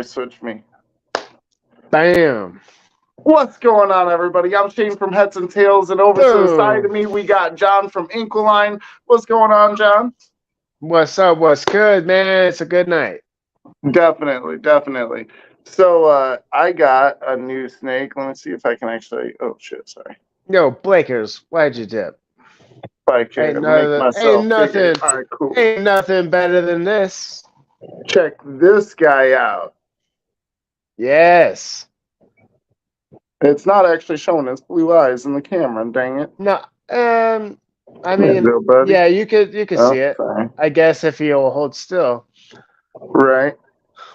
Switch me. Bam. What's going on, everybody? I'm Shane from Heads and Tails, and over to the side of Boom. me, we got John from Inkline. What's going on, John? What's up? What's good, man? It's a good night. Definitely. So, I got a new snake. Let me see if I can actually. Oh shit! Sorry. Yo, Blakers, why'd you dip? If I can make Ain't myself bigger. nothing, All right, cool. ain't nothing better than this. Check this guy out. Yes. It's not actually showing his blue eyes in the camera. Dang it. No. I Yeah, mean, little buddy. yeah, you could Oh, see it. sorry. I guess if you'll hold still. Right.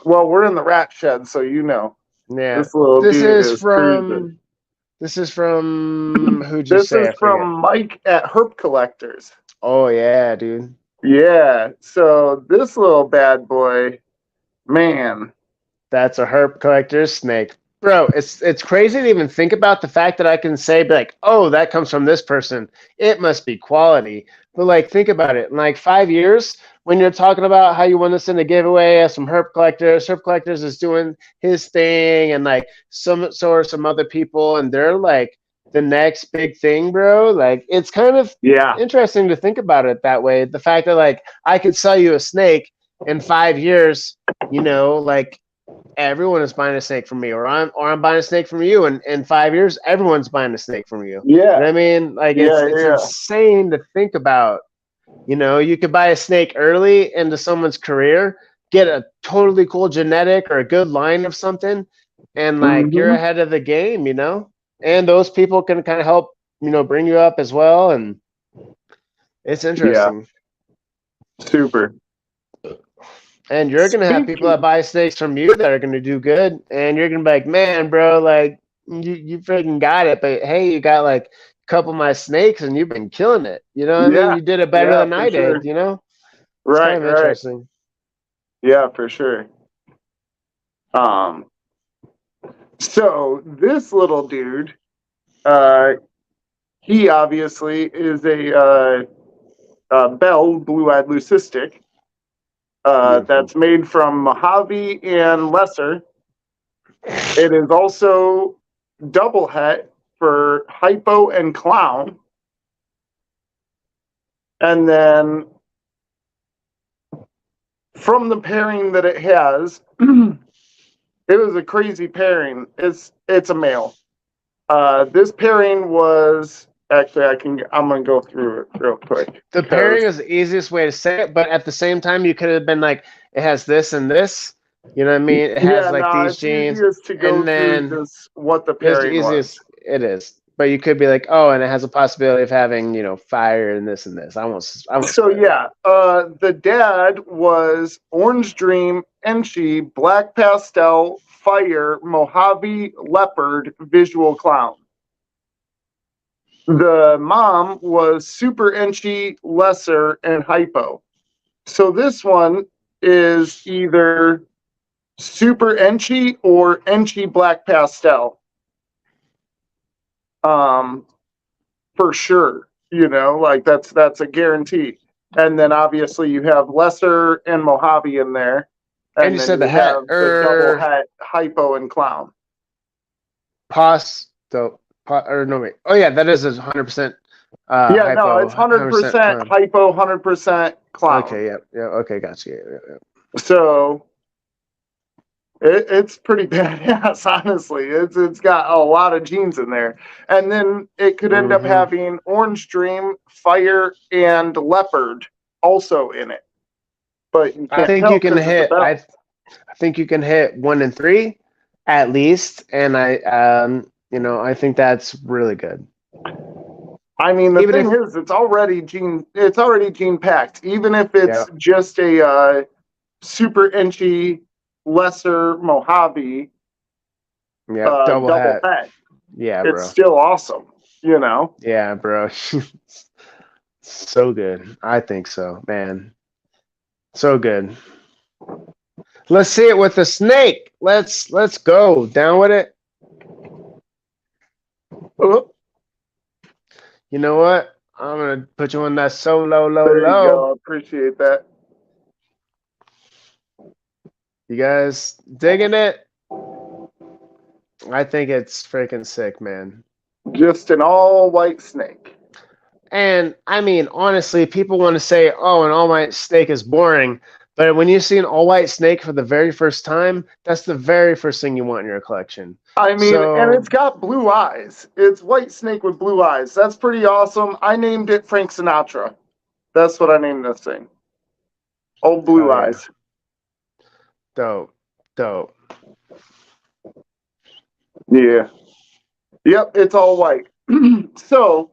Well, we're in the rat shed, so you know Yeah. this little This dude is is cruising. from. This is from. Who'd you This say? is I forget. from Mike at Herp Collectors. Oh yeah, dude. Yeah, so this little bad boy, man. That's a herp collector's snake. Bro, it's crazy to even think about the fact that I can say be like, oh, that comes from this person. It must be quality. But like think about it. In like 5 years, when you're talking about how you want to send a giveaway as some herp collectors is doing his thing and like so are some other people and they're like the next big thing, bro. Like it's kind of Yeah, interesting to think about it that way. The fact that like I could sell you a snake in 5 years, like everyone is buying a snake from me, or I'm buying a snake from you, and in 5 years, everyone's buying a snake from you. yeah, You know what I mean? Like it's yeah. insane to think about. You could buy a snake early into someone's career, get a totally cool genetic or a good line of something, and like you're Mm-hmm. ahead of the game, And those people can kind of help, bring you up as well, and it's Yeah, interesting. super. And you're gonna have people that Speaking, buy snakes from you that are gonna do good, and you're gonna be like, man, bro, like you freaking got it. But hey, you got like a couple of my snakes, and you've been killing it. You know what I mean? yeah, You did it better yeah, than for I sure. did. It's kind Right, of right. interesting. Yeah, for sure. Um, so this little dude, uh, he obviously is a Bell blue-eyed leucistic. Beautiful. That's made from Mojave and Lesser. It is also double het for Hypo and Clown. And then from the pairing that it has, it was a crazy pairing. It's a male. This pairing was actually I'm gonna go through it real quick The pairing because is the easiest way to say it, but at the same time, you could have been like, it has this and this. You know what I mean? It has yeah, like no, these it's genes, easiest to go and through then just what the it's the pairing was. easiest. It is. But you could be like, oh, and it has a possibility of having, fire and this and this. I won't So spoil it. yeah, the dad was Orange Dream, Enchi, Black Pastel, Fire, Mojave, Leopard, Visual Clown. The mom was Super Enchi, Lesser, and Hypo. So this one is either Super Enchi or Enchi Black Pastel. Um, for sure. Like that's a guarantee. And then obviously you have Lesser and Mojave in there, And and you then said the you het have the double or het Hypo and Clown. pos the or no wait. Oh yeah, that is 100% Yeah, no, hypo, it's 100% 100% clown. Hypo, 100% Clown. Okay, yeah, okay, gotcha. Yeah. So it's pretty badass, honestly. It's got a lot of genes in there, and then it could end up Mm-hmm. having Orange Dream, Fire, and Leopard also in it. But you I can't think tell you can because it's a hit. bell. I think you can hit 1 and 3 at least, and I think that's really good. I mean, the Even thing if is, it's already gene packed. Even if yeah, it's just a super inchy, lesser Mojave yeah, double double hat. head, Yeah, it's bro. still awesome. You know? Yeah, bro. So good. I think so, man. So good. Let's see it with the snake. Let's go down with it. Oh, You know what? I'm gonna put you on that so low, low, there you low. go. I appreciate that. You guys digging it? I think it's freaking sick, man. Just an all white snake. And I mean, honestly, people want to say, "Oh, an all-white snake is boring," but when you see an all-white snake for the very first time, that's the very first thing you want in your collection. I mean, and So, it's got blue eyes. It's white snake with blue eyes. That's pretty awesome. I named it Frank Sinatra. That's what I named this thing. Old blue oh yeah, eyes. dope, dope. Yeah. Yep, it's all white. So,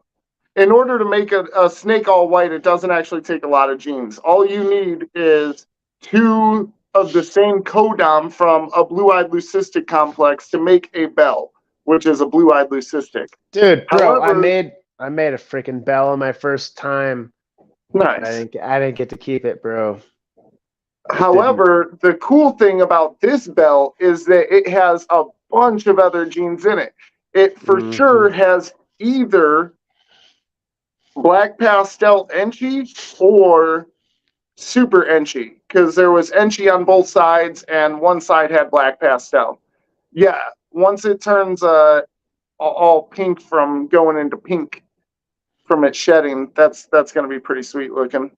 in order to make a snake all white, it doesn't actually take a lot of genes. All you need is 2 of the same codon from a blue-eyed leucistic complex to make a bell, which is a blue-eyed leucistic. Dude, bro, I However, made a freaking bell on my first time. nice. I didn't get to keep it, bro. However, the cool thing about this bell is that it has a bunch of other genes in it. It for sure has either black pastel Enchi or super Enchi, because there was Enchi on both sides and one side had black pastel. Yeah, once it turns all pink from going into pink from its shedding, that's going to be pretty sweet looking.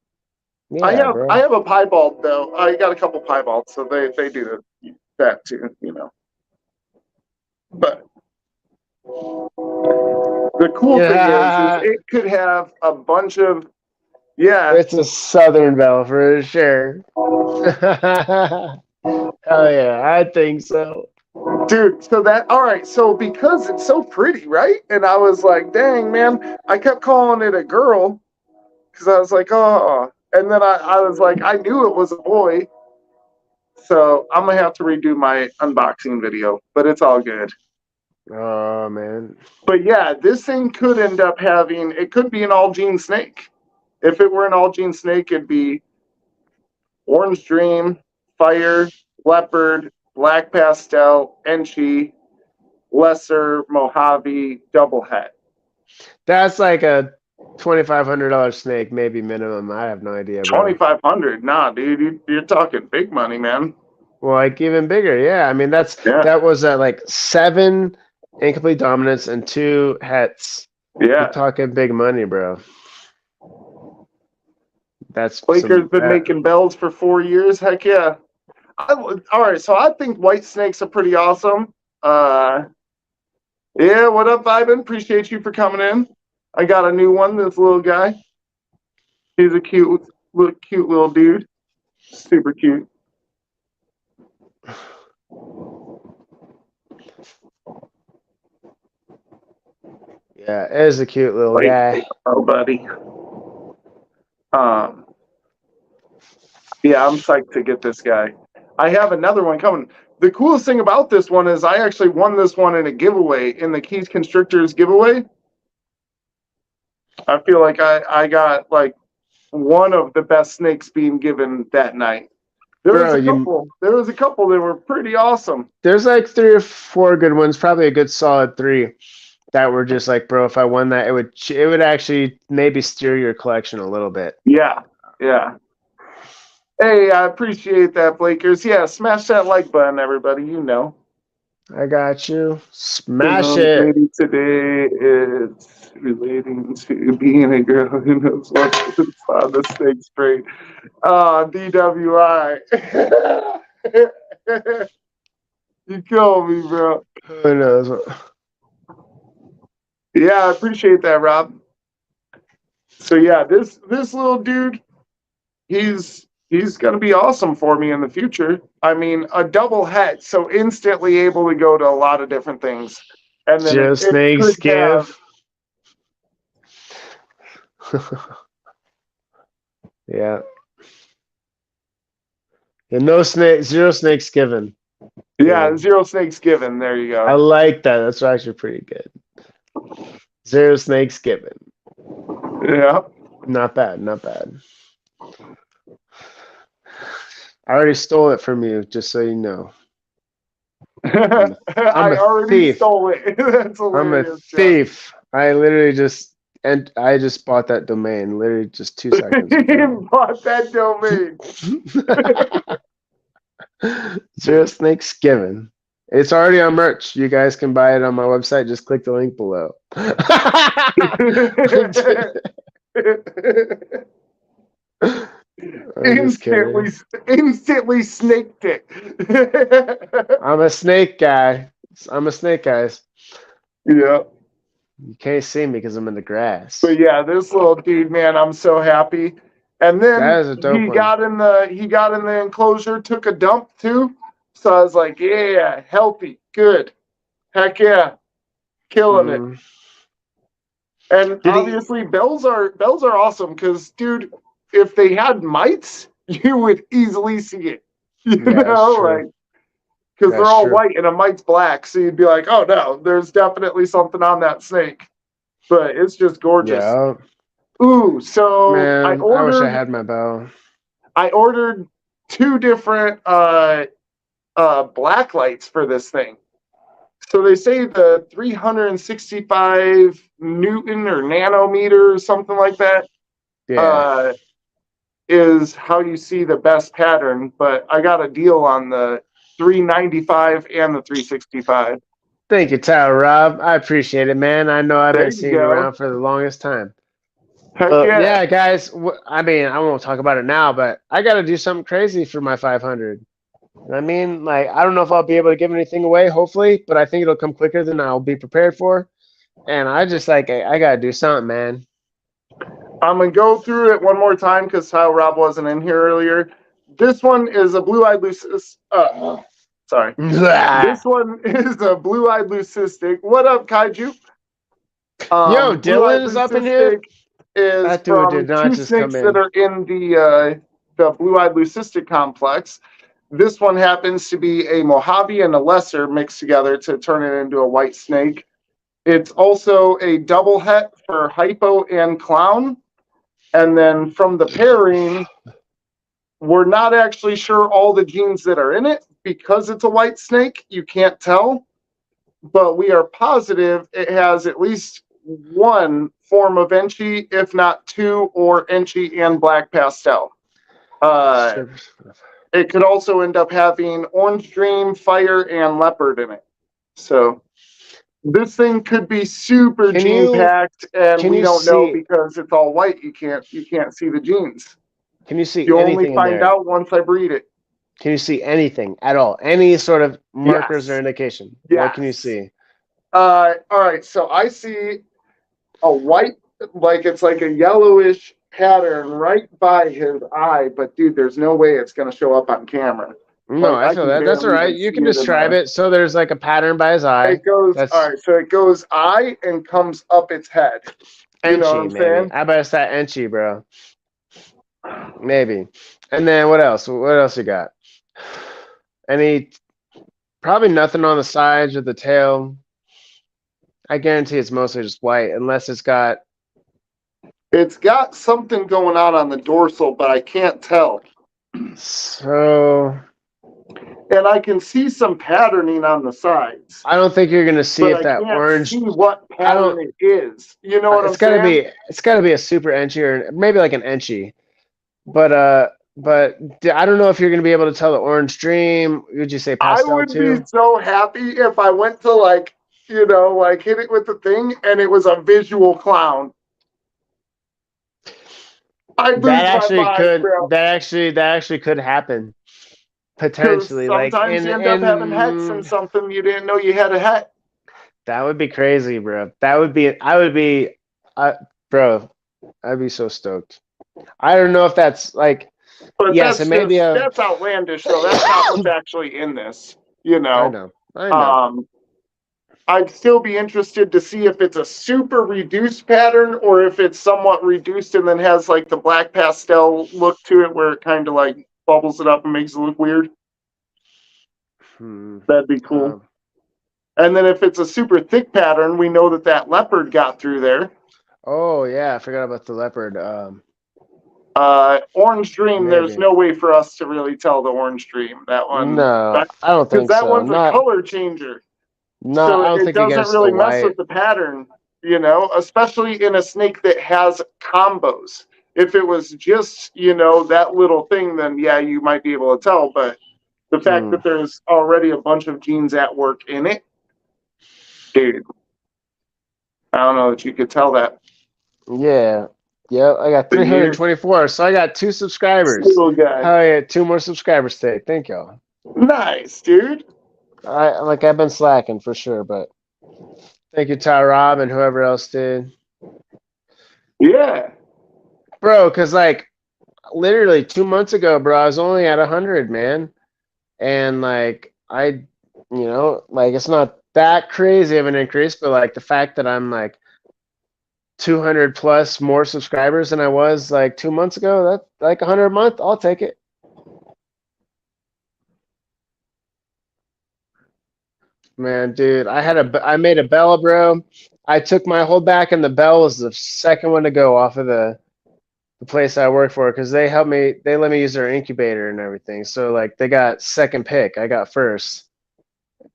Yeah, bro. I have a piebald though. I got a couple piebalds, so they do that too, you know. But the cool thing is it could have a bunch of It's a southern bell for sure. Hell yeah, I think so. dude. So that all right. So because it's so pretty, right? And I was like, dang man, I kept calling it a girl because I was like, oh. And then I was like, I knew it was a boy. So I'm gonna have to redo my unboxing video, but it's all good. Oh man. But yeah, this thing could end up having, it could be an all gene snake. If it were an all gene snake, it'd be orange dream, fire, leopard, black pastel, Enchi, lesser, Mojave, double het. That's like a $2,500 snake, maybe minimum. I have no idea, bro. 2,500? Nah, dude, you're talking big money, man. Well, like even bigger, yeah. I mean, that was like 7 incomplete dominants and 2 hets. Yeah, You're talking big money, bro. That's Blaker's been making bells for 4 years. Heck yeah. All right, so I think white snakes are pretty awesome. Yeah, what up, Ivan? Appreciate you for coming in. I got a new one, this little guy. He's a cute little dude. Super cute. Yeah, it is a cute little guy. Oh, buddy. Yeah, I'm psyched to get this guy. I have another one coming. The coolest thing about this one is I actually won this one in a giveaway, in the Keys Constrictors giveaway. I feel like I got like one of the best snakes being given that night. There was a couple that were pretty awesome. There's like 3 or 4 good ones, probably a good solid 3 that were just like, bro, if I won that, it would actually maybe steer your collection a little bit. Yeah, yeah. Hey, I appreciate that, Blakers. Yeah, smash that like button, everybody. You know. I got you. Smash it. Today it's relating to being a girl who knows what to on the snake straight. DWI. You kill me, bro. Who knows? Yeah, I appreciate that, Rob. So yeah, this little dude, he's gonna be awesome for me in the future. I mean, a double het, so instantly able to go to a lot of different things. And then just snakes give. Yeah. No snake, 0 snakes given. Yeah, 0 snakes given. There you go. I like that. That's actually pretty good. 0 snakes given. Yeah. Not bad. Not bad. I already stole it from you, just so you know. I already stole it. That's hilarious. I'm a thief. I literally I just bought that domain literally just 2 seconds ago. You bought that domain. Zero Snakes Given. It's already on merch. You guys can buy it on my website. Just click the link below. I'm just instantly, kidding. instantly snaked it. I'm a snake guy. I'm a snake, guys. Yeah. You can't see me because I'm in the grass. But yeah, this little dude, man, I'm so happy. And then That is a dope one. he got in the enclosure, took a dump too. So I was like, yeah, healthy, good. Heck yeah. Killing it. Mm. And Did he? obviously bells are awesome because dude, if they had mites, you would easily see it. You Yeah, that's know, true. like because they're That's all true. white and a mite's black. So you'd be like, oh no, there's definitely something on that snake. But it's just gorgeous. Yeah. Ooh, so Man, I wish I had my bow. I ordered 2 different black lights for this thing. So they say the 365 Newton or nanometer or something like that Yeah. is how you see the best pattern. But I got a deal on the 395 and the 365. Thank you, Tyler Rob. I appreciate it, man. I know I've There been you seeing you go. around for the longest time. Heck yeah. Yeah, guys. I mean, I won't talk about it now, but I got to do something crazy for my 500. I mean, like, I don't know if I'll be able to give anything away, hopefully, but I think it'll come quicker than I'll be prepared for. And I just like, I got to do something, man. I'm going to go through it one more time because Kyle Rob wasn't in here earlier. This one is a blue-eyed sorry. This one is a blue-eyed leucistic. What up, Kaiju? Yo, Blue-eyed Dylan is up in here. leucistic is That dude did from not 2 just come snakes in. that are in the blue-eyed leucistic complex. This one happens to be a Mojave and a lesser mixed together to turn it into a white snake. It's also a double het for hypo and clown. And then from the pairing, we're not actually sure all the genes that are in it because it's a white snake. You can't tell. But we are positive it has at least 1 form of Enchi, if not 2, or Enchi and black pastel. It could also end up having Orange Dream, Fire, and Leopard in it. So this thing could be super gene packed, and we don't know because it's all white. You can't see the genes. Can you see You anything only find out once I breed it. Can you see anything at all? Any sort of markers Yes. or indication? Yes. What can you see? All right. So I see a white, like it's like a yellowish pattern right by his eye. But dude, there's no way it's going to show up on camera. No, Like, I feel that. That's all right. You can describe it. So there's like a pattern by his eye. It goes, all right. So it goes eye and comes up its head. You know what I'm saying? I bet it's that Enchi, bro. Maybe. And then what else? What else you got? Probably nothing on the sides or the tail. I guarantee it's mostly just white, unless it's got something going on the dorsal, but I can't tell. So, and I can see some patterning on the sides. I don't think you're gonna see if that orange. See what pattern it is. You know what I'm saying? It's gotta be a super Enchi or maybe like an Enchi, but I don't know if you're gonna be able to tell the Orange Dream. Would you say pastel? I would be so happy if I went to like hit it with the thing and it was a visual clown. That actually could happen. Potentially, sometimes you end up having hets and something you didn't know you had a het. That would be crazy, bro. Bro, I'd be so stoked. I don't know if that's like, but yes, that's outlandish though. That's not what's actually in this. You know. I know. I'd still be interested to see if it's a super reduced pattern or if it's somewhat reduced and then has like the black pastel look to it where it kind of like bubbles it up and makes it look weird. That'd be cool. And then if it's a super thick pattern, we know that leopard got through there. Oh yeah, I forgot about the leopard. Orange Dream, maybe. There's no way for us to really tell the Orange Dream. That one. No, I don't think so. Because that one's a color changer. No, so I don't think it doesn't really mess with the pattern, especially in a snake that has combos. If it was just, that little thing, then yeah, you might be able to tell. But The fact that there's already a bunch of genes at work in it, dude. I don't know that you could tell that. Yeah. Yep. I got 324. So I got 2 subscribers. Little guy. Oh yeah, 2 more subscribers today. Thank y'all. Nice, dude. I've been slacking for sure, but thank you, Ty Rob, and whoever else did. Yeah. Bro, because like literally 2 months ago, bro, I was only at 100, man. And like like it's not that crazy of an increase, but like the fact that I'm like 200 plus more subscribers than I was like 2 months ago, that's like 100 a month. I'll take it. Man, dude, I made a bell, bro. I took my whole back, and the bell was the second one to go off of the place I work for because they helped me. They let me use their incubator and everything. So like they got second pick. I got first.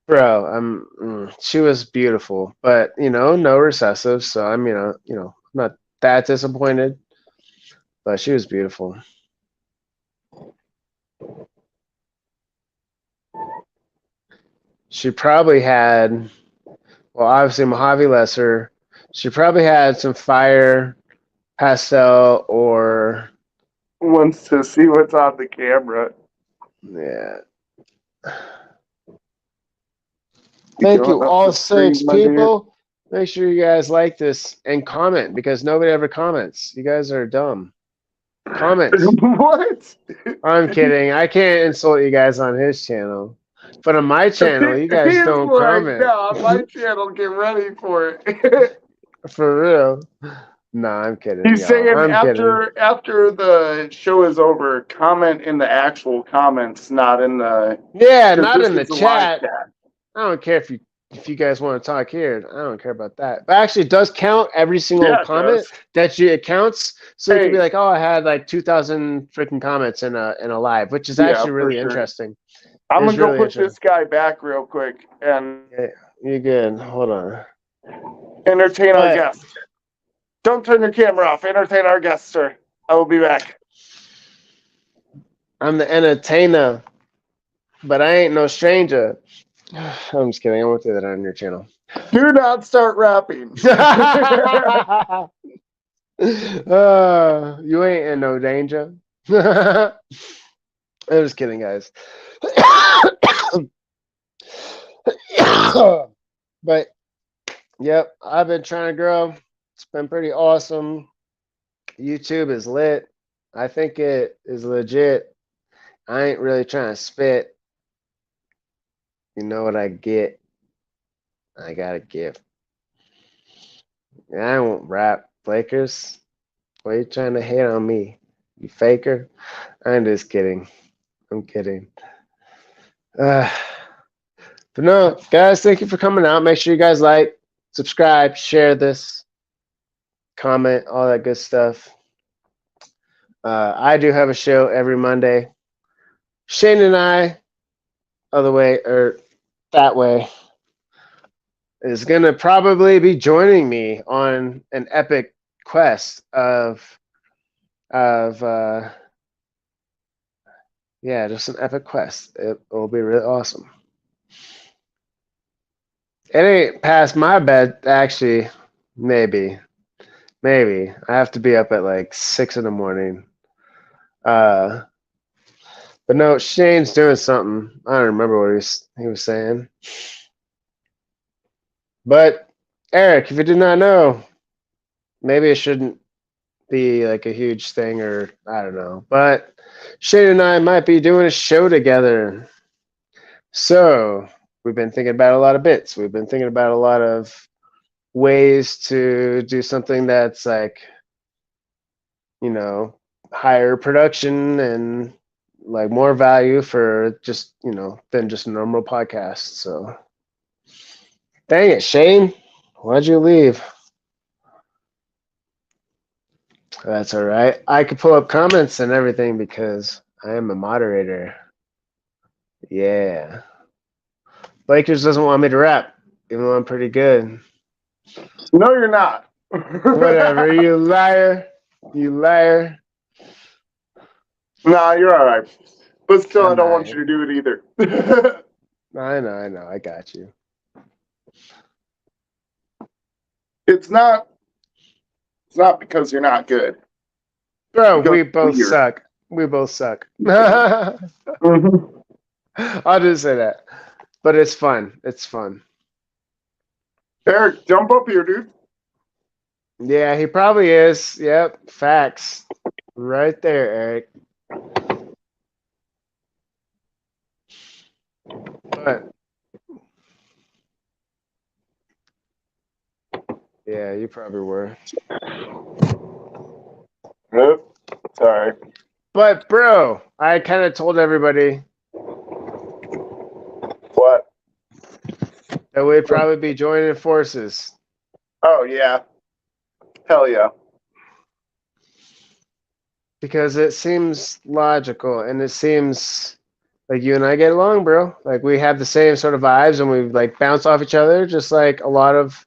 Bro, she was beautiful, but no recessive. So I'm not that disappointed, but she was beautiful. She probably had, well, obviously Mojave Lesser. She probably had some fire pastel or Wants to see what's on the camera. yeah. Thank you, all 6 people. Make sure you guys like this and comment because nobody ever comments. You guys are dumb. Comment. What? I'm kidding. I can't insult you guys on his channel. But on my channel, you guys don't comment. No, on my channel, get ready for it. For real. No, I'm kidding. He's saying kidding. after the show is over, comment in the actual comments, not in the not in the chat. I don't care if you guys want to talk here. I don't care about that. But actually, it does count every single comment that it counts. So it could be like, oh, I had like 2,000 freaking comments in a live, which is actually really interesting. I'm gonna go put this guy back real quick and you're good. Hold on. Entertain our guest. Don't turn your camera off. Entertain our guest, sir. I will be back. I'm the entertainer, but I ain't no stranger. I'm just kidding. I won't do that on your channel. Do not start rapping. You ain't in no danger. I'm just kidding, guys. But, yep, I've been trying to grow. It's been pretty awesome. YouTube is lit. I think it is legit. I ain't really trying to spit. You know what I get? I gotta give. I won't rap. Lakers, why are you trying to hate on me? You faker? I'm just kidding. I'm kidding. But no, guys, thank you for coming out. Make sure you guys like, subscribe, share this, comment, all that good stuff. I do have a show every Monday. Shane and I, other way, or that way, is going to probably be joining me on an epic quest of just an epic quest. It will be really awesome. It ain't past my bed, actually. Maybe. I have to be up at like 6 in the morning. But no, Shane's doing something. I don't remember what he was saying. But Eric, if you did not know, maybe it shouldn't be like a huge thing, or I don't know. But Shane and I might be doing a show together. So we've been thinking about a lot of bits. We've been thinking about a lot of ways to do something that's like, higher production and like more value for just, than just a normal podcast. So dang it, Shane, why'd you leave? That's all right. I could pull up comments and everything because I am a moderator. Yeah. Lakers doesn't want me to rap, even though I'm pretty good. No, you're not. Whatever, you liar. You liar. Nah, you're all right. But still, I I'm don't not. want you to do it either. I know. I got you. It's not because you're not good. Bro, Because we it's both weird. suck. We both suck. I'll just say that. But it's fun. It's fun. Eric, jump up here, dude. Yeah, he probably is. Yep. Facts. Right there, Eric. But yeah, you probably were. Yep. Sorry. But bro, I kind of told everybody What? that we'd probably be joining forces. Oh yeah. Hell yeah. Because it seems logical and it seems like you and I get along, bro. Like we have the same sort of vibes and we like bounce off each other, just like a lot of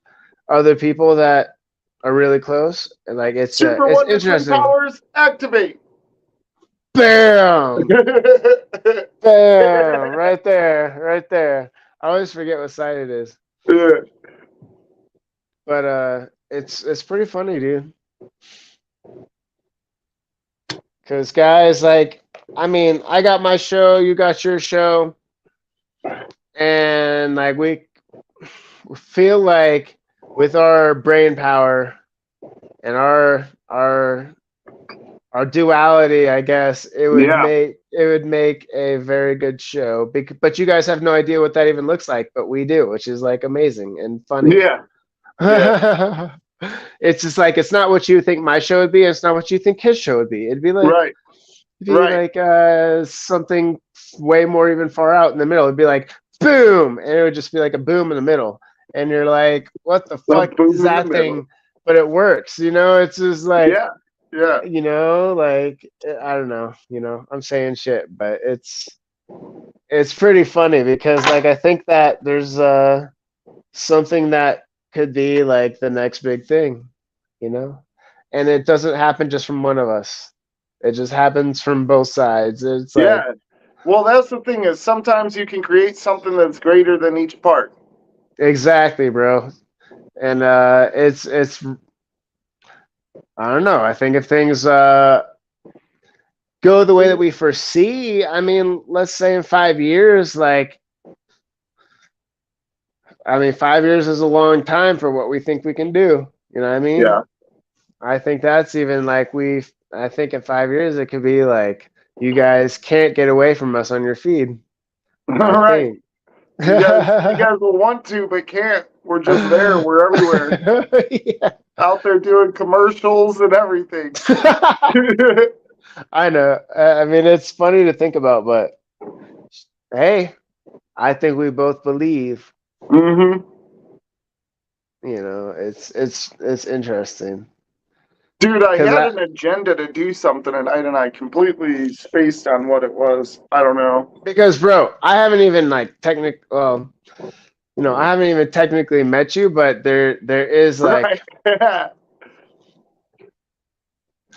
other people that are really close. And like it's Super Wonder Twin interesting. Powers, activate. Bam, bam, right there, right there. I always forget what side it is, Yeah. but it's pretty funny, dude. Because guys, like, I mean, I got my show, you got your show, and like we feel like with our brain power and our duality, I guess it would Yeah. make a very good show. But you guys have no idea what that even looks like, but we do, which is like amazing and funny. Yeah. Yeah. It's just like it's not what you think my show would be. It's not what you think his show would be. It'd be like Right. something way more even far out in the middle. It'd be like boom, and it would just be like a boom in the middle, and you're like, what the fuck boom is in the that middle. thing? But it works, you know. It's just like Yeah. Yeah. you know, like I don't know, you know. I'm saying shit, but it's pretty funny because like I think that there's something that could be like the next big thing, you know, and it doesn't happen just from one of us. It just happens from both sides. It's like Yeah. Well, that's the thing is sometimes you can create something that's greater than each part. exactly, bro. And it's I don't know. I think if things go the way that we foresee, I mean, let's say in 5 years, like I mean, 5 years is a long time for what we think we can do. You know what I mean? Yeah. I think that's even like I think in 5 years it could be like you guys can't get away from us on your feed. All I right. think. You guys will want to, but can't. We're just there. We're everywhere. Yeah. Out there doing commercials and everything. I know. I mean, it's funny to think about, but hey, I think we both believe. Mm-hmm. You know, it's interesting. Dude, I 'Cause had an agenda to do something tonight, and I completely spaced on what it was. I don't know. Because, bro, I haven't even like well, you know, I haven't even technically met you, but there is like Right.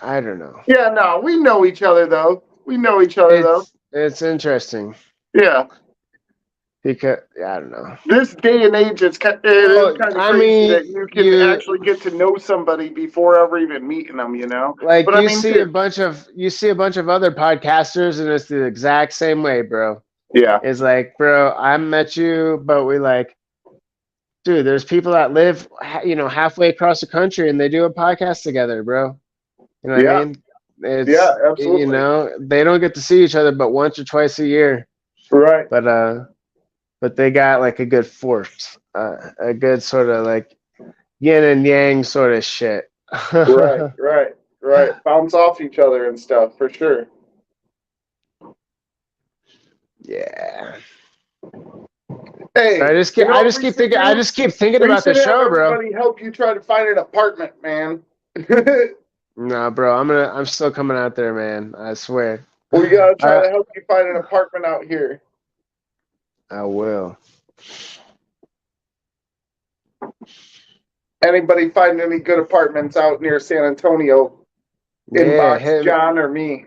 I don't know. Yeah, no, we know each other though. We know each other though. It's interesting Yeah. because I don't know. This day and age, it is kind Well, of I crazy mean, that you can actually get to know somebody before ever even meeting them. You know, like but you I mean, see a bunch of other podcasters, and it's the exact same way, bro. yeah, It's like, bro, I met you, but we like, dude, there's people that live, you know, halfway across the country, and they do a podcast together, bro. You know what I mean? It's yeah, absolutely. you know, they don't get to see each other but once or twice a year. Right. But they got like a good force, a good sort of like yin and yang sort of shit. Right. Bounce off each other and stuff for sure. Yeah. Hey, So I just keep thinking about the show, bro. Everybody help you try to find an apartment, man. No, bro, I'm still coming out there, man. I swear. We gotta try to help you find an apartment out here. I will. Anybody find any good apartments out near San Antonio? Inbox John or me.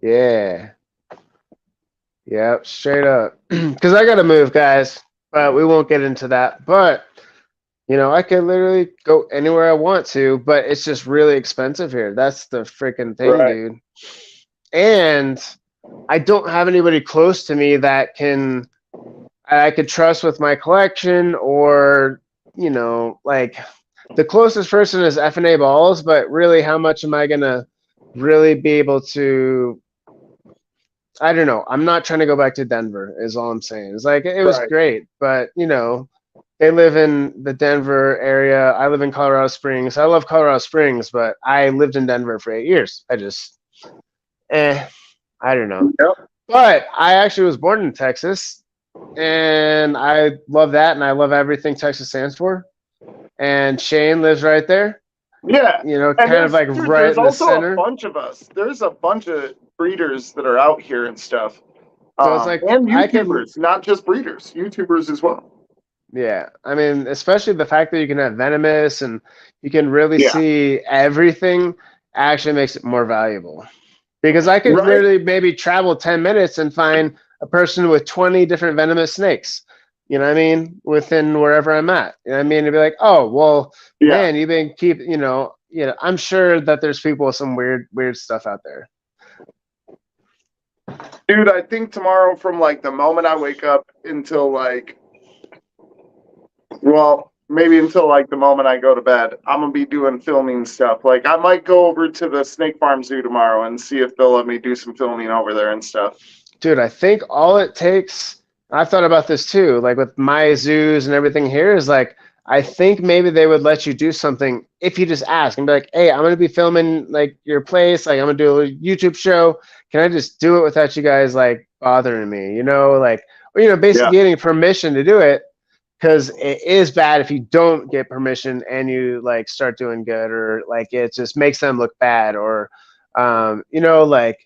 Yeah. Yep, straight up. Because I gotta move, guys. But we won't get into that. But I could literally go anywhere I want to, but it's just really expensive here. That's the freaking thing, Right. dude. And I don't have anybody close to me that I could trust with my collection, or like the closest person is FNA Balls, but really, how much am I gonna really be able to? I don't know. I'm not trying to go back to Denver, is all I'm saying. It's like it was Right. great, but they live in the Denver area. I live in Colorado Springs. I love Colorado Springs, but I lived in Denver for 8 years. I don't know. Yep. But I actually was born in Texas, and I love that, and I love everything Texas stands for. And Shane lives right there, Yeah. And kind of like dude, right there's in the also center. a bunch of us. There's a bunch of breeders that are out here and stuff. So it's like And I can, YouTubers, not just breeders, YouTubers as well. yeah. I mean, especially the fact that you can have venomous and you can really Yeah. see everything actually makes it more valuable. Because I could Right. literally maybe travel 10 minutes and find a person with 20 different venomous snakes. You know what I mean? Within wherever I'm at. You know what I mean? To be like, oh, well, Yeah. man, you've been I'm sure that there's people with some weird stuff out there. Dude, I think tomorrow from like the moment I wake up until maybe until like the moment I go to bed, I'm gonna be doing filming stuff. Like I might go over to the Snake Farm Zoo tomorrow and see if they'll let me do some filming over there and stuff. Dude, I think all it takes, I've thought about this too, like with my zoos and everything here, is like, I think maybe they would let you do something if you just ask and be like, hey, I'm going to be filming like your place. Like, I'm going to do a YouTube show. Can I just do it without you guys like bothering me? Basically getting permission to do it, because it is bad if you don't get permission and you like start doing good, or like it just makes them look bad, or, like,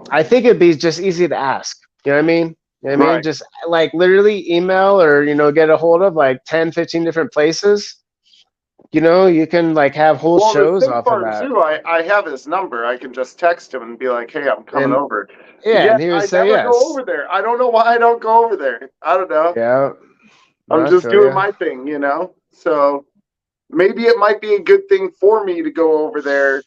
I think it'd be just easy to ask. You know what I mean? You know what I mean? Right. Just like literally email, or, get a hold of like 10, 15 different places. You can like have whole Well, the shows Snake off of Farm that. Zoo, I have his number. I can just text him and be like, hey, I'm coming And over. yeah, and he would I say never yes. go over there. I don't know why I don't go over there. I don't know. Yeah. I'm I just feel doing ya. my thing, So maybe it might be a good thing for me to go over there.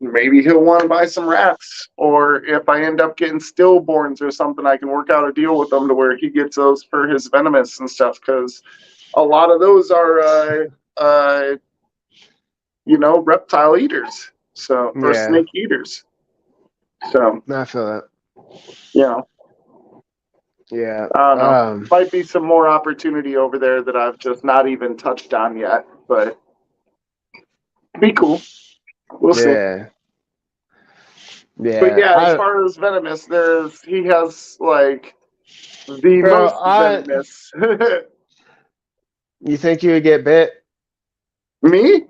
Maybe he'll want to buy some rats, or if I end up getting stillborns or something, I can work out a deal with him to where he gets those for his venomous and stuff. Because a lot of those are, reptile eaters, or Yeah. snake eaters. So I feel that. yeah, Yeah. I don't know. Might be some more opportunity over there that I've just not even touched on yet, but be cool. We'll see. Yeah. Yeah. But yeah, as far as venomous, he has like the Bro, most venomous. you think you would get bit? Me?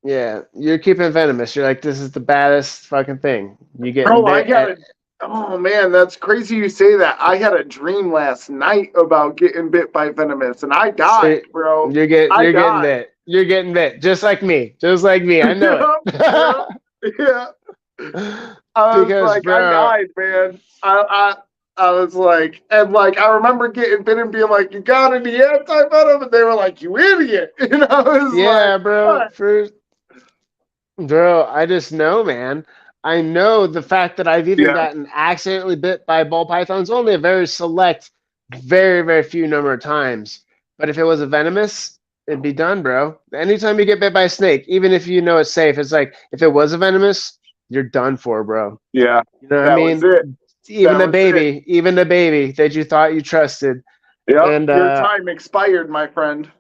Yeah, you're keeping venomous. You're like, this is the baddest fucking thing. You get Bro, bit. oh man, that's crazy you say that. I had a dream last night about getting bit by venomous, and I died, bro. You're getting bit. You're getting bit, just like me. Just like me. I know it. Yeah. I was like, bro, I died, man. I was like, and like, I remember getting bit and being like, you got any anti-venom? And they were like, you idiot. Yeah, bro. Bro, I just know, man. I know the fact that I've even gotten accidentally bit by ball pythons only a very select, very, very few number of times. But if it was a venomous, it'd be done, bro. Anytime you get bit by a snake, even if you know it's safe, it's like, if it was a venomous, you're done for, bro. Yeah. You know what I mean? Even the baby that you thought you trusted. Yeah. And your time expired, my friend.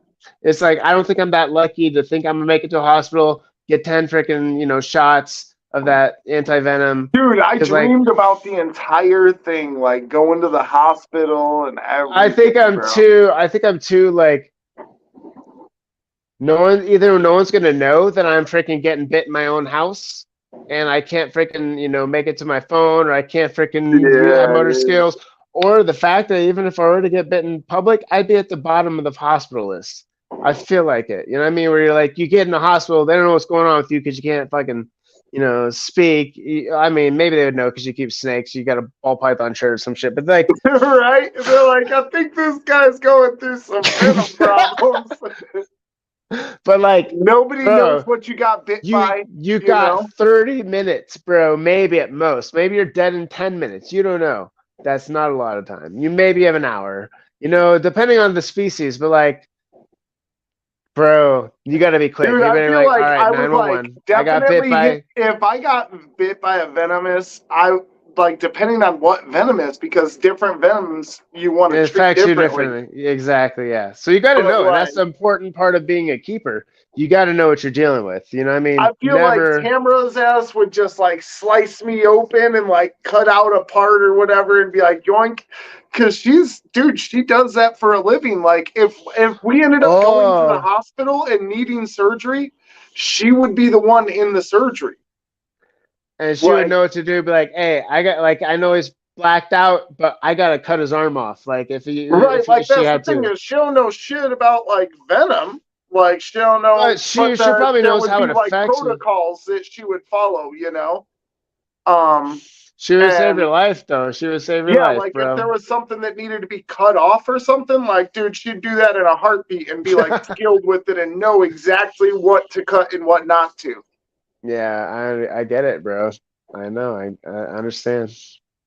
It's like, I don't think I'm that lucky to think I'm gonna make it to a hospital, get 10 freaking, shots of that anti-venom. Dude, I dreamed about the entire thing, like going to the hospital and everything. I think I'm too like, no one's gonna know that I'm freaking getting bit in my own house, and I can't freaking, make it to my phone, or I can't freaking have motor skills, or the fact that even if I were to get bit in public, I'd be at the bottom of the hospital list. I feel like it. You know what I mean? Where you're like, you get in the hospital, they don't know what's going on with you because you can't fucking speak. I mean, maybe they would know because you keep snakes. You got a ball python shirt or some shit. But like, Right? They're like, I think this guy's going through some venom problems. but like, Nobody knows bro, what you got bit you by, you you got know? 30 minutes, bro. Maybe at most. Maybe you're dead in 10 minutes. You don't know. That's not a lot of time. You maybe have an hour. Depending on the species. But like, bro, you got to be quick. Dude, You I better be feel like, all like right, I would like 911. I got bit definitely hit by. if I got bit by a venomous, I like depending on what venom is, because different venoms you want It to treat affects you differently. differently. Exactly, yeah. So you got to But know, and like that's the important part of being a keeper. You got to know what you're dealing with. You know what I I mean? feel like Never. Tamara's ass would just like slice me open and like cut out a part or whatever and be like yoink. Cause she does that for a living. Like if we ended up going to the Oh, hospital and needing surgery, she would be the one in the surgery. and she would Like, know what to do. Be like, hey, I know he's blacked out, but I gotta cut his arm off. Like right, like she that's the had thing to. is she don't know shit about like venom. Like she don't But know, but she probably there knows would how be it like affects you. protocols that she would follow, you know? Um She would save your and life, though. She would save your yeah, life, like if bro. there was something that needed to be cut off or something, like dude, she'd do that in a heartbeat and be like skilled with it and know exactly what to cut and what not to. Yeah, I get it, bro. I know. I understand.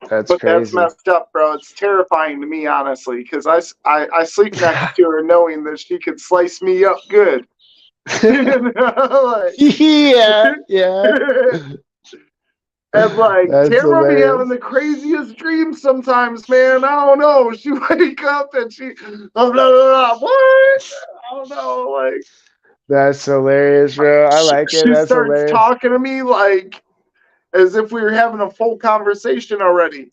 That's But that's crazy. messed up, bro. It's terrifying to me, honestly, because I sleep next to her knowing that she could slice me up good. You know, Yeah, yeah. like, and like That's Tamara be having hilarious. the craziest dreams sometimes, man. I don't know. She wake up and she blah, blah, blah, what? I don't know. Like That's hilarious, bro. I like it. she That's starts hilarious. talking to me like as if we were having a full conversation already.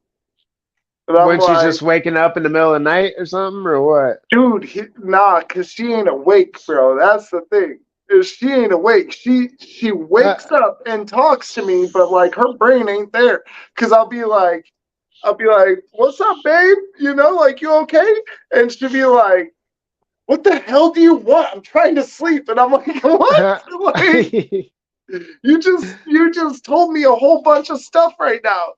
And I'm When she's like, just waking up in the middle of the night or something, or what? dude, nah, cause she ain't awake, bro. That's the thing. Is she ain't awake. She Uh, wakes up and talks to me, but like her brain ain't there. Cause I'll be like, what's up, babe? You know, like you okay? And she'll be like, what the hell do you want? I'm trying to sleep. And I'm like, what? Like you just told me a whole bunch of stuff right now.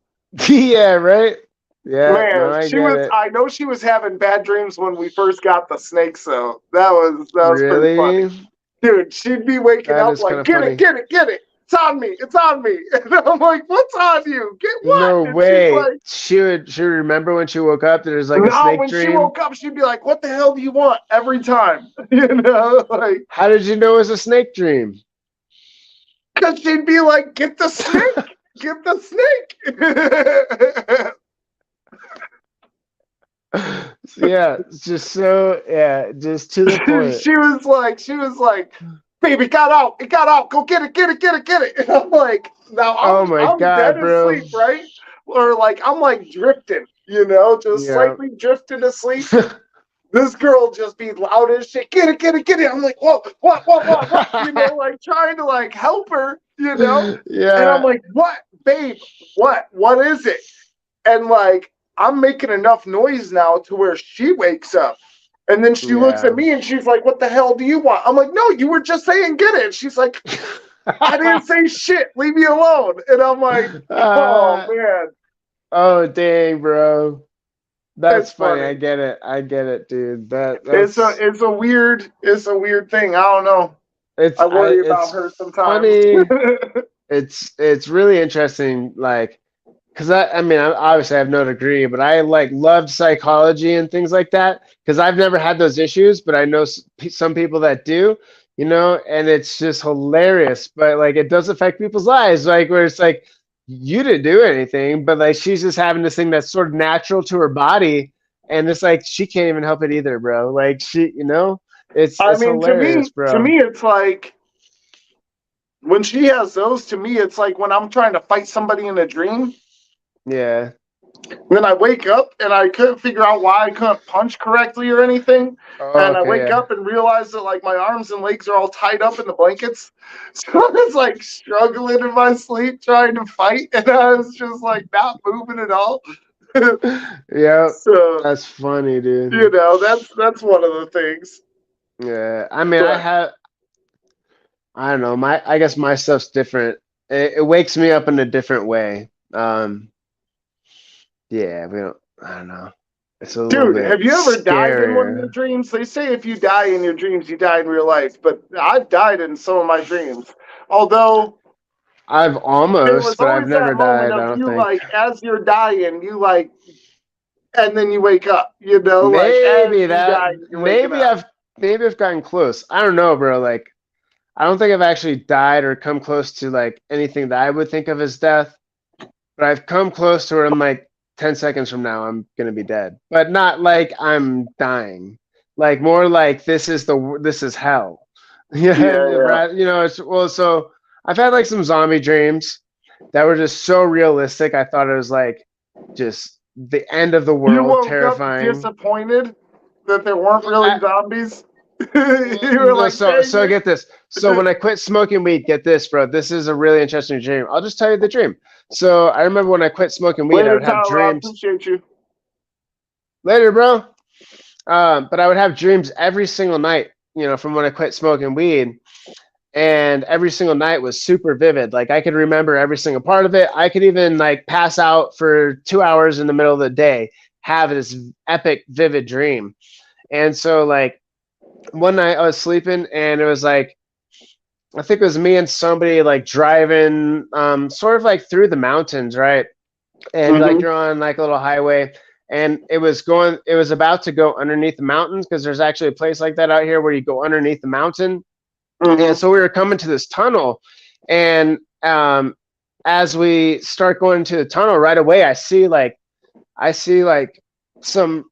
yeah, right. Yeah, no, Man, I get it. I know she was having bad dreams when we first got the snakes, so that was pretty funny. Really? Dude, she'd be waking That up is kind like, of get it, funny. get it, get it. It's on me. It's on me. And I'm like, what's on you? Get what? No And she's way. like, She would remember when she woke up that there's like a no, snake when she dream. woke up, she'd be like, what the hell do you want? Every time. You know, like, How did you know it was a snake dream? because she'd be like, get the snake. Get the snake. Yeah, just to the point. she was like, baby, it got out, go get it, get it, get it, get it. And I'm like, now Oh I'm my I'm dead god, bro. asleep, right? Or like I'm like drifting, you know, just Yeah. slightly drifting asleep. This girl just be loud as shit, get it, get it, get it. I'm like, whoa, what? You know, like trying to like help her, you know? And I'm Yeah. like, what, babe, what is it? And like I'm making enough noise now to where she wakes up. And then she looks Yeah. at me and she's like, what the hell do you want? I'm like, no, you were just saying get it. She's like, I didn't say shit. Leave me alone. And I'm like, oh man, Oh dang, bro. That's it's funny. funny. I get it, dude. It's a That's it's a weird it's a weird thing. I don't know. I worry about it's her sometimes. funny. It's really interesting, like, because I mean, obviously I have no degree, but I like loved psychology and things like that because I've never had those issues, but I know some people that do, and it's just hilarious. But like, it does affect people's lives, like where it's like you didn't do anything, but like she's just having this thing that's sort of natural to her body, and it's like she can't even help it either, bro. Like I it's mean, hilarious, to bro. me, it's like when she has those. To me, it's like when I'm trying to fight somebody in a dream. Yeah. Then I wake up and I couldn't figure out why I couldn't punch correctly or anything. Oh, And I okay, wake yeah. up and realize that like my arms and legs are all tied up in the blankets. So I was like struggling in my sleep trying to fight, and I was just like not moving at all. Yeah, So that's funny, dude. that's one of the things. Yeah, I mean, But I don't know, I guess my stuff's different. it wakes me up in a different way. Yeah, I don't know. It's a little Dude, have bit you ever died in one of your scarier. dreams? They say if you die in your dreams, you die in real life, but I've died in some of my dreams. Although I've there almost, was but I've always that never moment died, I of don't you think. like as you're dying, you like, and then you wake up, like as Maybe you that die, you're waking up. maybe I've gotten close. I don't know, bro. Like I don't think I've actually died or come close to like anything that I would think of as death, but I've come close to where I'm like 10 seconds from now I'm gonna be dead. But not like I'm dying. Like more like this is hell. Yeah, Yeah, yeah. right. It's well, so I've had like some zombie dreams that were just so realistic. I thought it was like just the end of the You world, woke up terrifying. disappointed that there weren't really I, zombies. You were no, like, so dang so get this. So it. when I quit smoking weed, get this, bro. This is a really interesting dream. I'll just tell you the dream. So I remember when I quit smoking weed, I Later, would have Tyler. I dreams. appreciate you. Later, bro. But I would have dreams every single night, from when I quit smoking weed. And every single night was super vivid. Like I could remember every single part of it. I could even like pass out for 2 hours in the middle of the day, have this epic, vivid dream. And so like one night I was sleeping and it was like, I think it was me and somebody like driving sort of like through the mountains, right? And like Mm-hmm. you're on like a little highway and it was about to go underneath the mountains because there's actually a place like that out here where you go underneath the mountain. And Mm-hmm. so we were coming to this tunnel and as we start going into the tunnel right away, I see like some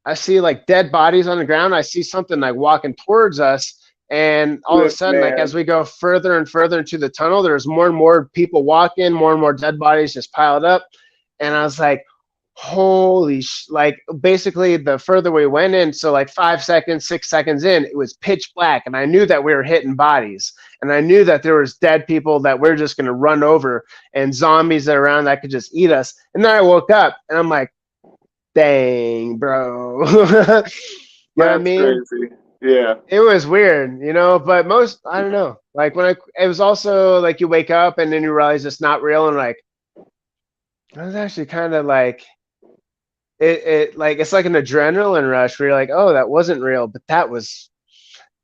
I see like dead bodies on the ground. I see something like walking towards us. And all of a Good sudden, like as man. we go further and further into the tunnel, there's more and more people walking, more and more dead bodies just piled up. And I was like, like basically the further we went in, so like 5 seconds, 6 seconds in, it was pitch black. And I knew that we were hitting bodies. And I knew that there was dead people that we're just gonna run over and zombies that are around that could just eat us. And then I woke up and I'm like, dang, bro. You know what I That's mean? crazy. Yeah. It was weird, but I don't know. Like it was also like you wake up and then you realize it's not real, and like, it was actually kind of like, it's like an adrenaline rush where you're like, oh, that wasn't real, but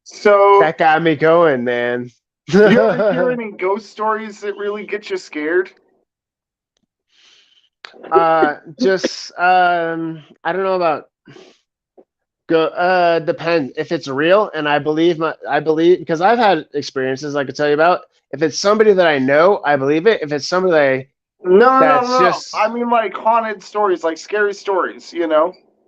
So, that got me going, man. you ever hear any ghost stories that really get you scared? Just I don't know about go depends if it's real, and I believe because I've had experiences I could tell you about. If it's somebody that I know, I believe it. If it's somebody No, no, no, that's no. I just mean, like haunted stories, like scary stories.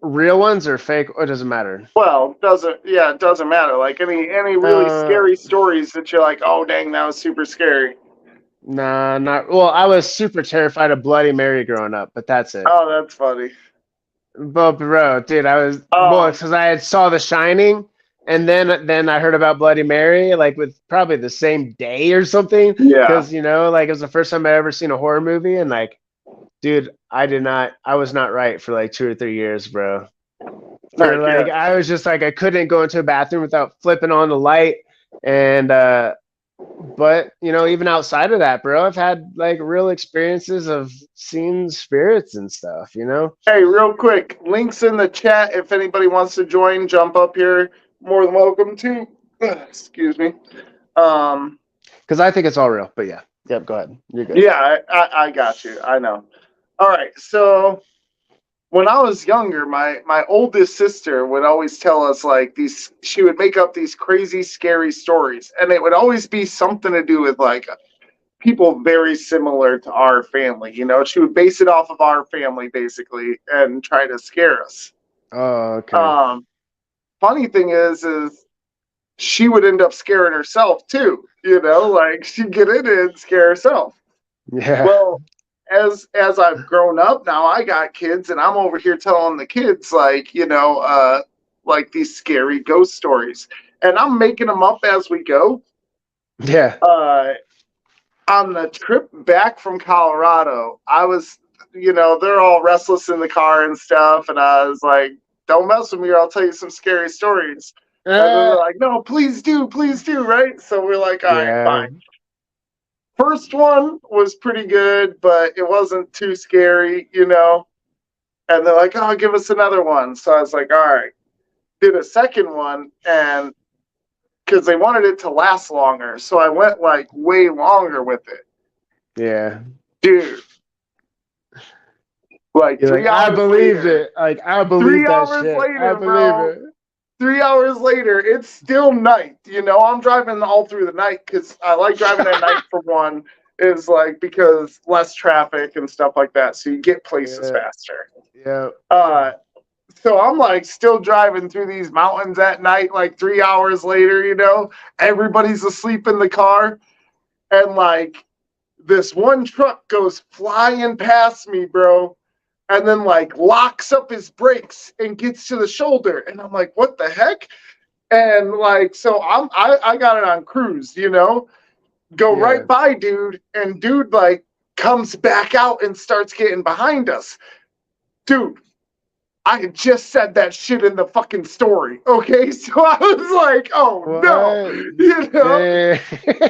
real ones or fake, it doesn't matter. Well, it doesn't matter. Like any really Uh, scary stories that you're like, oh dang, that was super scary. nah, not well. I was super terrified of Bloody Mary growing up, but that's it. Oh, that's funny. But bro, dude, I was well Um, because I had saw The Shining, and then I heard about Bloody Mary like with probably the same day or something. yeah, Because like it was the first time I ever seen a horror movie, and like, dude, I was not right for like 2 or 3 years, bro. For heck yeah. like, I was just like I couldn't go into a bathroom without flipping on the light, and but even outside of that, bro, I've had like real experiences of seeing spirits and stuff. Hey, real quick, links in the chat if anybody wants to join. Jump up here. More than welcome to. Excuse me. Um, Because I think it's all real. But yeah, yep. Go ahead. You're good. yeah, I got you. I know. All right, so when I was younger, my oldest sister would always tell us like these. She would make up these crazy, scary stories, and it would always be something to do with like people very similar to our family. She would base it off of our family basically and try to scare us. Oh, okay. Um, funny thing is she would end up scaring herself too. Like she'd get in it and scare herself. Yeah. Well, as I've grown up now, I got kids, and I'm over here telling the kids like these scary ghost stories, and I'm making them up as we go. Yeah. On the trip back from Colorado, I was, they're all restless in the car and stuff, and I was like, "Don't mess with me, or I'll tell you some scary stories." And then they're like, "No, please do, right?" So we're like, "All right, Yeah. fine." First one was pretty good, but it wasn't too scary, you know. And they're like, "Oh, give us another one." So I was like, "All right." Did a second one, and because they wanted it to last longer, so I went like way longer with it, Yeah. dude. Like You're three like, I hours believed later, it. Like, I believe 3 that hours shit. I later, believe bro. it. 3 hours later, it's still night. You know, I'm driving all through the night because I like driving at night for one, is like because less traffic and stuff like that. So you get places Yeah. faster. Yeah. So I'm like still driving through these mountains at night, like 3 hours later, you know, everybody's asleep in the car. And like this one truck goes flying past me, bro. And then like locks up his brakes and gets to the shoulder. And I'm like, what the heck? And like, so I got it on cruise, you know, go Yeah. right by dude, and dude like comes back out and starts getting behind us. Dude, I had just said that shit in the fucking story. Okay. So I was like, oh no, What? you know,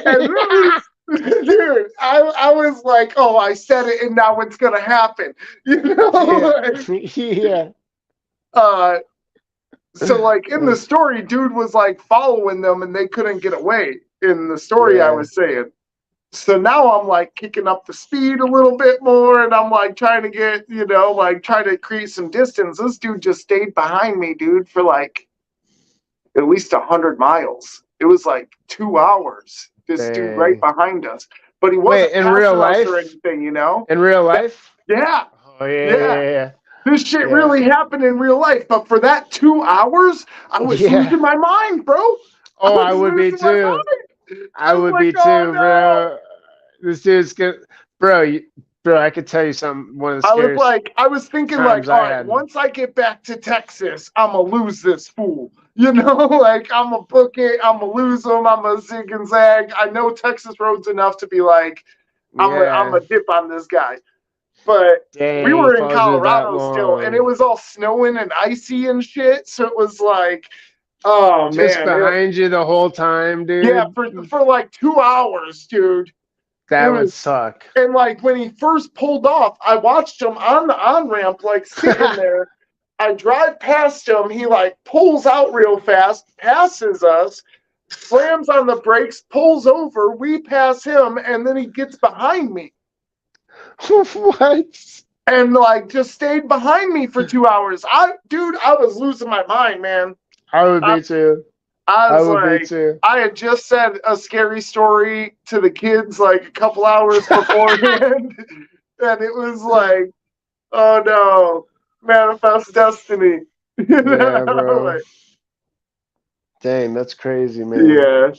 and Damn. dude, I was like, oh, I said it and now it's gonna happen. You know, Yeah. Yeah. uh so like in the story, dude was like following them and they couldn't get away in the story I Yeah. was saying. So now I'm like kicking up the speed a little bit more and I'm like trying to get, you know, like trying to create some distance. This dude just stayed behind me, dude, for like at least 100 miles. It was like 2 hours. This dude right Dang. behind us. But he Wait, wasn't in real passing us or life? anything, you know? In real life? Yeah, Oh yeah, yeah. yeah, This shit yeah. really happened in real life. But for that 2 hours, I was Yeah. losing my mind, bro. I Oh, I was would be losing my too. mind. I I was would like, be oh too, no. bro. This dude's good, bro. Bro, I could tell you something. One of the scariest I was thinking like, times all I right, had. once I get back to Texas, I'm gonna lose this fool. You know, like I'm gonna book it, I'm gonna lose him, I'm gonna zig and zag. I know Texas roads enough to be like, I'm Yeah. a dip on this guy. But we Dang, he were in followed you that Colorado still, and it long. was all snowing and icy and shit. So it was like, oh Just man, behind you the whole time, yeah, dude. for like 2 hours, dude. It That would was, suck. and like when he first pulled off, I watched him on the on ramp, like sitting there. I drive past him. He like pulls out real fast, passes us, slams on the brakes, pulls over. We pass him, and then he gets behind me What? and like just stayed behind me for 2 hours. I was losing my mind, man. I would I, be too. I I was would be like, too. I had just said a scary story to the kids like a couple hours beforehand, and it was like, oh no, manifest destiny. Yeah, bro. Like, Dang, that's crazy, man. yeah.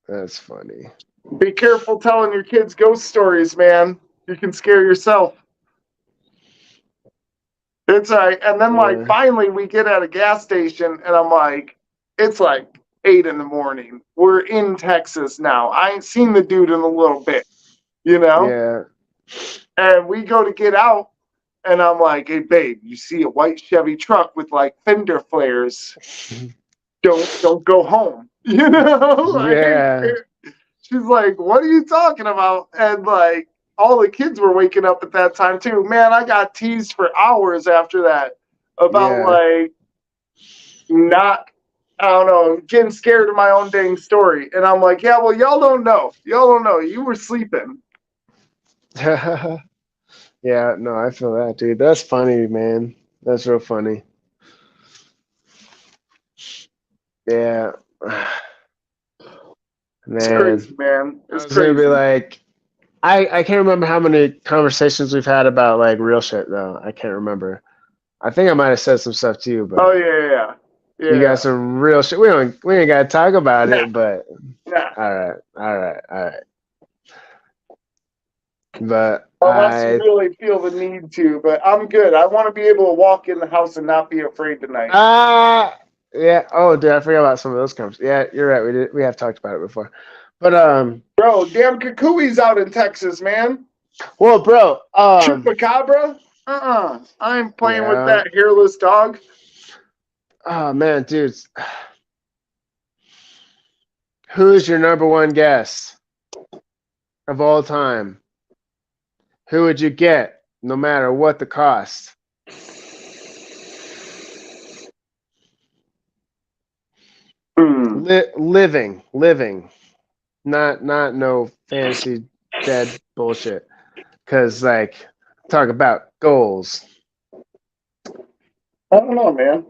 That's funny. Be careful telling your kids ghost stories, man. You can scare yourself. It's like, and then like Yeah. finally we get at a gas station, and I'm like, it's like 8 in the morning. We're in Texas now. I ain't seen the dude in a little bit, you know? Yeah. And we go to get out, and I'm like, hey babe, you see a white Chevy truck with like fender flares. Don't go home. You know? Like Yeah. she's like, what are you talking about? And like all the kids were waking up at that time too. Man, I got teased for hours after that about Yeah. like not, I don't know, getting scared of my own dang story. And I'm like, yeah, well, y'all don't know. Y'all don't know. You were sleeping. Yeah, no, I feel that, dude. That's funny, man. That's real funny. Yeah. It's Man, crazy, man. I It's was gonna be crazy. like, I can't remember how many conversations we've had about like real shit though. I can't remember. I think I might have said some stuff to you, Oh but yeah, yeah, you got yeah. some real shit. We ain't gotta talk about Nah, it, but nah. all right. But Unless you really feel the need to, but I'm good. I want to be able to walk in the house and not be afraid tonight. yeah. Oh, dude, I forgot about some of those conversations. Yeah, you're right. We have talked about it before. But Bro, damn Kukui's out in Texas, man. well, bro, Chupacabra? I ain't playing with yeah. that hairless dog. Oh man, dude, who is your number one guest? of all time, who would you get no matter what the cost? Hmm. Living, not no fantasy dead bullshit. Because like, talk about goals. I don't know, man.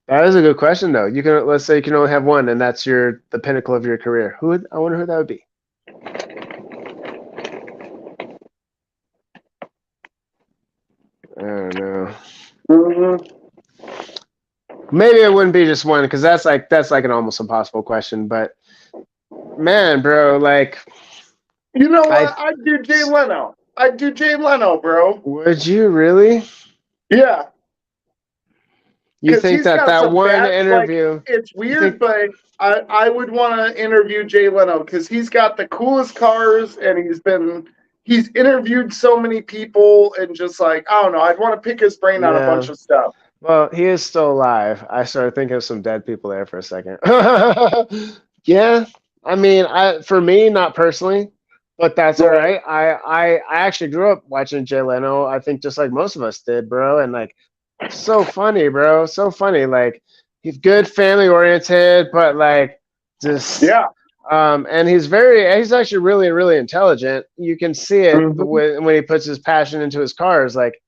That is a good question, though. You can let's say you can only have one, and that's the pinnacle of your career. I wonder who that would be. I don't know. Mhm. Maybe it wouldn't be just one because that's like an almost impossible question. But man, bro, like, You know I what? I'd do Jay Leno. I'd do Jay Leno, bro. would you really? Yeah, You because think he's that got that some one bad. Like, interview? it's You weird, think? but I would want to interview Jay Leno because he's got the coolest cars, and he's interviewed so many people, and just like I don't know, I'd want to pick his brain on a Yeah. bunch of stuff. Well, he is still alive. I started thinking of some dead people there for a second. Yeah, I mean, for me, not personally, but that's all Right. right. I actually grew up watching Jay Leno. I think just like most of us did, bro. And like, so funny, bro. So funny. Like, he's good, family oriented, but like, just Yeah. and he's actually really really intelligent. You can see it Mhm. when he puts his passion into his cars. Like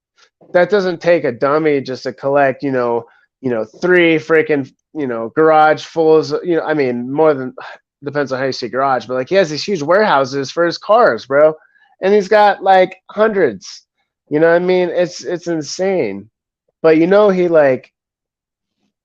that doesn't take a dummy just to collect, three freaking, garage fulls. I mean, more than depends on how you see garage, but like he has these huge warehouses for his cars, bro, and he's got like hundreds. You know what I mean? It's insane. But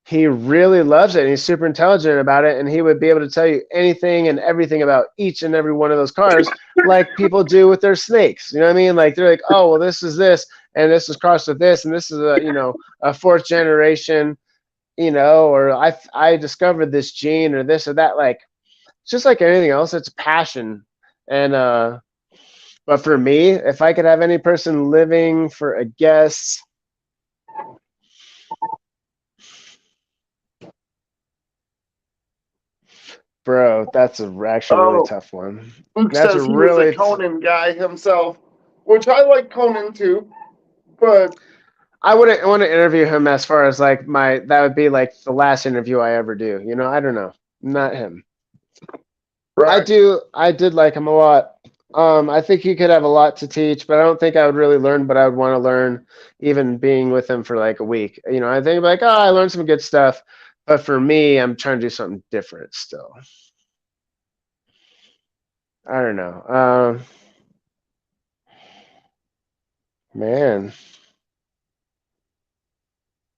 he really loves it and he's super intelligent about it and he would be able to tell you anything and everything about each and every one of those cars like people do with their snakes. You know what I mean? Like they're like, oh well, this is this and this is crossed with this and this is a fourth generation, or I discovered this gene or this or that. Like it's just like anything else, it's passion. And but for me, if I could have any person living for a guest, bro, that's actually a really Oh, tough one. Luke That's a says he was a really Conan guy himself, which I like Conan too, but I wouldn't want to interview him as far as like that would be like the last interview I ever do. I don't know. Not him. right. I did like him a lot. I think he could have a lot to teach, but I don't think I would really learn, but I would want to learn even being with him for like a week. I think like, oh, I learned some good stuff. But for me, I'm trying to do something different still. I don't know. Man.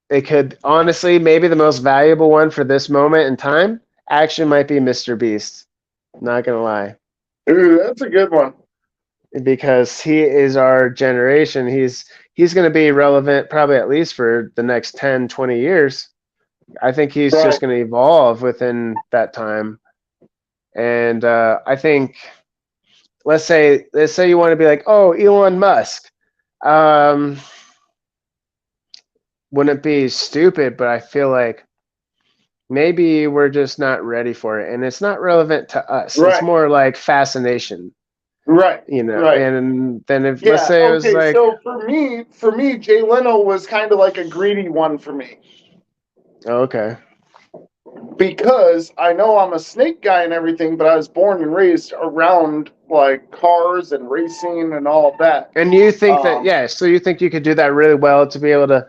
It could honestly, maybe the most valuable one for this moment in time actually might be Mr. Beast. Not gonna lie, Ooh, that's a good one. because he is our generation. He's gonna be relevant probably at least for the next 10, 20 years. I think he's Right. just gonna evolve within that time. And I think let's say you want to be like, oh, Elon Musk. Um, wouldn't it be stupid, but I feel like maybe we're just not ready for it and it's not relevant to us. It's Right. more like fascination, Right. Right. and then if let's Yeah. say it was Okay. like, So for me, Jay Leno was kind of like a greedy one for me oh, okay, because I know I'm a snake guy and everything, but I was born and raised around like cars and racing and all of that. and you think that, Um, yeah, so you think you could do that really well to be able to,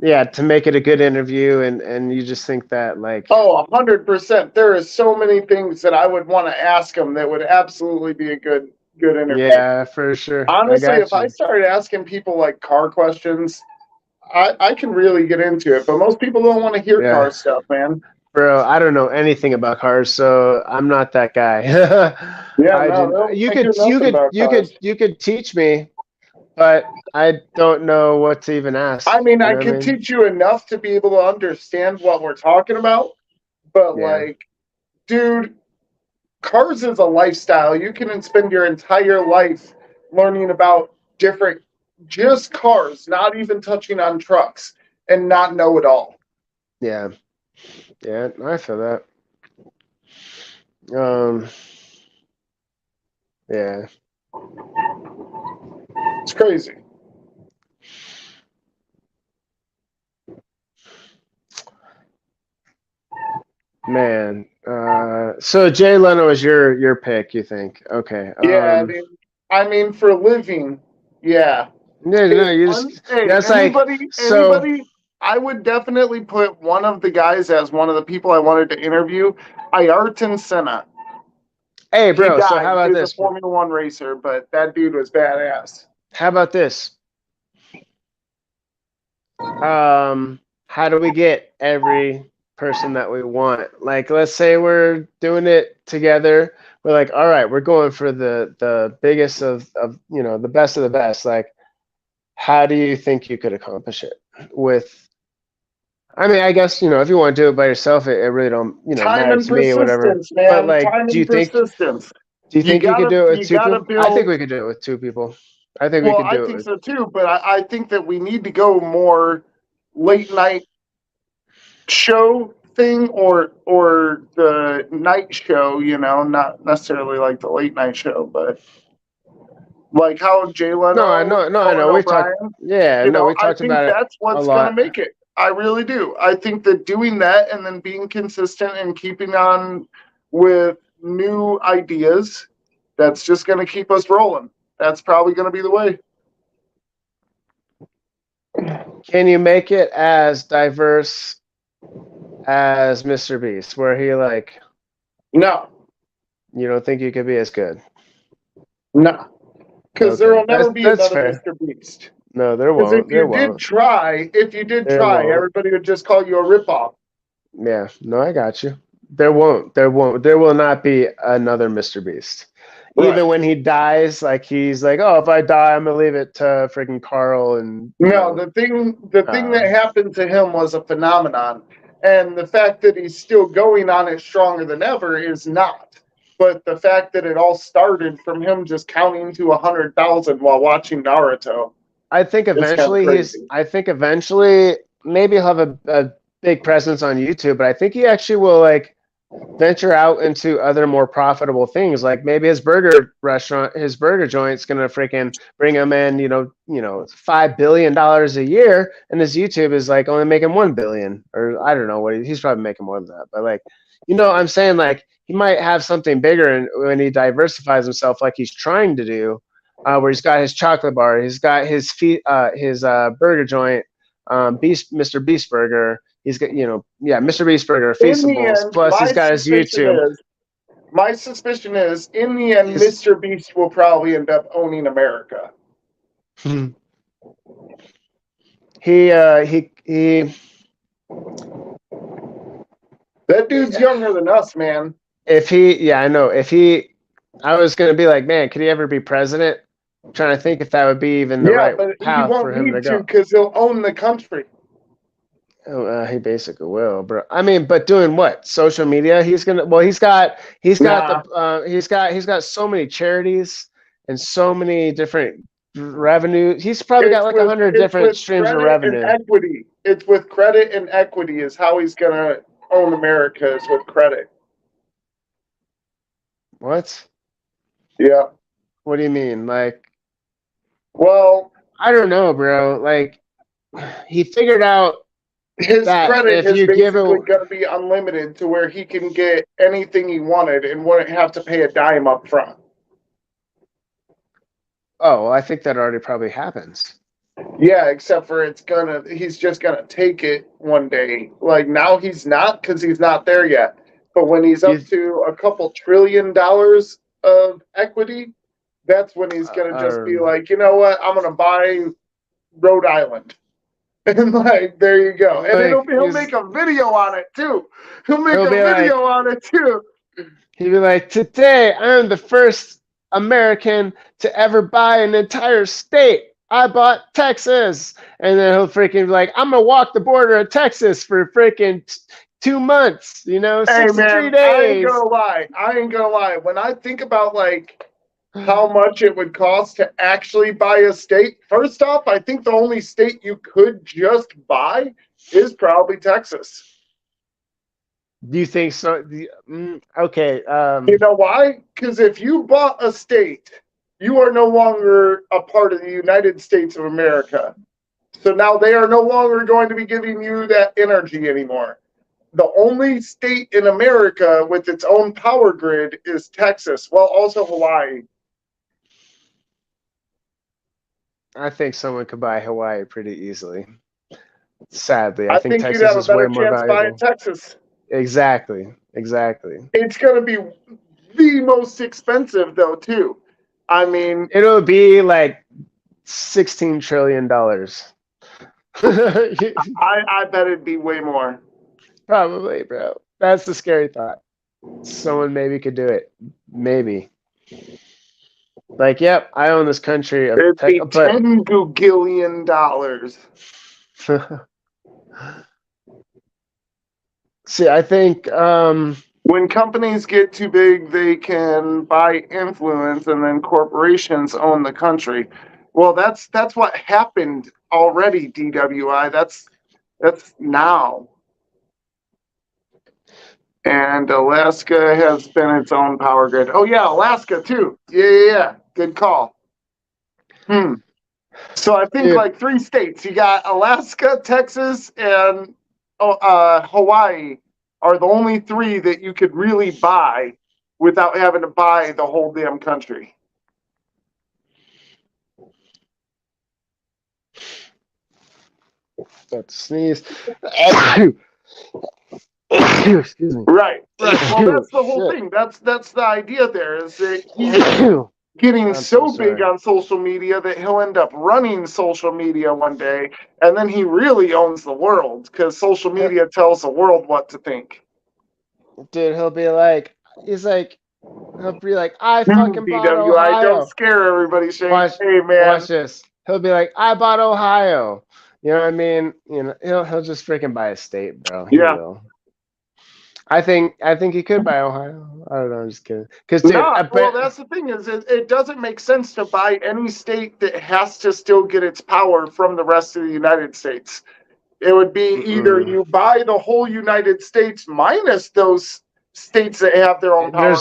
yeah, to make it a good interview, and you just think that like, oh, 100%. There is so many things that I would want to ask him that would absolutely be a good interview. yeah, for sure, I Honestly, if got I you. started asking people like car questions, I can really get into it. But most people don't want to hear Yeah, car stuff, man. bro, I don't know anything about cars, so I'm not that guy. Yeah, I no, they didn't. don't want to hear nothing about cars. You could teach me, but I don't know what to even ask. I mean, You I know what I could mean? teach you enough to be able to understand what we're talking about, but Yeah. like, dude, cars is a lifestyle. You can spend your entire life learning about different, just cars, not even touching on trucks, and not know it all. Yeah. Yeah. I feel that. Um, Yeah. It's crazy. Man. So Jay Leno is your pick, you think? Okay. Yeah, I mean for living, yeah. No, no, you just Hey, that's like so. anybody, I would definitely put one of the guys as one of the people I wanted to interview. Ayrton Senna. Hey, He bro. So died. how He about was a this? Formula One racer, but that dude was badass. How about this? How do we get every person that we want? Like, let's say we're doing it together. We're like, all right, we're going for the biggest of the best of the best. Like, how do you think you could accomplish it with? I mean, I guess if you want to do it by yourself, it really don't Time matter and to me or whatever. persistence, But man. like, Time and persistence. do you think you could do it with You two gotta people? I think build. we could do it with two people. I think we Well, could I do it think with. so too, but I think that we need to go more late night show thing or the night show, not necessarily like the late night show, but like how Jay No, I Leno, know, no, I Conan know. We talked. O'Brien, Yeah, no, we I talked think about it that's a what's gonna lot. make it. I really do. I think that doing that and then being consistent and keeping on with new ideas, that's just gonna keep us rolling. That's probably gonna be the way. Can you make it as diverse as Mr. Beast, where he like No, you don't think you could be as good? no. Because there Okay, will never be that's another fair. Mr. Beast. No, there Because won't. There won't. if you did There try, won't. everybody would just call you a ripoff. Yeah, no, I got you. There won't. There won't. There will not be another Mr. Beast. Right. Even when he dies, like he's like, oh, if I die, I'm gonna leave it to freaking Carl and No, the thing that happened to him was a phenomenon, and the fact that he's still going on it stronger than ever is not. But the fact that it all started from him just counting to 100,000 while watching Naruto. I think It's kind of eventually crazy. I think eventually maybe he'll have a big presence on YouTube, but I think he actually will like venture out into other more profitable things. Like maybe his burger restaurant, his burger joint's gonna freaking bring him in, $5 billion a year, and his YouTube is like only making 1 billion, or I don't know what he's probably making more than that. But like, I'm saying like he might have something bigger, and when he diversifies himself, like he's trying to do, where he's got his chocolate bar, he's got his burger joint, Mr. Beast Burger. He's got, Mr. Beast Burger, In the Feastables. end, Plus, he's got his YouTube. my suspicion is, in the end, Mr. Beast will probably end up owning America. He. That dude's younger than us, man. I know. I was gonna be like, man, could he ever be president? I'm trying to think if that would be even the right path for him to go. Because he'll own the country. Oh, he basically will, bro. I mean, but doing what? Social media? He's got so many charities and so many different revenue. He's probably got like 100 different streams of revenue. Equity. It's with credit and equity is how he's gonna own America, is with credit. What? Yeah. What do you mean? Like, well, I don't know, bro. Like, he figured out his credit is basically going to be unlimited to where he can get anything he wanted and wouldn't have to pay a dime up front. Oh, well, I think that already probably happens. Yeah, except for he's just going to take it one day. Like now he's not, because he's not there yet. But when he's up to a couple $1 trillion of equity, that's when he's going to just be like, you know what, I'm going to buy Rhode Island. And like, there you go. And he'll make a video on it too. He'll make a video on it too. He'll be like, today I'm the first American to ever buy an entire state. I bought Texas. And then he'll freaking be like, I'm going to walk the border of Texas for freaking 2 months, 63 days. I ain't gonna lie. When I think about like how much it would cost to actually buy a state, first off, I think the only state you could just buy is probably Texas. Do you think so? Okay. You know why? Because if you bought a state, you are no longer a part of the United States of America. So now they are no longer going to be giving you that energy anymore. The only state in America with its own power grid is Texas. Well, also Hawaii. I think someone could buy Hawaii pretty easily. Sadly, I I think think you'd Texas have a is way better more chance buying valuable. Texas. Exactly. Exactly. It's going to be the most expensive, though, too. I mean, It'll be like $16 trillion. I bet it'd be way more. Probably, bro. That's the scary thought. Someone maybe could do it. Maybe. Like, yep, I own this country of It'd tech, be but $10 gagillion. see, I think When companies get too big, they can buy influence, and then corporations own the country. Well, that's what happened already. DWI. That's now. And Alaska has been its own power grid. Oh yeah, Alaska too. Yeah. Good call. So I think dude, like 3 states. You got Alaska, Texas, and Hawaii are the only 3 that you could really buy without having to buy the whole damn country. let's sneeze. Excuse me. Right. Well, that's the whole Shit. thing. That's the idea. There is that he's getting I'm so so big sorry. on social media that he'll end up running social media one day, and then he really owns the world because social media tells the world what to think. Dude, he'll be like, I fucking bought DWI, don't Ohio. scare everybody, Shane. Watch, Hey, man. watch this. He'll be like, I bought Ohio. You know what I mean? You know, he'll just freaking buy a state, bro. He Yeah. will. I think he could buy Ohio. I don't know. I'm just kidding. Because dude, No, I well, bet. that's the thing is it doesn't make sense to buy any state that has to still get its power from the rest of the United States. It would be either you buy the whole United States minus those states that have their own power.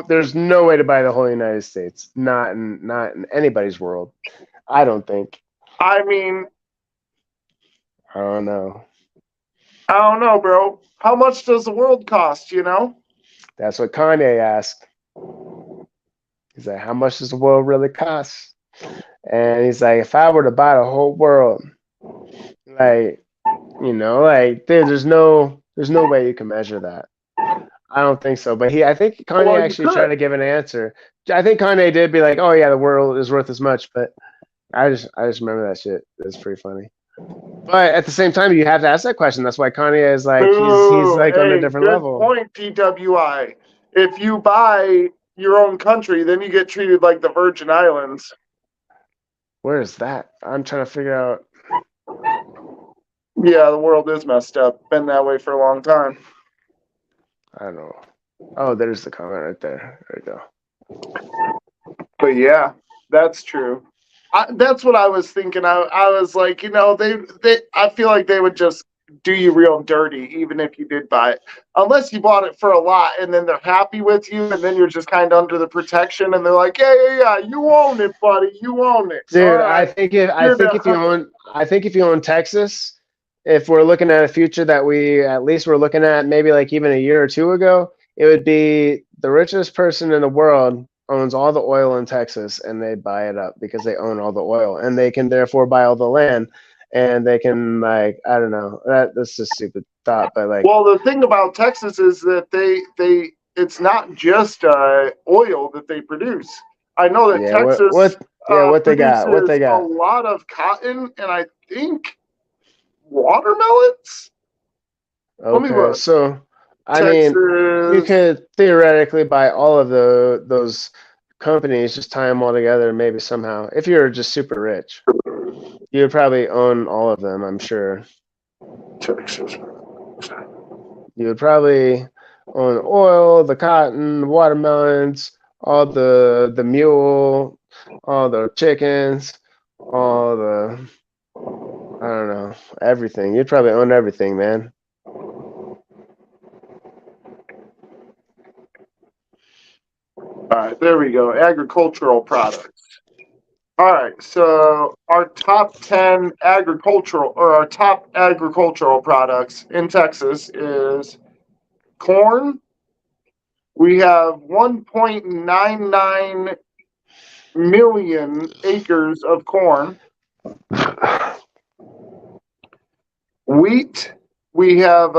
There's no way to buy the whole United States. Not in anybody's world. I don't think. I mean, I don't know. I don't know, bro. How much does the world cost, you know? That's what Kanye asked. He's like, how much does the world really cost? And he's like, if I were to buy the whole world, like, like, dude, there's no way you can measure that. I don't think so. But I think Kanye actually tried to give an answer. I think Kanye did be like, oh yeah, the world is worth as much. But I just remember that shit. It's pretty funny. But at the same time, you have to ask that question. That's why Kanye is like, he's like on a different level. Good point, DWI. If you buy your own country, then you get treated like the Virgin Islands. Where is that? I'm trying to figure out. Yeah, the world is messed up. Been that way for a long time. I don't know. Oh, there's the comment right there. There we go. But yeah, that's true. That's what I was thinking. I was like, they I feel like they would just do you real dirty, even if you did buy it, unless you bought it for a lot and then they're happy with you, and then you're just kind of under the protection, and they're like, yeah, you own it, buddy, you own it, dude. Right. I think if you own Texas, if we're looking at a future that we at least were looking at maybe like even a year or two ago, it would be the richest person in the world owns all the oil in Texas, and they buy it up because they own all the oil, and they can therefore buy all the land, and they can, like, I don't know, that's a stupid thought, but like, well, the thing about Texas is that they it's not just oil that they produce. I know that Texas what they got? a lot of cotton, and I think watermelons. Okay, so I mean, you could theoretically buy all of those companies, just tie them all together, maybe somehow. If you're just super rich, you would probably own all of them, I'm sure. Texas. You would probably own the oil, the cotton, the watermelons, all the mule, all the chickens, all the, I don't know, everything. You'd probably own everything, man. There we go. Agricultural products. All right. So our top 10 agricultural or our top agricultural products in Texas is corn. We have 1.99 million acres of corn. Wheat. We have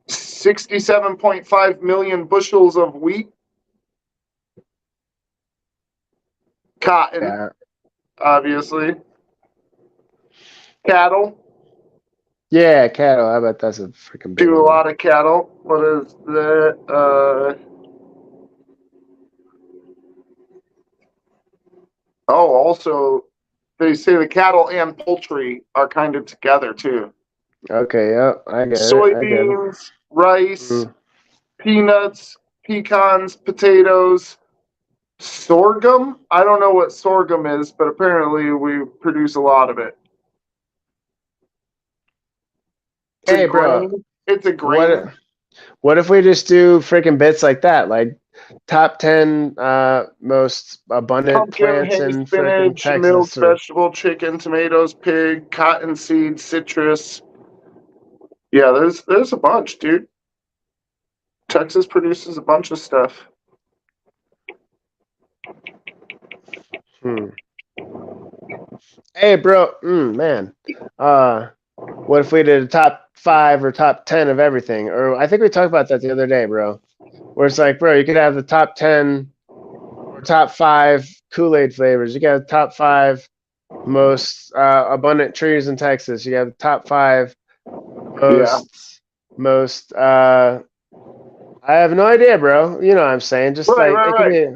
67.5 million bushels of wheat. Cotton, Yeah. obviously. Cattle. Yeah, cattle. I bet that's a freaking big Do a one. lot of cattle. What is that? Also, they say the cattle and poultry are kind of together too. Okay, yeah, I get it. I get it. Soybeans, rice, Mm. peanuts, pecans, potatoes, sorghum. I don't know what sorghum is, but apparently we produce a lot of it. It's a Hey, bro, grain. It's a grain. what if we just do freaking bits like that, like top 10 most abundant Pumpkin, plants hay, in freaking spinach, milk, Texas, or vegetable, chicken, tomatoes, pig, cottonseed, citrus. Yeah, there's a bunch, dude. Texas produces a bunch of stuff. Hey, bro, man, what if we did a top 5 or top 10 of everything? Or I think we talked about that the other day, bro. Where it's like, bro, you could have the top 10 or top 5 Kool-Aid flavors. You got the top 5 most abundant trees in Texas. You have the top 5 Yeah. most I have no idea, bro. You know what I'm saying? Just Right, like right, it could right. be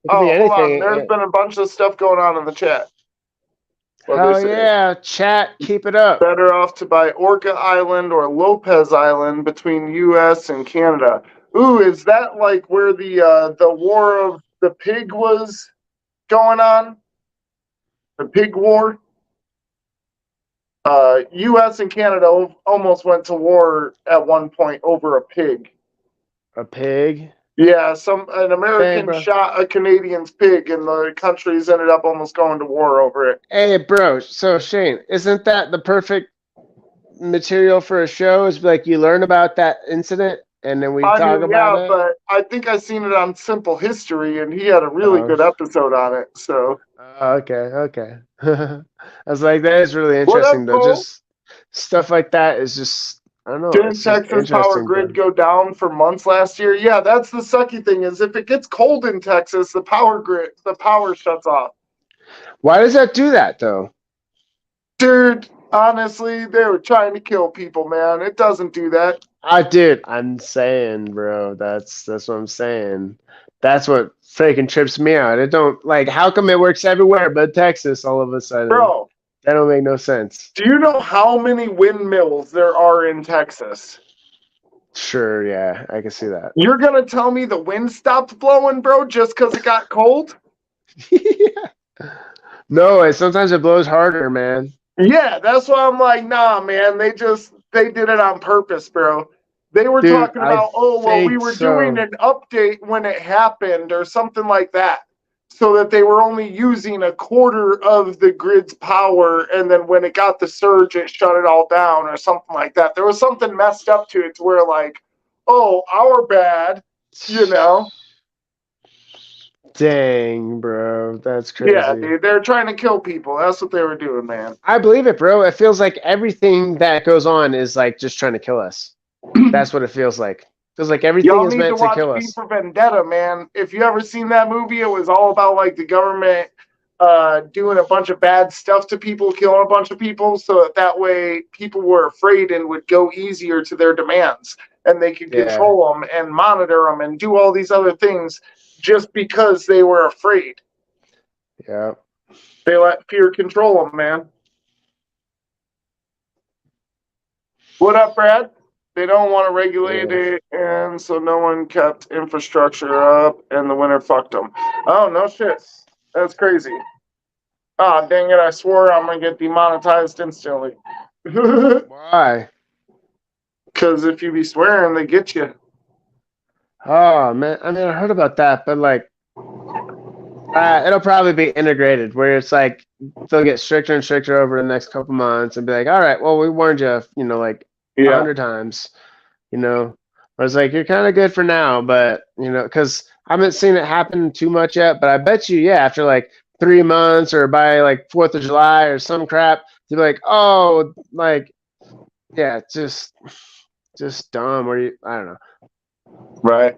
Oh, hold on. anything. There's been a bunch of stuff going on in the chat. What they Hell say. yeah, chat, keep it up. Better off to buy Orca Island or Lopez Island between U.S. and Canada. Ooh, is that like where the War of the Pig was going on? The Pig War? U.S. and Canada almost went to war at one point over a pig. A pig. Yeah, an Dang, American bro. shot a Canadian's pig, and the countries ended up almost going to war over it. Hey, bro. So Shane, isn't that the perfect material for a show? Is like you learn about that incident and then we I talk mean, about yeah, it. but I think I seen it on Simple History, and he had a really Oh, good episode on it. So, okay, okay. I was like, that is really what up, interesting though. Cole? Just stuff like that is just I don't know. Didn't It's just Texas power interesting grid to. go down for months last year? Yeah, that's the sucky thing is if it gets cold in Texas, the power shuts off. Why does that do that though? Dude, honestly, they were trying to kill people, man. It doesn't do that. Dude, I'm saying, bro, that's what I'm saying. That's what freaking trips me out. It don't like how come it works everywhere but Texas all of a sudden? Bro, That don't make no sense. do you know how many windmills there are in Texas? Sure, yeah, I can see that. You're gonna tell me the wind stopped blowing, bro, just because it got cold? Yeah. No, sometimes it blows harder, man. Yeah, that's why I'm like, nah, man. They did it on purpose, bro. They were Dude, talking I about, oh, well, we think were doing so. an update when it happened or something like that. So that they were only using a quarter of the grid's power, and then when it got the surge, it shut it all down or something like that. There was something messed up to it to where, like, oh, our bad, you know? Dang, bro, that's Yeah, crazy. dude, they're trying to kill people. That's what they were doing, man. I believe it, bro. It feels like everything that goes on is like just trying to kill us. That's what it feels like. Feels like everything Y'all is need to meant to watch kill V us. for Vendetta, man. If you ever seen that movie, it was all about like the government doing a bunch of bad stuff to people, killing a bunch of people, so that way people were afraid and would go easier to their demands, and they could Yeah, control them and monitor them and do all these other things just because they were afraid. yeah. They let fear control them, man. What up, Brad? They don't want to regulate Yeah. it, and so no one kept infrastructure up, and the winter fucked them. Oh, no shit. That's crazy. Ah, dang it, I swore I'm going to get demonetized instantly. Why? Because if you be swearing, they get you. Oh man, I mean, I heard about that, but like, it'll probably be integrated where it's like they'll get stricter and stricter over the next couple months and be like, all right, well, we warned you, like a Yeah. 100 times, I was like, you're kind of good for now, but because I haven't seen it happen too much yet, but I bet you, yeah, after like 3 months or by like 4th of July or some crap, you're like, oh, like, yeah, just dumb, or I don't know. Right.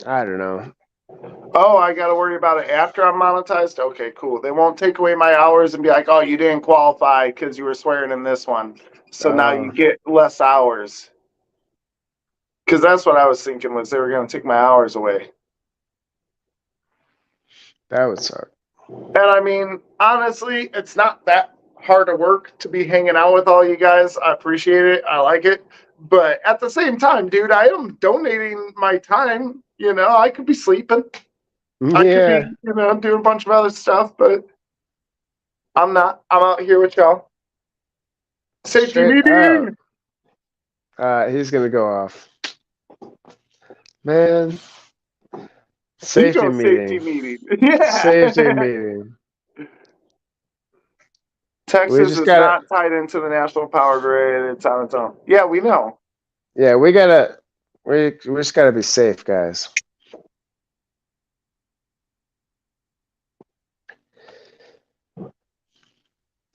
I don't know. Oh, I got to worry about it after I'm monetized? Okay, cool. They won't take away my hours and be like, oh, you didn't qualify because you were swearing in this one. So now you get less hours. Because that's what I was thinking was they were going to take my hours away. That would suck. And I mean, honestly, it's not that hard of work to be hanging out with all you guys. I appreciate it. I like it. But at the same time, dude, I am donating my time. I could be sleeping. I could Yeah. be, doing a bunch of other stuff, but I'm not. I'm out here with y'all. Safety Straight meeting. He's gonna go off. Man. Safety Safety meeting. meeting. Yeah. Safety meeting. Texas is not tied into the national power grid. It's on its own. Yeah, we know. Yeah, we just gotta be safe, guys.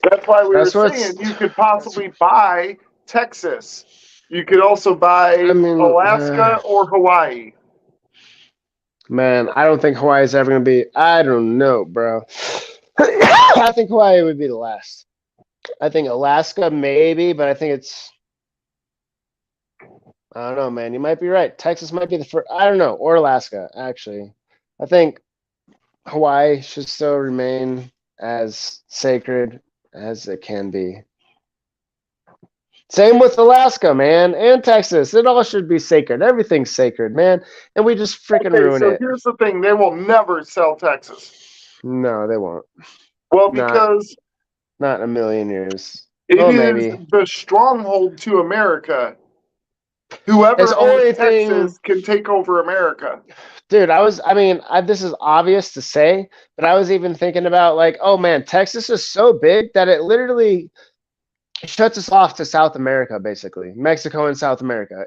That's why we were saying you could possibly buy Texas. You could also buy Alaska or Hawaii. Man, I don't think Hawaii's ever gonna be. I don't know, bro. I think Hawaii would be the last. I think Alaska maybe, but I think it's. I don't know, man. You might be right. Texas might be the first. I don't know, or Alaska actually. I think Hawaii should still remain as sacred as it can be. Same with Alaska, man, and Texas. It all should be sacred. Everything's sacred, man. And we just freaking ruin it. Here's the thing. They will never sell Texas. No, they won't. Well, because... Not in a million years. It is the stronghold to America. Whoever owns Texas can take over America. Dude, this is obvious to say, but I was even thinking about like, oh man, Texas is so big that it literally shuts us off to South America, basically. Mexico and South America.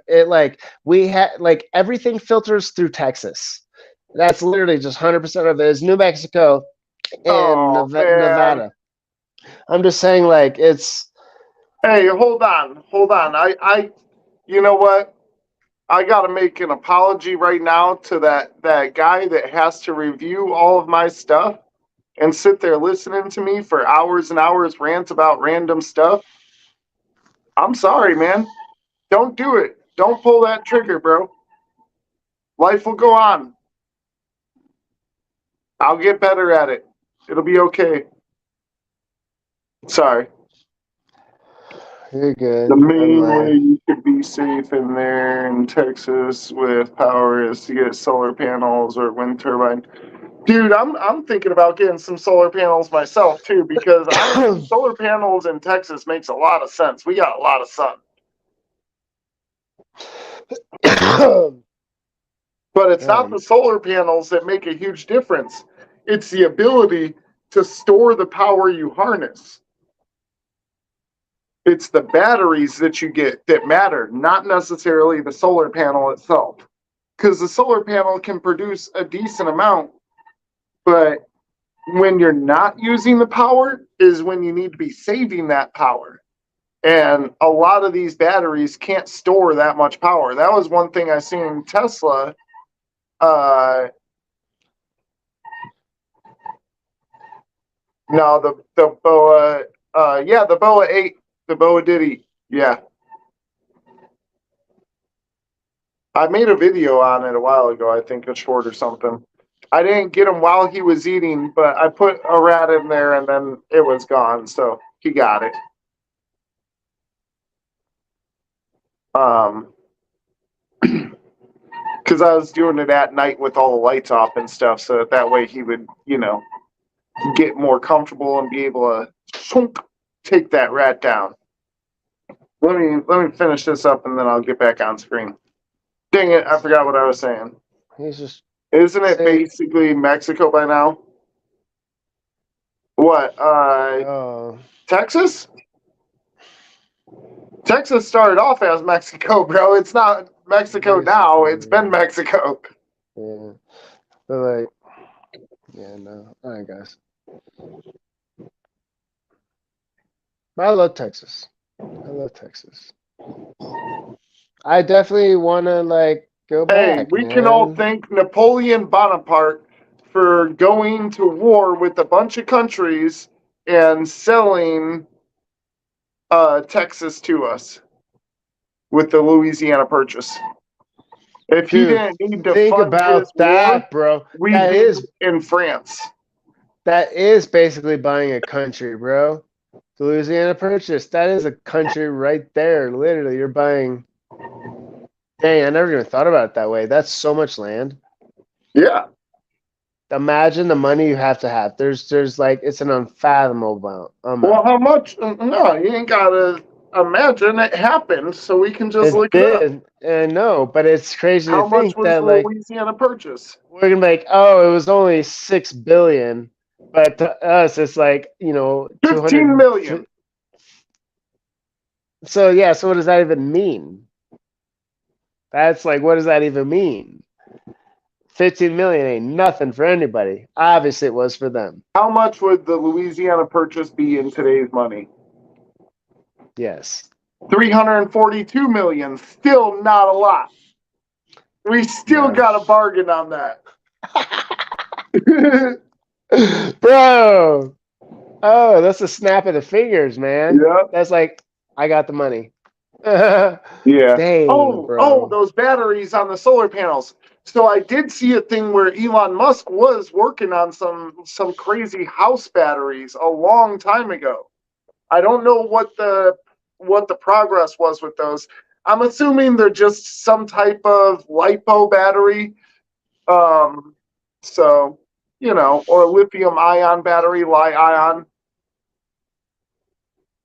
Everything filters through Texas. That's literally just 100% of it is New Mexico and Nevada. I'm just saying, like, it's... Hey, hold on. You know what? I got to make an apology right now to that guy that has to review all of my stuff and sit there listening to me for hours and hours rant about random stuff. I'm sorry, man. Don't do it. Don't pull that trigger, bro. Life will go on. I'll get better at it. It'll be okay. Sorry. You're good. The main way you could be safe in there in Texas with power is to get solar panels or wind turbine. Dude, I'm thinking about getting some solar panels myself too, because solar panels in Texas makes a lot of sense. We got a lot of sun. But it's not the solar panels that make a huge difference. It's the ability to store the power you harness. It's the batteries that you get that matter, not necessarily the solar panel itself. Because the solar panel can produce a decent amount, but when you're not using the power is when you need to be saving that power. And a lot of these batteries can't store that much power. That was one thing I seen in Tesla. No, the BOA, the BOA 8, the BOA Diddy, yeah. I made a video on it a while ago, I think a short or something. I didn't get him while he was eating, but I put a rat in there and then it was gone, so he got it. Because I was doing it at night with all the lights off and stuff, so that way he would, get more comfortable and be able to take that rat down. Let me finish this up and then I'll get back on screen. Dang it, I forgot what I was saying. He's just Isn't it saying, basically Mexico by now? What? oh, Texas? Texas started off as Mexico, bro. It's not Mexico now. It's been Mexico. yeah. But like, yeah, no. All right, guys. But I love Texas. I love Texas. I definitely want to like go Hey, back, we can all man. thank Napoleon Bonaparte for going to war with a bunch of countries and selling Texas to us with the Louisiana Purchase. If he Dude, didn't need to think fund his about war, that, bro. we'd be in France. That is basically buying a country, bro. The Louisiana Purchase, that is a country right there. Literally, you're buying. Dang, I never even thought about it that way. That's so much land. Yeah. Imagine the money you have to have. There's like it's an unfathomable amount. Well, how much? No, you ain't gotta imagine it happened, so we can just It look it up. did, and no, but it's crazy How to much think was that the like Louisiana Purchase? we're gonna be like, oh, it was only 6 billion, but to us, it's like 15 200. million. So yeah, so what does that even mean? That's like, what does that even mean? 15 million ain't nothing for anybody. Obviously, it was for them. How much would the Louisiana Purchase be in today's money? Yes. 342 million. Still not a lot. We still No. got a bargain on that. Bro. Oh, that's a snap of the fingers, man. Yeah. That's like, I got the money. Yeah. Dang, Oh, bro. those batteries on the solar panels. So I did see a thing where Elon Musk was working on some crazy house batteries a long time ago. I don't know what the progress was with those. I'm assuming they're just some type of lipo battery. So, or lithium ion battery, Li-ion.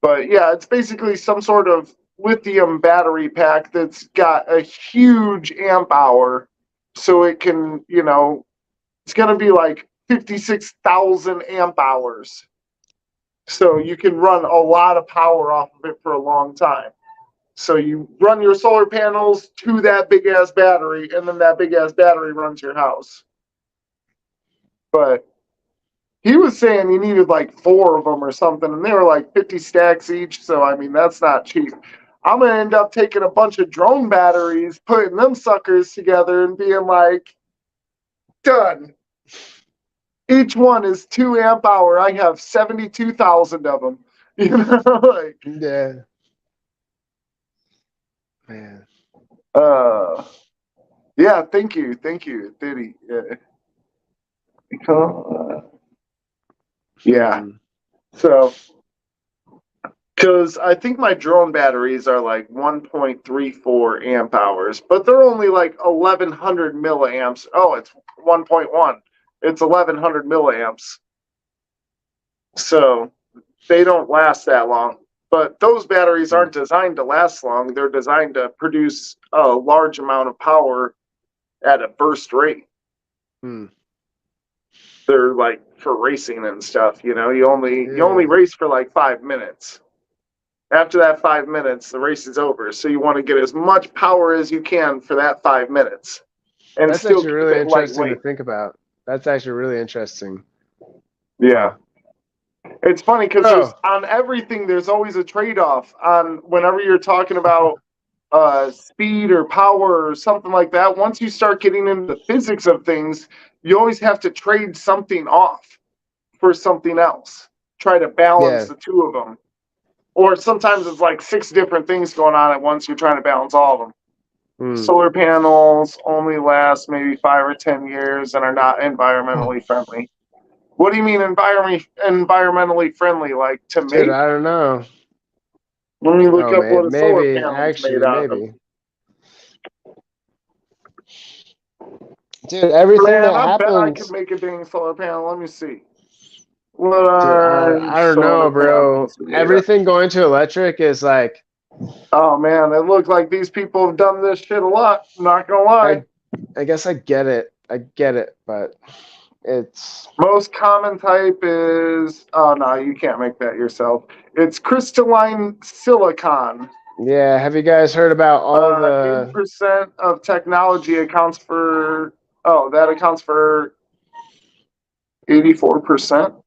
But yeah, it's basically some sort of lithium battery pack that's got a huge amp hour. So it can, it's going to be like 56,000 amp hours. So you can run a lot of power off of it for a long time. So you run your solar panels to that big ass battery, and then that big ass battery runs your house. But he was saying you needed like 4 of them or something, and they were like 50 stacks each. So, I mean, that's not cheap. I'm going to end up taking a bunch of drone batteries, putting them suckers together, and being like, done. Each one is 2 amp hour. I have 72,000 of them. Like, Yeah. Man. Yeah, thank you, Diddy. Yeah. So, because I think my drone batteries are like 1.34 amp hours, but they're only like 1100 milliamps. Oh, it's 1.1. It's 1100 milliamps. So they don't last that long. But those batteries aren't designed to last long. They're designed to produce a large amount of power at a burst rate. They're like for racing and stuff, you only race for like 5 minutes. After that 5 minutes, the race is over. So you want to get as much power as you can for that 5 minutes. And that's still actually keep really it interesting lightweight. to think about. That's actually really interesting. Yeah. It's funny because on everything, there's always a trade-off on whenever you're talking about speed or power or something like that. Once you start getting into the physics of things, you always have to trade something off for something else. Try to balance the two of them. Or sometimes it's like 6 different things going on at once. You're trying to balance all of them. Solar panels only last maybe 5 or 10 years and are not environmentally friendly. What do you mean environmentally friendly? Like to make? Dude, I don't know. Let me look up what a solar panel is made out of. Dude, everything that I bet I happens. could make a dang solar panel. Let me see. Dude, I don't know, bro. Everything going to electric is like Oh man, it looked like these people have done this shit a lot. I'm not gonna lie. I guess I get it. But it's Most common type is, oh no, you can't make that yourself. It's crystalline silicon. yeah. Have you guys heard about all the? 80% of technology accounts for, oh, that accounts for 84%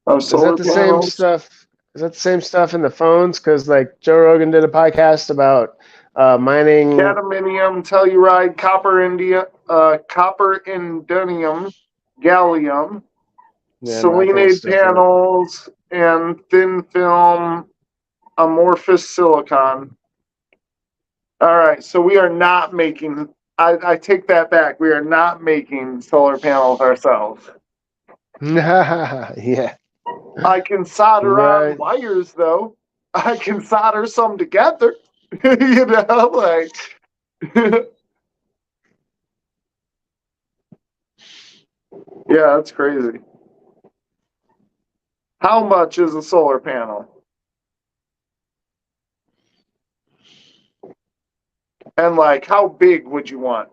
of Is that solar the same panels. stuff? Is that the same stuff in the phones? Because like Joe Rogan did a podcast about mining. Cadmium, telluride, copper, indium, gallium, Yeah, that kind of selenide stuff, right? panels, and thin film amorphous silicon. All right, so we are not making, I take that back. We are not making solar panels ourselves. Yeah, I can solder on right. wires though. I can solder some together. Like yeah, that's crazy. How much is a solar panel? And like how big would you want?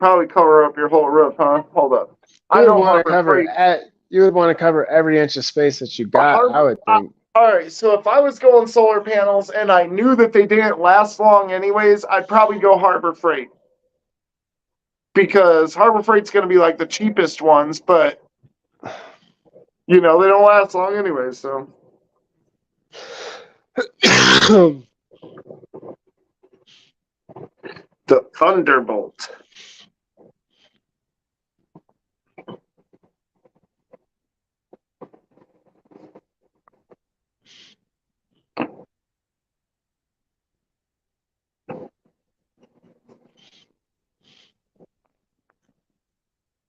Probably cover up your whole roof, huh? Hold up. You I would know want to Harbor cover Freight. at. You would want to cover every inch of space that you got. I Harbor would think. all right, so if I was going solar panels and I knew that they didn't last long anyways, I'd probably go Harbor Freight. Because Harbor Freight's going to be like the cheapest ones, but you know, they don't last long anyways, so the Thunderbolt.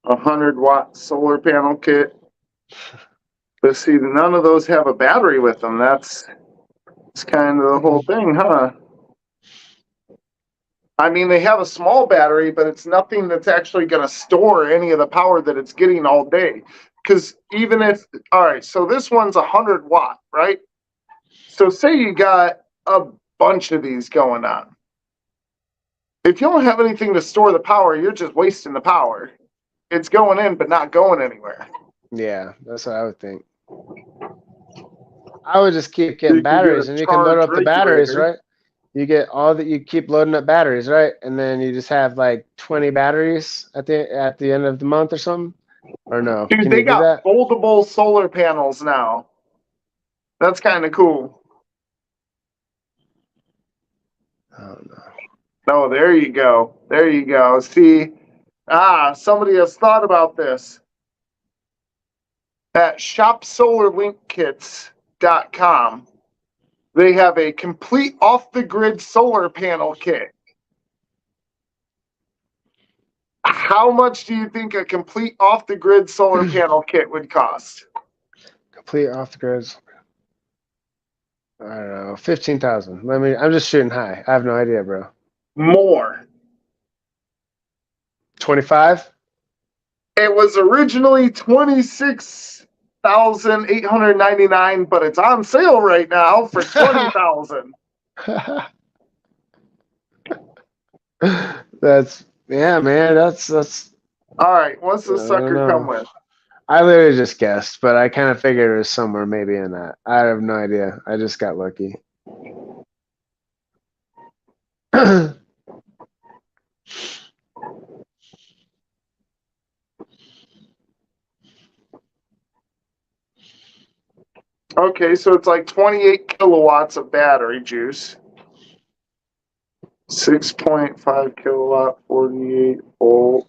A 100-watt solar panel kit. But see, none of those have a battery with them. That's kind of the whole thing, huh? I mean, they have a small battery, but it's nothing that's actually going to store any of the power that it's getting all day. Because even if, all right, so this one's 100-watt, right? So say you got a bunch of these going on. If you don't have anything to store the power, you're just wasting the power. It's going in, but not going anywhere. Yeah, that's what I would think. I would just keep You getting can get a batteries, and you can load charge up the batteries, regulator. right? You get all that. You keep loading up batteries, right? And then you just have like 20 batteries at the end of the month or something. Or no? Dude, Can you they do got that? foldable solar panels now. That's kind of cool. Oh no. Oh, there you go. There you go. See, somebody has thought about this. At shopsolarlinkkits.com, they have a complete off-the-grid solar panel kit. How much do you think a complete off-the-grid solar panel kit would cost? Complete off the grids. I don't know. 15,000. I'm just shooting high. I have no idea, bro. More. 25. It was originally 26,899, but it's on sale right now for 20,000. That's yeah, man. That's All right, what's I the don't sucker come know. with? I literally just guessed, but I kind of figured it was somewhere maybe in that. I have no idea. I just got lucky. Okay, so it's like 28 kilowatts of battery juice. 6.5 kilowatt, 48 volt.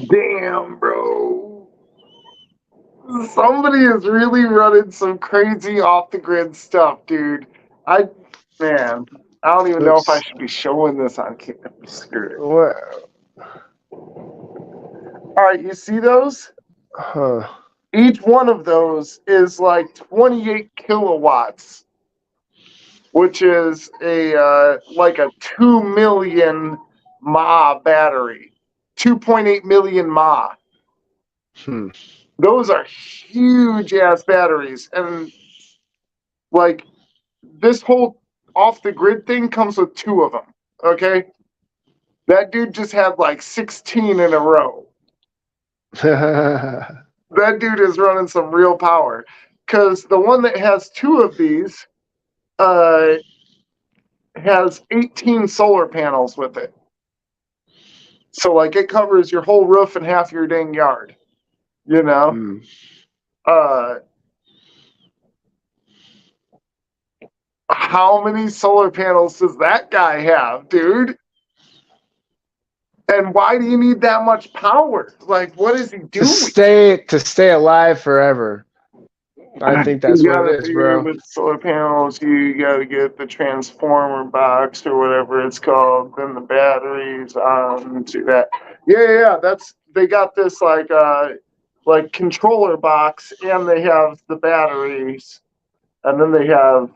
Damn, bro. Somebody is really running some crazy off the grid stuff, dude. Man, I don't even know if I Looks should be showing this on camera. Screw it. what? All right, you see those? Huh? Each one of those is like 28 kilowatts, which is a like a 2 million mAh battery. 2.8 million mAh. Hmm. Those are huge ass batteries. And like this whole off the grid thing comes with 2 of them. Okay. That dude just had like 16 in a row. That dude is running some real power. Because the one that has 2 of these has 18 solar panels with it. So like it covers your whole roof and half your dang yard. You know? Hmm. How many solar panels does that guy have, dude? And why do you need that much power? Like, what is he doing? To stay alive forever. I think that's what it is, bro. With solar panels, you gotta get the transformer box or whatever it's called, then the batteries to that. Yeah. They got this like controller box, and they have the batteries, and then they have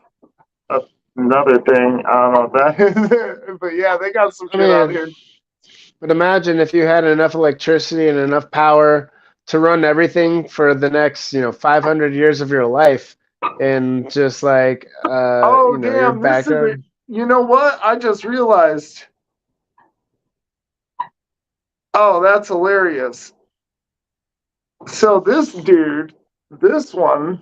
another thing. I don't know what that is, but yeah, they got some shit out here. But imagine if you had enough electricity and enough power to run everything for the next, 500 years of your life, and just like, Oh your damn! This is background. You know what? I just realized. Oh, that's hilarious. So this dude, this one,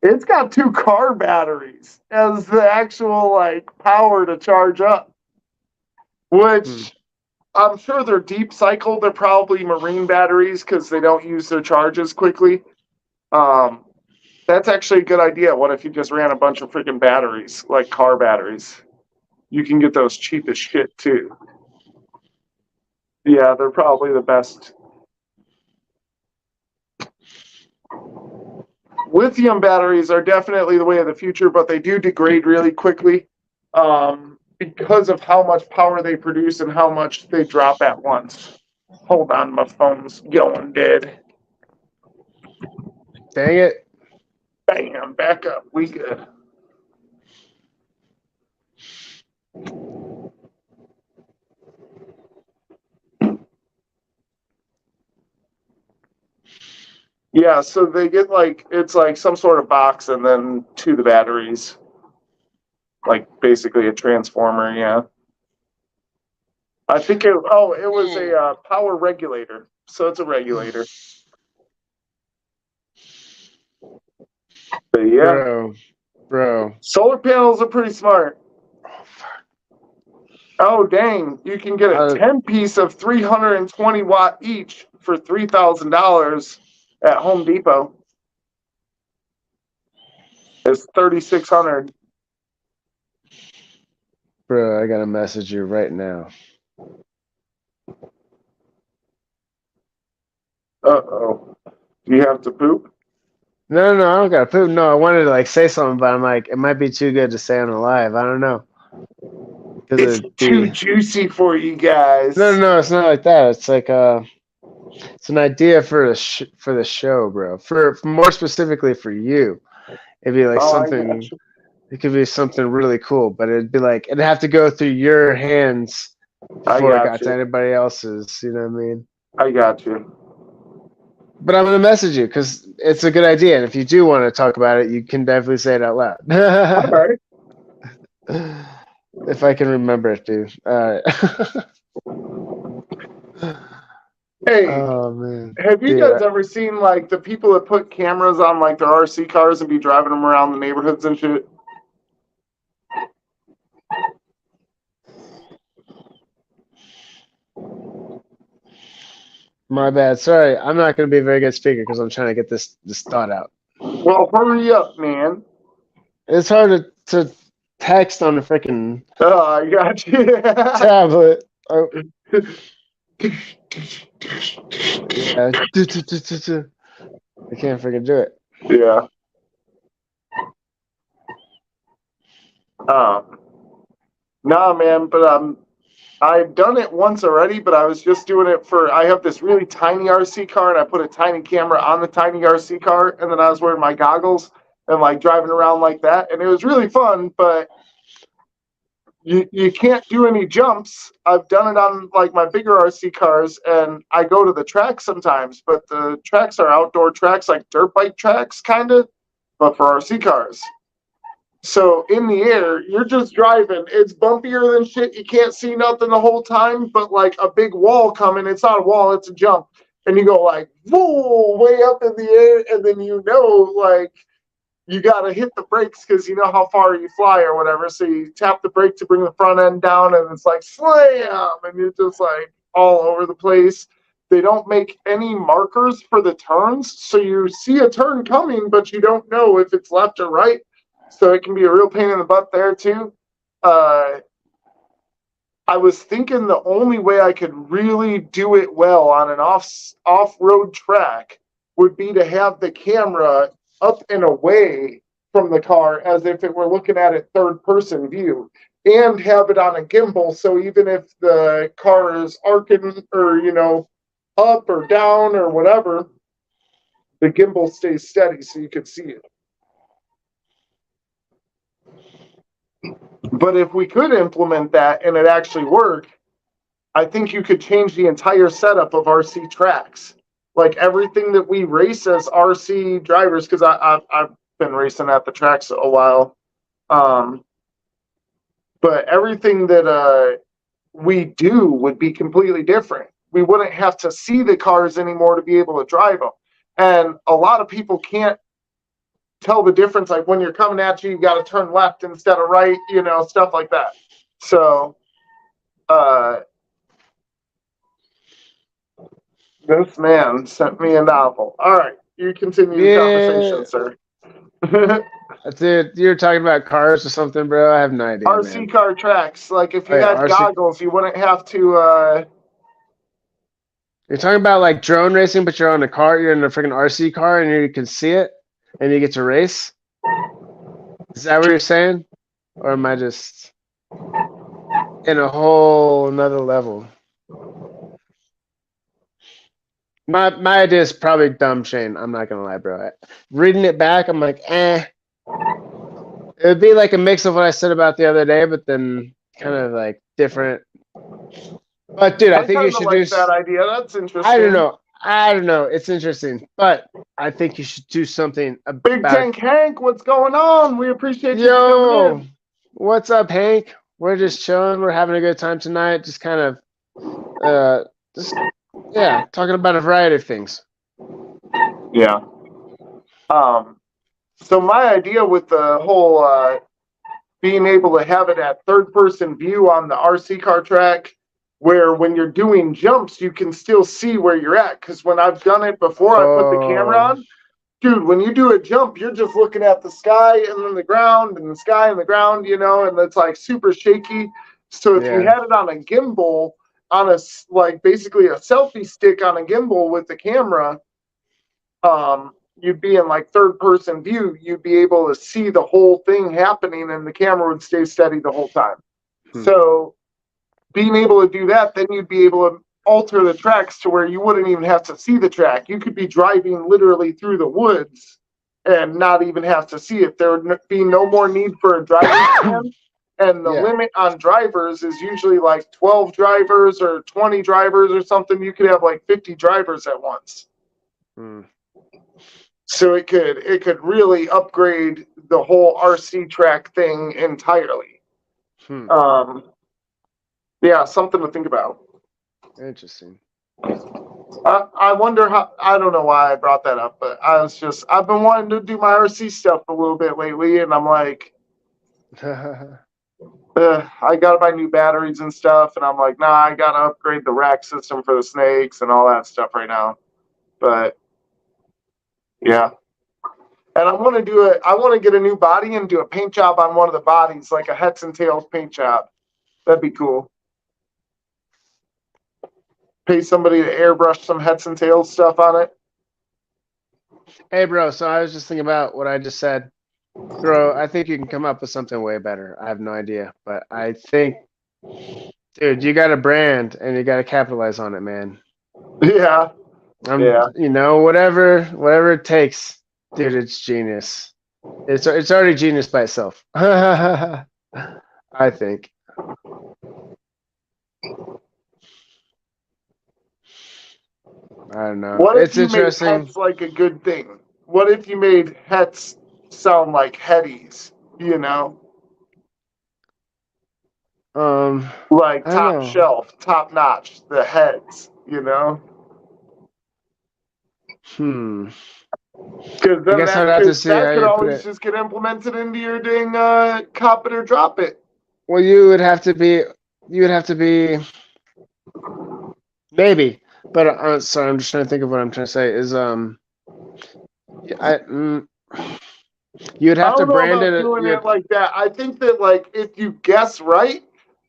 it's got 2 car batteries as the actual like power to charge up, which I'm sure they're deep cycle. They're probably marine batteries because they don't use their charges quickly. That's actually a good idea. What if you just ran a bunch of freaking batteries, like car batteries? You can get those cheap as shit too. Yeah, they're probably the best. Lithium batteries are definitely the way of the future, but they do degrade really quickly because of how much power they produce and how much they drop at once. Hold on, my phone's going dead. Dang it. Bam, back up. We good. Yeah, so they get like, it's like some sort of box and then to the batteries. Like basically a transformer, yeah. I think it was a power regulator. So it's a regulator. But yeah. Bro. Solar panels are pretty smart. Oh, fuck. Oh, dang. You can get a 10 piece of 320 watt each for $3,000 at Home Depot. It's 3,600. Bro, I gotta message you right now. Uh-oh. Do you have to poop? No, I don't gotta poop. No, I wanted to like say something, but I'm like, it might be too good to say on the live. I don't know. It's too juicy for you guys. No, it's not like that. It's like it's an idea for the show, bro. For more specifically for you, it'd be like something. It could be something really cool, but it'd be like it'd have to go through your hands before it got to anybody else's. You know what I mean? I got you. But I'm gonna message you because it's a good idea, and if you do want to talk about it, you can definitely say it out loud. All right. If I can remember it, dude. All right. Hey, oh man. have you guys ever seen like the people that put cameras on like their RC cars and be driving them around the neighborhoods and shit? My bad. Sorry, I'm not going to be a very good speaker because I'm trying to get this thought out. Well, hurry up, man. It's hard to text on a freaking I got you. tablet. Oh. Yeah. I can't freaking do it. Yeah. Nah, man, but I've done it once already, but I was just doing it for, I have this really tiny RC car and I put a tiny camera on the tiny RC car and then I was wearing my goggles and like driving around like that. And it was really fun, but you can't do any jumps. I've done it on like my bigger RC cars and I go to the track sometimes, but the tracks are outdoor tracks, like dirt bike tracks, kind of, but for RC cars. So in the air, you're just driving. It's bumpier than shit. You can't see nothing the whole time, but like a big wall coming, it's not a wall, it's a jump. And you go like, whoa, way up in the air. And then like, you got to hit the brakes because you know how far you fly or whatever. So you tap the brake to bring the front end down and it's like slam. And you're just like all over the place. They don't make any markers for the turns. So you see a turn coming, but you don't know if it's left or right. So it can be a real pain in the butt there too. I was thinking the only way I could really do it well on an off-road track would be to have the camera up and away from the car as if it were looking at it third person view and have it on a gimbal. So even if the car is arcing or, up or down or whatever, the gimbal stays steady so you can see it. But if we could implement that and it actually worked, I think you could change the entire setup of RC tracks. Like everything that we race as RC drivers, because I've been racing at the tracks a while. But everything that we do would be completely different. We wouldn't have to see the cars anymore to be able to drive them. And a lot of people can't tell the difference. Like when you're coming at you got to turn left instead of right, stuff like that. So, this man sent me a novel. All right, you continue the conversation, sir. Dude, you're talking about cars or something, bro? I have no idea. RC man. car tracks. Like if you had goggles, you wouldn't have to. You're talking about like drone racing, but you're on a car. You're in a freaking RC car, and you can see it, and you get to race. Is that what you're saying, or am I just in a whole another level? My idea is probably dumb, Shane. I'm not gonna lie, bro. Reading it back, I'm like, eh. It would be like a mix of what I said about the other day, but then kind of like different. But dude, I think you should do that idea. That's interesting. I don't know. It's interesting, but I think you should do something about Big Tank Hank. What's going on? We appreciate you coming in. What's up, Hank? We're just chilling. We're having a good time tonight. Just kind of, talking about a variety of things. Yeah. So my idea with the whole being able to have it at third-person view on the RC car track, where when you're doing jumps, you can still see where you're at. Because when I've done it before, I put the camera on. Dude, when you do a jump, you're just looking at the sky and then the ground and the sky and the ground, and it's like super shaky. So if you had it on a gimbal, on basically a selfie stick on a gimbal with the camera, you'd be in like third person view. You'd be able to see the whole thing happening and the camera would stay steady the whole time. So being able to do that, then you'd be able to alter the tracks to where you wouldn't even have to see the track. You could be driving literally through the woods and not even have to see it. There would be no more need for a driving stand. And the limit on drivers is usually like 12 drivers or 20 drivers or something. You could have like 50 drivers at once. So it could really upgrade the whole RC track thing entirely. Something to think about. Interesting. I wonder how. I don't know why I brought that up, but I've been wanting to do my RC stuff a little bit lately, and I'm like, I gotta buy new batteries and stuff, and I'm like, nah, I gotta upgrade the rack system for the snakes and all that stuff right now. But yeah, and I want to get a new body and do a paint job on one of the bodies, like a heads and tails paint job. That'd be cool. Pay somebody to airbrush some heads and tails stuff on it. Hey, bro. So I was just thinking about what I just said. Bro, I think you can come up with something way better. I have no idea, but I think Dude, you got a brand and you got to capitalize on it, man. Yeah. Yeah. Whatever it takes, dude. It's genius. It's already genius by itself. I think. I don't know. What if It's you made interesting. hets like a good thing? What if you made hets sound like headies, you know? Like I don't top know. shelf, top notch, the heads, you know? Because I then guess I'd have to see how that could you put always it. just get implemented into your dang cop it or drop it. Well, you would have to be. You would have to be. Maybe, but sorry, I'm just trying to think of what I'm trying to say. Is I. You would I have to don't know brand about it. doing it like that. I think that like if you guess right,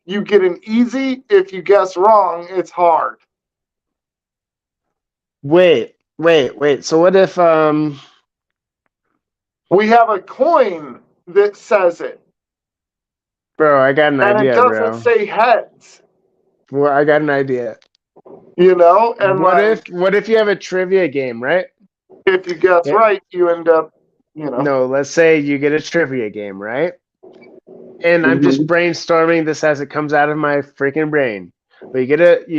you get an easy. If you guess wrong, it's hard. Wait. So what if We have a coin that says it, bro, I got an and it idea, doesn't bro. say heads, Well, I got an idea. you know? And like What if you have a trivia game, right? if you guess Yeah. right, you end up, you know. No, let's say you get a trivia game, right? And I'm just brainstorming this as it comes out of my freaking brain. But you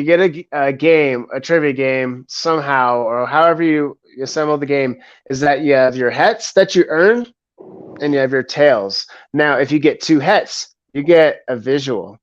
get a game, a trivia game somehow, or however you assemble the game, is that you have your hets that you earn and you have your tails. Now, if you get two hets, you get a visual.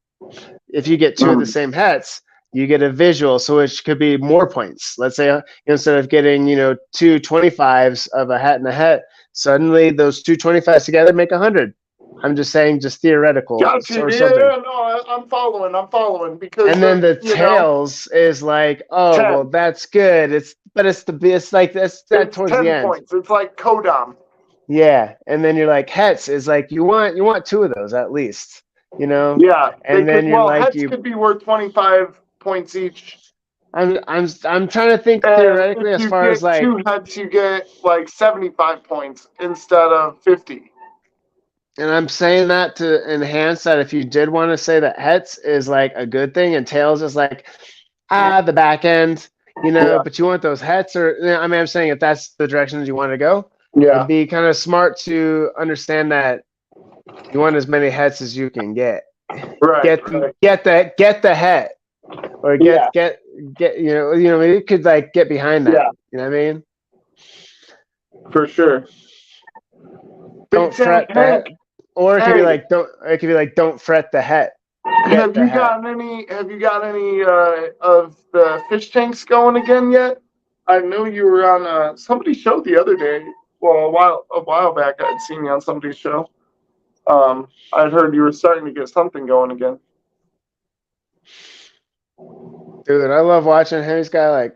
If you get two of the same hets, you get a visual, so it could be more points. Let's say instead of getting two 25s of a hat and a hat, suddenly those two 25s together make 100. I'm just saying, just theoretical Gotcha. or Yeah, something. yeah, no, I'm following because And then the you know, tails is like, oh 10. well, that's good. It's like that's that It's towards 10 the end. points. It's like Kodam. Yeah, and then you're like hets is like you want two of those at least, Yeah, and then you're like heads could be worth 25 points each. I'm trying to think And theoretically if as you far get as like, two heads, you get like 75 points instead of 50. and I'm saying that to enhance that if you did want to say that hets is like a good thing and tails is like the back end, Yeah. but you want those hets or I mean I'm saying if that's the direction you want to go, Yeah. it'd be kind of smart to understand that you want as many hets as you can get. Right. Get the het. Or get you could like get behind that. Yeah. You know what I mean? For sure. Don't fret that. Or it could be like don't fret the het. Have you gotten any of the fish tanks going again yet? I know you were on somebody's show the other day. Well, a while back I'd seen you on somebody's show. I'd heard you were starting to get something going again. Dude, I love watching him. He's got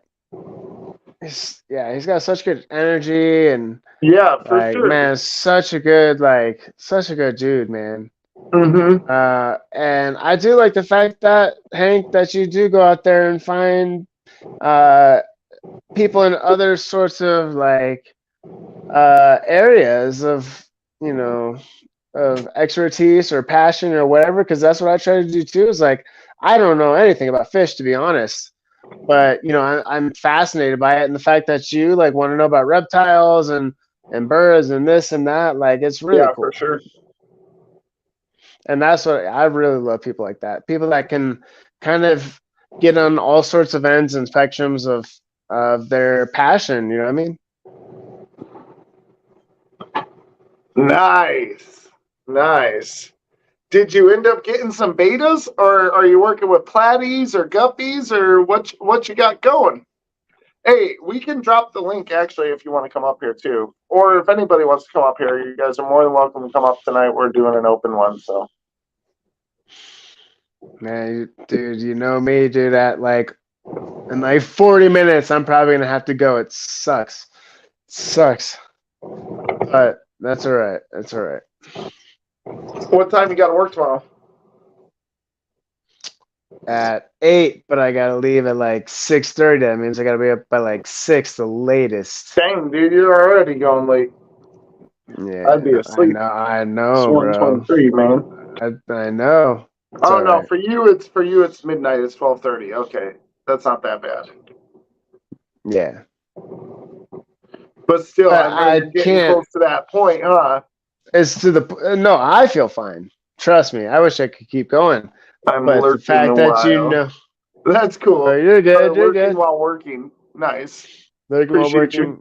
such good energy and yeah, for like, sure, man, such a good dude, man. Mm-hmm. And I do like the fact that Hank, that you do go out there and find people in other sorts of like areas of of expertise or passion or whatever, because that's what I try to do too. Is like I don't know anything about fish, to be honest, but I'm fascinated by it, and the fact that you like want to know about reptiles and birds and this and that, like it's really cool. For sure. And that's what I really love, people like that, people that can kind of get on all sorts of ends and spectrums of their passion. You know what I mean? Nice. Did you end up getting some betas, or are you working with platies or guppies, or what you got going? Hey, we can drop the link actually if you want to come up here too, or if anybody wants to come up here, you guys are more than welcome to come up tonight. We're doing an open one, so. Man, dude, you know me, dude. At like in like 40 minutes, I'm probably gonna have to go. It sucks, but that's all right. That's all right. What time you got to work tomorrow? At 8, but I gotta leave at like 6:30. That means I gotta be up by like 6, the latest. Dang, dude, you're already going late. Yeah, I'd be asleep. I know, it's bro. 1:23, man. I know. It's Oh all no, right. for you it's midnight. It's 12:30. Okay, that's not that bad. Yeah. But still, But I know I you're getting can't. close to that point, huh? It's to the no. I feel fine. Trust me. I wish I could keep going, I'm but the lurking a fact that you while. know, That's oh, cool. you're good. You're Lurking good. while working. Nice. Like while Appreciate you. working.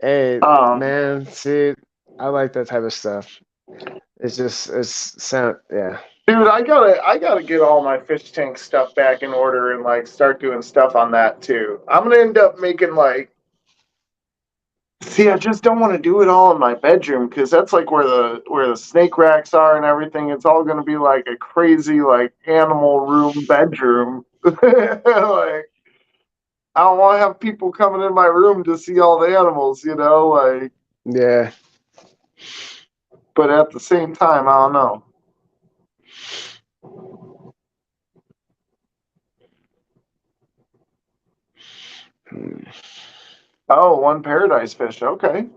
Hey, Um, man. See, I like that type of stuff. It's sound. Yeah. dude, I gotta get all my fish tank stuff back in order and like start doing stuff on that too. I'm gonna end up making like. See, I just don't want to do it all in my bedroom because that's like where the snake racks are and everything. It's all gonna be like a crazy like animal room bedroom. Like I don't want to have people coming in my room to see all the animals, like. Yeah. But at the same time, I don't know. Hmm. Oh, one paradise fish. Okay,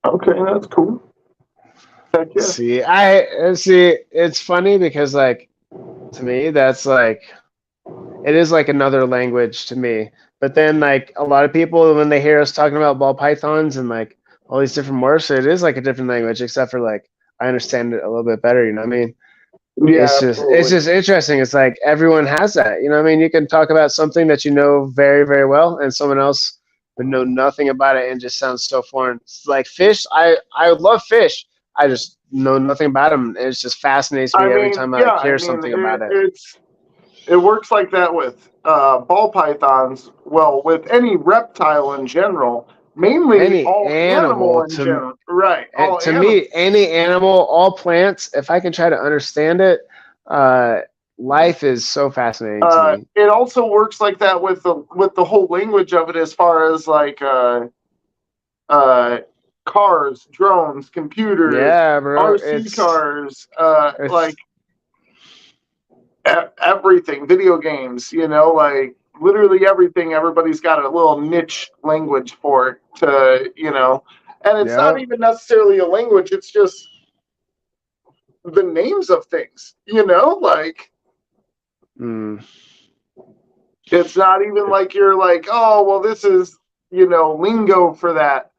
okay, that's cool. Heck yeah. See. It's funny because like to me, that's like it is like another language to me. But then like a lot of people when they hear us talking about ball pythons and like all these different morphs, it is like a different language, except for like I understand it a little bit better, you know what I mean? Yeah, It's absolutely. just interesting. It's like everyone has that, you know what I mean? You can talk about something that you know very, very well and someone else would know nothing about it and just sounds so foreign. It's like fish, I love fish. I just know nothing about them. It just fascinates I me every mean, time I yeah, like I hear mean, something about it. it works like that with ball pythons. Well, with any reptile in general, mainly Any all animal animal in general. Right, and all to animals. me, any animal, all plants, if I can try to understand it, uh, life is so fascinating to me. It also works like that with the whole language of it, as far as like uh, cars, drones, computers, Yeah, bro. RC cars, It's like everything, video games, like literally everything. Everybody's got a little niche language for it and it's not yeah. even necessarily a language. It's just the names of things, like Mm, it's not even like you're like, oh, well, this is, lingo for that.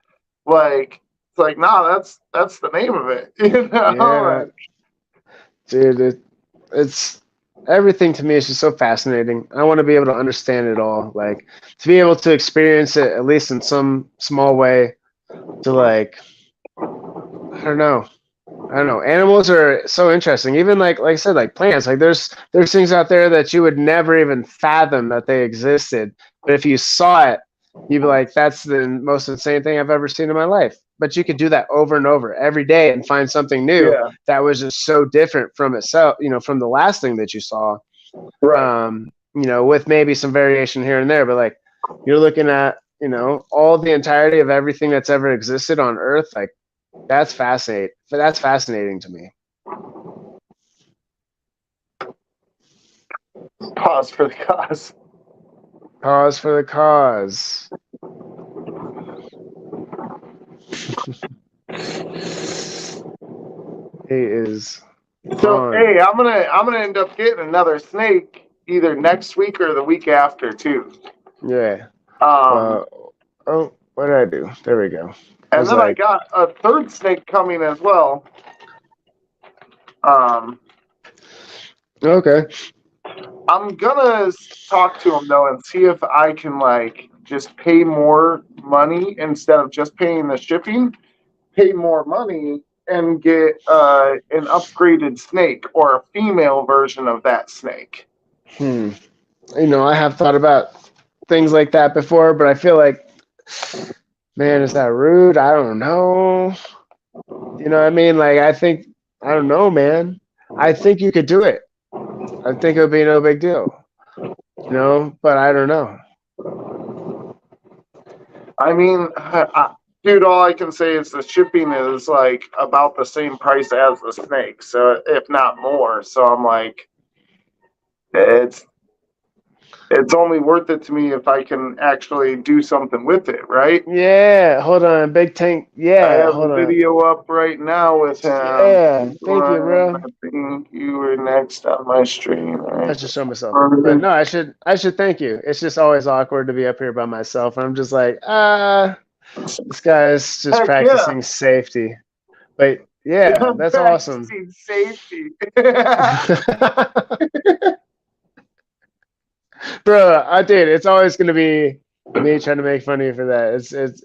Like, it's like, nah, that's the name of it, yeah, like, dude. It's everything to me is just so fascinating. I want to be able to understand it all, like to be able to experience it at least in some small way. To like, I don't know. I don't know. Animals are so interesting. Even like I said, like plants. Like there's things out there that you would never even fathom that they existed. But if you saw it, you'd be like, "That's the most insane thing I've ever seen in my life." But you could do that over and over every day and find something new yeah, that was just so different from itself. You know, from the last thing that you saw. right. With maybe some variation here and there. But like you're looking at, all the entirety of everything that's ever existed on Earth. Like that's fascinating. That's fascinating to me. Pause for the cause. Cause for the cause. He is So, on. hey, I'm gonna end up getting another snake either next week or the week after too. Yeah. Um, Well, oh, what did I do? There we go. I and was then I like, got a third snake coming as well. Um, okay. I'm gonna talk to him though and see if I can like just pay more money instead of just paying the shipping. Pay more money and get an upgraded snake or a female version of that snake. Hmm. I have thought about things like that before, but I feel like, man, is that rude? I don't know. You know what I mean? Like, I don't know, man. I think you could do it. I think it would be no big deal, but I don't know. I mean, dude, all I can say is the shipping is like about the same price as the snake, so if not more. So I'm like, it's it's only worth it to me if I can actually do something with it, right? Yeah, hold on, Big Tank. I Yeah, have a hold on. video up right now with him. Yeah, thank you, One, bro. I think you were next on my stream, I right? should show myself. But no, I should thank you. It's just always awkward to be up here by myself. I'm just like, this guy's just Heck yeah. practicing safety. But yeah, I'm that's awesome. practicing safety. Bro, I did. It's always gonna be me trying to make fun of you for that.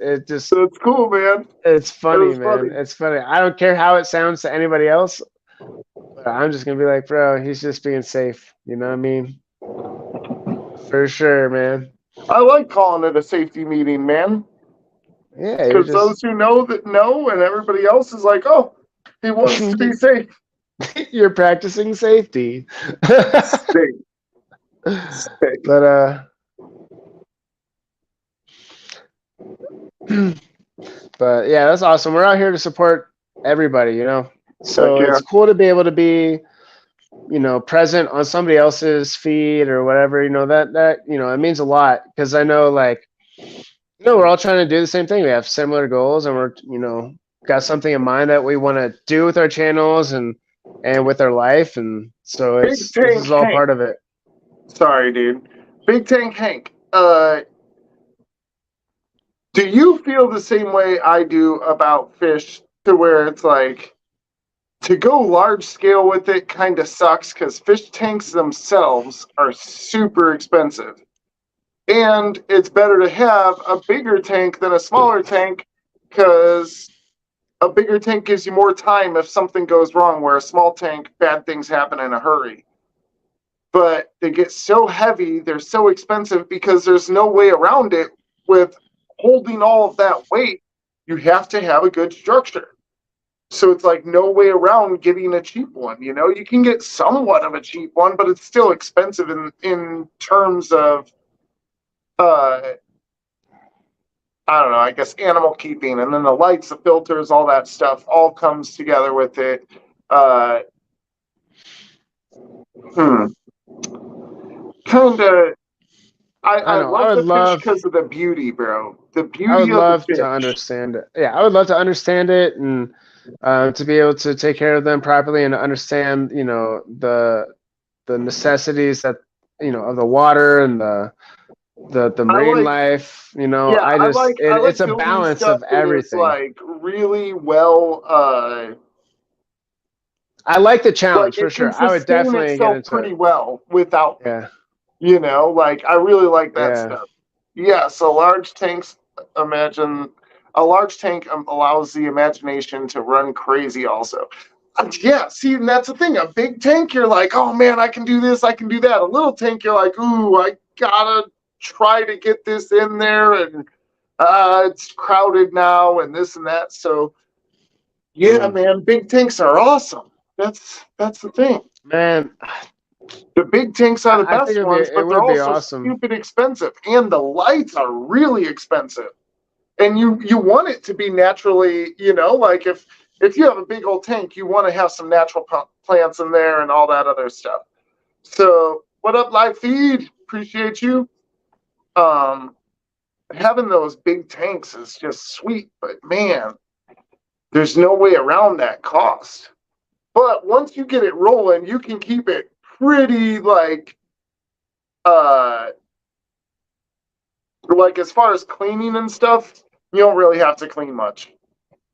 It just That's cool, man. it's It funny, was man. funny. It's funny. I don't care how it sounds to anybody else, but I'm just gonna be like, bro, he's just being safe. You know what I mean? For sure, man. I like calling it a safety meeting, man. Yeah, you're Because just those who know that know, and everybody else is like, oh, he wants to be safe. you're practicing safety. Safe. Safe. But but yeah, that's awesome. We're out here to support everybody, you know. So Heck yeah. it's cool to be able to be, you know, present on somebody else's feed or whatever, you know, that you know, it means a lot because I know like you know, we're all trying to do the same thing. We have similar goals and we're, you know, got something in mind that we want to do with our channels and with our life and so Big this Tank is all Hank. part of it. Sorry, dude. Big Tank Hank. Do you feel the same way I do about fish to where it's like to go large scale with it kind of sucks because fish tanks themselves are super expensive. And it's better to have a bigger tank than a smaller tank because a bigger tank gives you more time if something goes wrong, where a small tank, bad things happen in a hurry. But they get so heavy, they're so expensive because there's no way around it with holding all of that weight. You have to have a good structure. So it's like no way around getting a cheap one. You know, you can get somewhat of a cheap one, but it's still expensive in terms of I don't know, I guess animal keeping, and then the lights, the filters, all that stuff all comes together with it. Uh, hmm. Kind of. I I know. love the fish because of the beauty, bro. The I would beauty of the love to fish. understand it. Yeah, I would love to understand it and to be able to take care of them properly and to understand, you know, the necessities that you know of the water and the I marine like, life. You know, yeah, I just I it's like a building balance stuff of that is everything. like really well. I like the Like challenge for it can sure. I would sustain definitely get itself into it. pretty well without me. Yeah, You know, like I really like that yeah. stuff. Yeah, so large tanks, imagine a large tank allows the imagination to run crazy also. Yeah, see, and that's the thing. A big tank, you're like, oh man, I can do this, I can do that. A little tank, you're like, ooh, I gotta try to get this in there, and it's crowded now, and this and that. So, yeah, man, big tanks are awesome. That's the thing. Man, The big tanks are the I think best ones, it but they're would be also awesome. stupid expensive, and the lights are really expensive. And you want it to be naturally, you know, like if you have a big old tank, you want to have some natural plants in there and all that other stuff. So, what up, live feed? Appreciate you. Um, Having those big tanks is just sweet, but man, there's no way around that cost. But once you get it rolling, you can keep it pretty uh like as far as cleaning and stuff, you don't really have to clean much.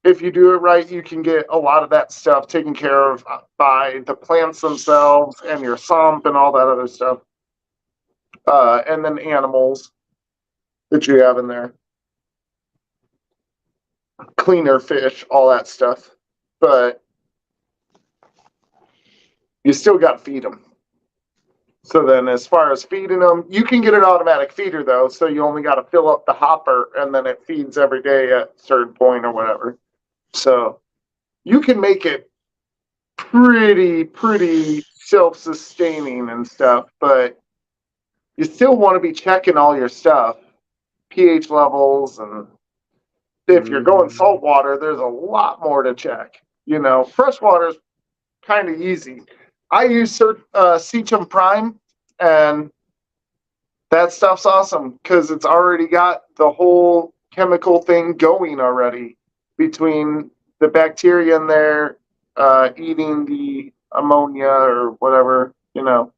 If you do it right, you can get a lot of that stuff taken care of by the plants themselves and your sump and all that other stuff. And then animals that you have in there, cleaner fish, all that stuff. But you still got to feed them. So then, as far as feeding them, you can get an automatic feeder though, so you only got to fill up the hopper, and then it feeds every day at a certain point or whatever. So you can make it pretty self-sustaining and stuff, but you still want to be checking all your stuff, pH levels, and if you're going saltwater, there's a lot more to check. You know, freshwater is kind of easy. I use Seachum Prime, and That stuff's awesome because it's already got the whole chemical thing going already between the bacteria in there eating the ammonia or whatever, the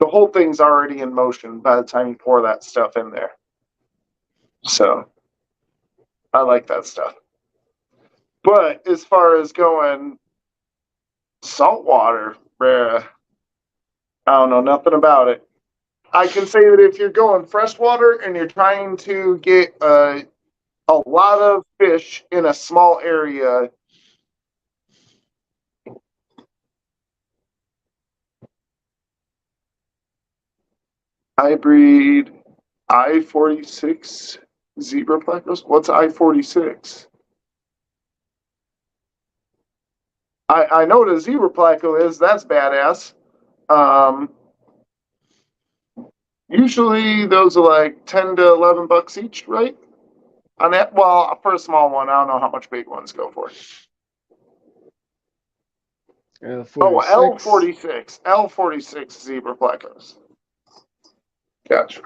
whole thing's already in motion by the time you pour that stuff in there. So I like that stuff. But as far as going saltwater, bruh, I don't know nothing about it. I can say that if you're going freshwater and you're trying to get a lot of fish in a small area, I breed I-46 zebra plecos. What's I-46? I know what a zebra pleco is. That's badass. Usually those are like 10 to 11 bucks each, right? On that, well, for a small one, I don't know how much big ones go for. Oh, L46 zebra plecos. Gotcha.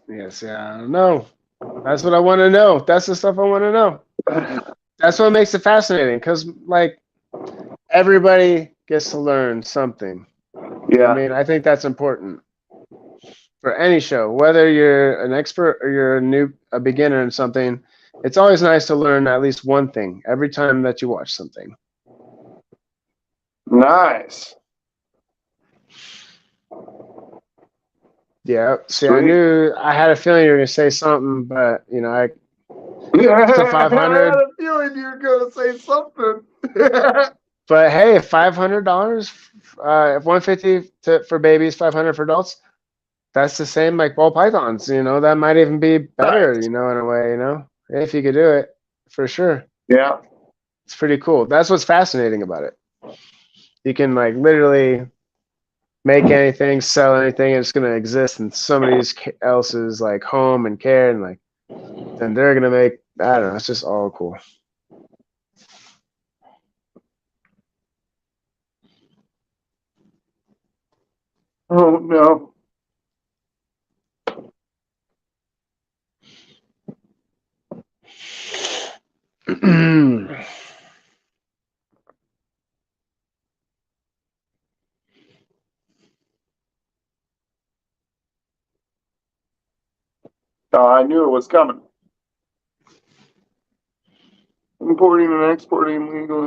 Yes, yeah, I don't know. That's what I want to know. That's the stuff I want to know. That's what makes it fascinating, because like everybody gets to learn something. Yeah. I mean, I think that's important for any show, whether you're an expert or you're a beginner in something. It's always nice to learn at least one thing every time that you watch something. Nice. Yeah. See, Sweet. I had a feeling you were gonna say something, but Yeah, the 500. I had a feeling you were gonna say something. But hey, $500, 150 for babies, 500 for adults. That's the same like ball pythons. That might even be better. Nice. In a way. If you could do it, for sure. Yeah. It's pretty cool. That's what's fascinating about it. You can like literally make anything, sell anything, and it's gonna exist in somebody else's like home and care, and like, then they're gonna make. I don't know. It's just all cool. Oh no. I knew it was coming. Importing and exporting legal.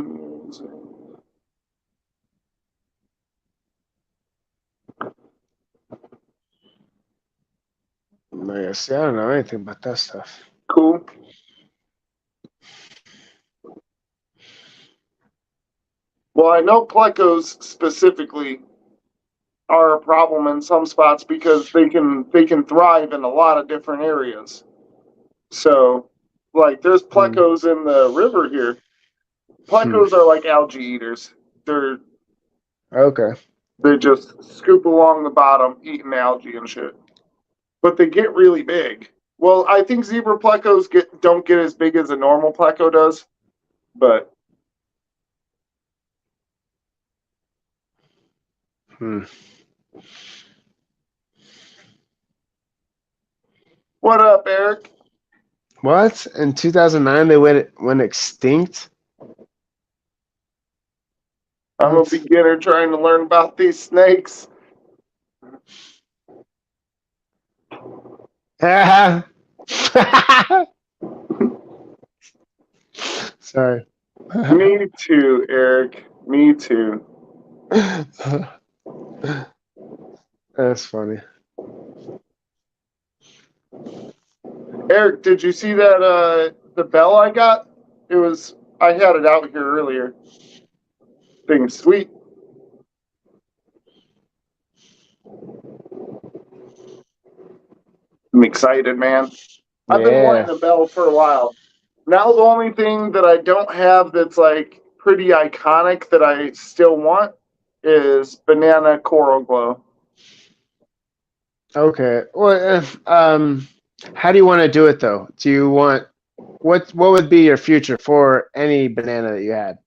I guess, I don't know anything about that stuff. Cool. Well, I know plecos specifically are a problem in some spots because they can thrive in a lot of different areas. So, like, there's plecos in the river here. Plecos are like algae eaters. They're okay. They just scoop along the bottom, eating algae and shit. But they get really big. Well, I think zebra plecos don't get as big as a normal pleco does, but. What up, Eric? What? In 2009 they went extinct? I'm a beginner trying to learn about these snakes. Sorry. Me too, Eric. Me too. That's funny. Eric, did you see that the bell I got? I had it out here earlier. Thing's sweet. I'm excited, man. I've been wanting a bell for a while. Now the only thing that I don't have that's like pretty iconic that I still want is banana coral glow. Okay. Well, how do you want to do it though? Do you want what would be your future for any banana that you had?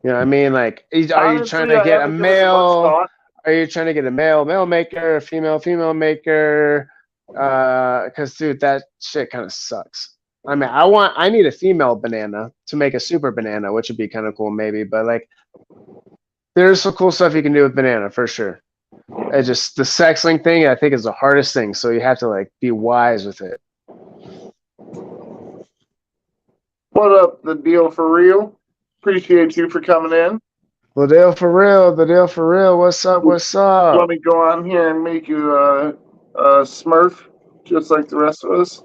You know what I mean? Like, are you trying to get a male? are you trying to get a male maker, a female maker? Because dude, that shit kind of sucks. I mean, I need a female banana to make a super banana, which would be kind of cool, maybe. But like, there's some cool stuff you can do with banana for sure. It just the sex link thing, I think, is the hardest thing. So you have to like be wise with it. What up, the deal for real? Appreciate you for coming in. The deal for real. The deal for real. What's up? What's up? Let me go on here and make you a Smurf, just like the rest of us.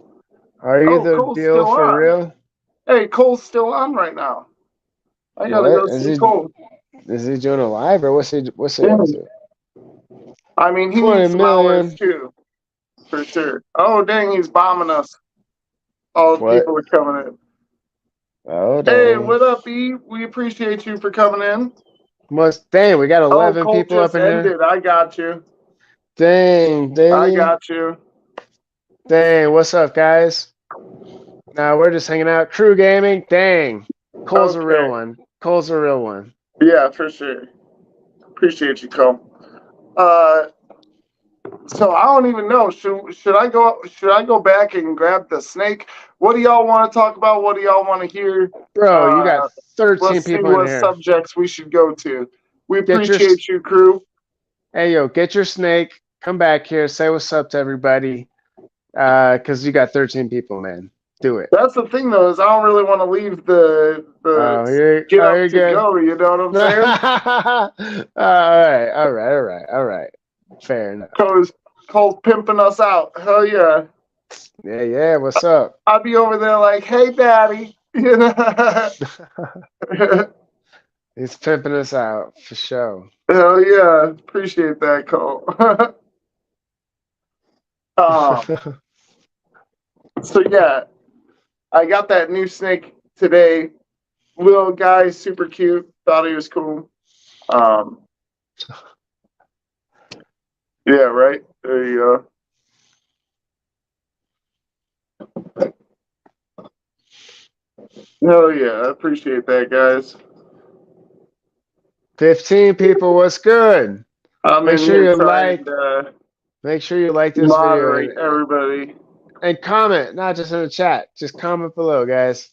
Are you the Cole's deal still for on. real? Hey, Cole's still on right now. I gotta What? go see Cole. Is he doing a live or what's he Yeah. up to? I mean, he 20 needs some million. hours too, for sure. Oh, dang, he's bombing us. All the What? people are coming in. Oh, Hey, dang. what up, E? We appreciate you for coming in. Dang, we got 11 Cole people just up in here. ended. I got you. Dang, dang. I got you. Dang, what's up, guys? Nah, we're just hanging out. Crew Gaming, dang. Cole's a real Okay. one. Cole's a real one. Yeah, for sure. Appreciate you, Cole. So I don't even know. Should I go back and grab the snake? What do y'all want to talk about? What do y'all want to hear? Bro, you got 13 Let's see people in what here. subjects we should go to. We Get your- appreciate you, crew. Hey, yo, get your snake. Come back here. Say what's up to everybody. Because you got 13 people, man. Do it. That's the thing, though, is I don't really want to leave the get up to good. go. You know what I'm saying? All right. Fair enough. Cole's pimping us out. Hell yeah. Yeah. What's up? I'll be over there like, hey, daddy. You know? He's pimping us out for sure. Hell yeah. Appreciate that, Cole. So yeah, I got that new snake today. Little guy, super cute. Thought he was cool. Yeah, right. There you go. Hell yeah, I appreciate that, guys. 15 people, what's good? Make sure you like this moderate video everybody. and comment, not just in the chat. Just comment below, guys.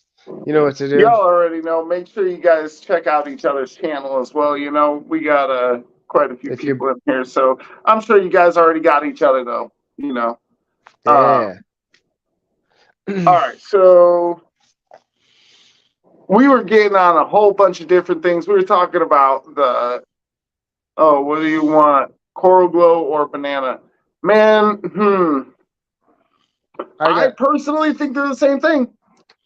You know what to do. Y'all already know. Make sure you guys check out each other's channel as well. You know, we got quite a few people in here, so I'm sure you guys already got each other though. You know. Yeah. All right, so we were getting on a whole bunch of different things. We were talking about what do you want, Coral Glow or banana? Man, I personally think they're the same thing.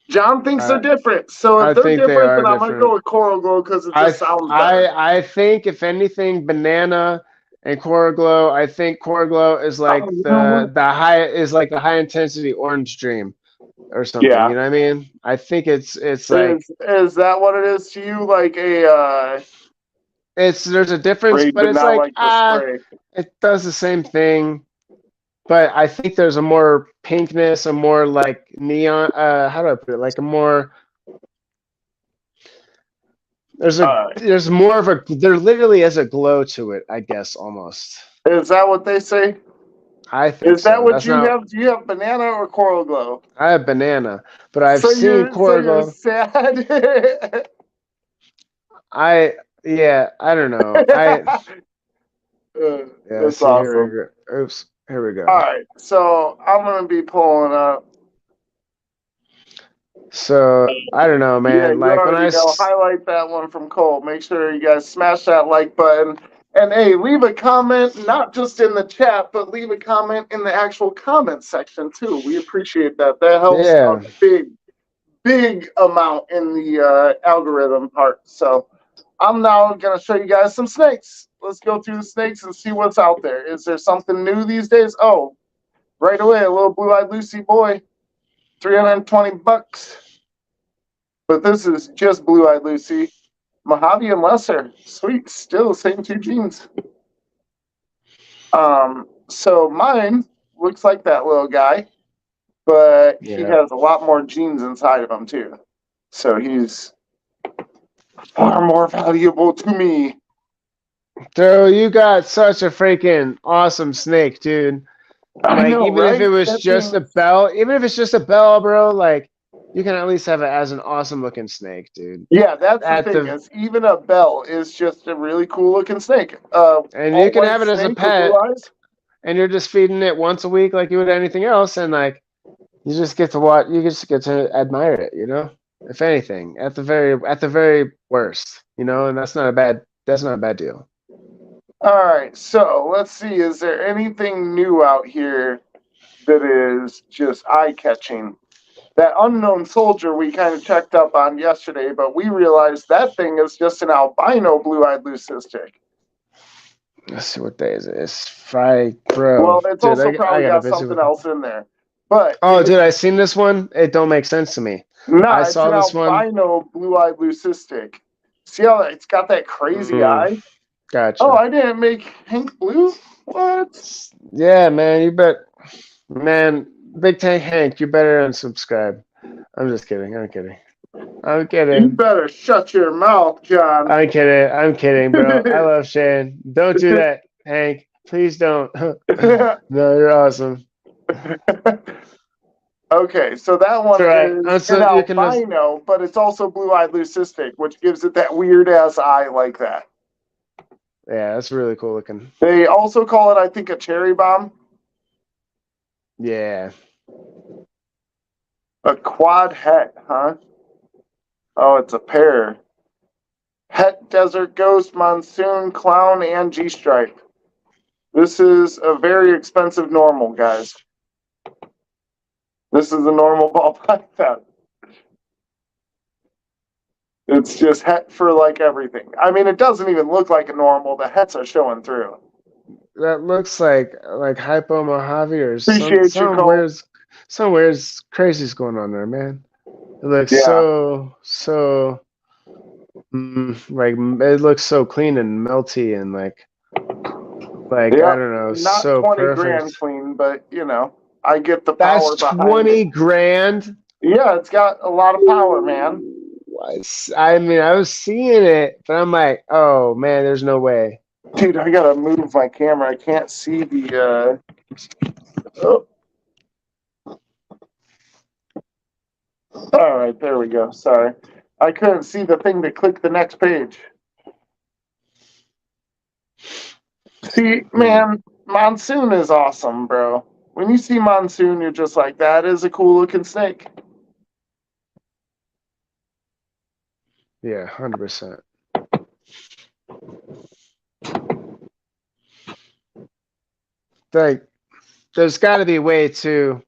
John thinks they're different. So if they're different, then I'm going to go with Coral Glow because it just sounds better. I think, if anything, banana and Coral Glow, I think Coral Glow is like the high intensity Orange Dream or something. Yeah. You know what I mean? I think it's like. Is that what it is to you? Like a there's a difference, but it's like it does the same thing. But I think there's a more pinkness, a more like neon. How do I put it? Like a more. There's more of a. There literally is a glow to it, I guess, almost. Is that what they say? I think. Is that what you have? Do you have banana or Coral Glow? I have banana, but I've seen Coral Glow. So you're sad. I don't know. That's awesome. Oops. Here we go. All right, so I'm gonna be pulling up. So I don't know, man. Yeah, like when I highlight that one from Cole. Make sure you guys smash that like button, and hey, leave a comment, not just in the chat, but leave a comment in the actual comment section too. We appreciate that. That helps a big amount in the algorithm part. So I'm now gonna show you guys some snakes. Let's go through the snakes and see what's out there. Is there something new these days? Oh, right away, a little blue-eyed Lucy boy, $320. But this is just blue-eyed Lucy. Mojave and Lesser, sweet, still same two genes. So mine looks like that little guy, but he has a lot more genes inside of him too. So he's far more valuable to me. Dude, you got such a freaking awesome snake, dude. I Like, know, even if it right? was That just a thing. bell, even if it's just a bell, bro, like, you can at least have it as an awesome looking snake, dude. Yeah, that's the At thing. the Is even a bell is just a really cool looking snake. and you All can white have it as a snake with blue pet, eyes. and you're just feeding it once a week like you would anything else, and like you just get to watch, you just get to admire it, you know. If anything, at the very worst, you know, and that's not a bad deal. All right, so let's see. Is there anything new out here that is just eye catching? That unknown soldier we kind of checked up on yesterday, but we realized that thing is just an albino blue-eyed leucistic. Let's see what day is it. It's Friday, bro. Well, it's Dude, also I probably got a got busy something week. else in there. But Oh, dude, I seen this one. It don't make sense to me. I nah, it's saw an this one. albino blue-eyed leucistic. See how it's got that crazy eye? Gotcha. Oh, I didn't make Hank blue? What? Yeah, man, you bet. Man, Big Tank Hank, you better unsubscribe. I'm just kidding. I'm kidding. I'm You kidding. better shut your mouth, John. I'm kidding. I'm kidding, bro. I love Shane. Don't do that, Hank. Please don't. No, you're awesome. Okay, so that one It's all is right. an You can. albino, but it's also blue-eyed leucistic, which gives it that weird-ass eye like that. Yeah, that's really cool looking. They also call it, I think, a cherry bomb. Yeah. A quad het, huh? Oh, it's a pair. Het, Desert Ghost, Monsoon, Clown, and G-Stripe. This is a very expensive normal, guys. This is a normal ball python. It's just het for like everything. I mean, it doesn't even look like a normal. The hets are showing through. That looks like Hypo Mojave or Appreciate you, Cole. some weird crazy's going on there, man. It looks Yeah. like it looks so clean and melty and like I don't know, Not so 20 perfect. grand clean, but you know, I get the power That's behind 20 it. grand. Yeah, it's got a lot of power, man. I mean, I was seeing it, but I'm like, oh man, there's no way. Dude, I gotta move my camera. I can't see the oh. All right, there we go. Sorry. I couldn't see the thing to click the next page. See, man, Monsoon is awesome, bro. When you see Monsoon, you're just like, that is a cool looking snake. Yeah, 100%. Like, there's got to be a way to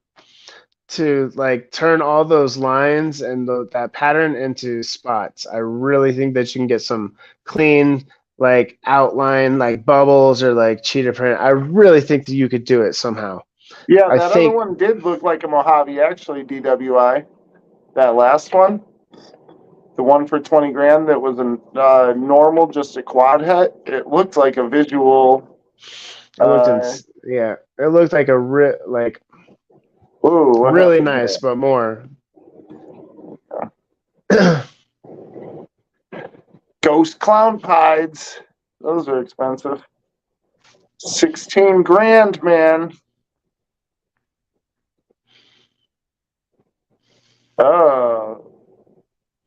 like turn all those lines and that pattern into spots. I really think that you can get some clean like outline, like bubbles or like cheetah print. I really think that you could do it somehow. Yeah, that other one did look like a Mojave, actually, DWI. That last one, the one for 20 grand that was a normal, just a quad het, it looked like a visual. It looked like really nice, but more. Ghost clown pieds. Those are expensive. 16 grand, man. Oh.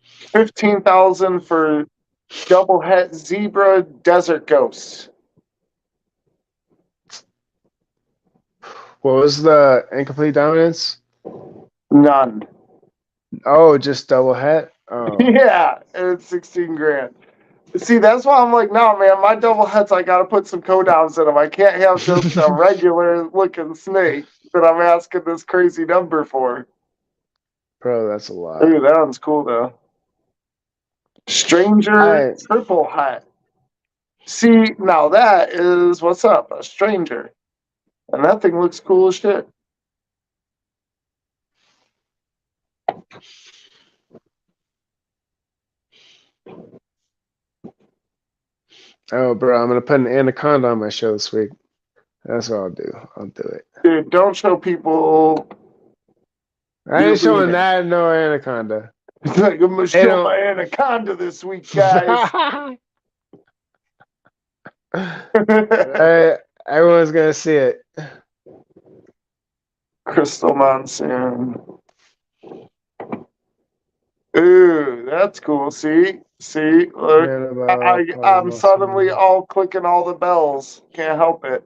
15,000 for double het zebra desert ghost. What was the incomplete dominance? None. Oh, just double het? Oh. Yeah, it's 16 grand. See, that's why I'm like, no, man, my double hets, I got to put some codowns in them. I can't have just a regular looking snake that I'm asking this crazy number for. Bro, that's a lot. Ooh, that one's cool, though. Stranger triple hat. See, now that is, what's up? A stranger. And that thing looks cool as shit. Oh, bro, I'm going to put an anaconda on my show this week. That's what I'll do. I'll do it. Dude, don't show people. I ain't showing that no anaconda. Like, I'm going to show my anaconda this week, guys. Everyone's gonna see it. Crystal Monsoon. Ooh, that's cool. See, look, I'm suddenly all clicking all the bells. Can't help it.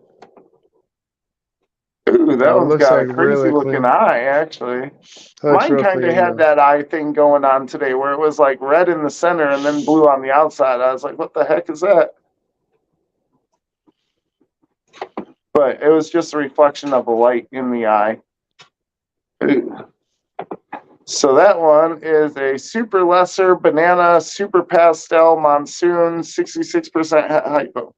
Ooh, that Oh, it one's looks got a like crazy really looking clean. eye, actually. Looks Mine real kind of clean had though. that eye thing going on today where it was like red in the center and then blue on the outside. I was like, what the heck is that? But it was just a reflection of the light in the eye. So that one is a super lesser banana super pastel monsoon 66% hypo.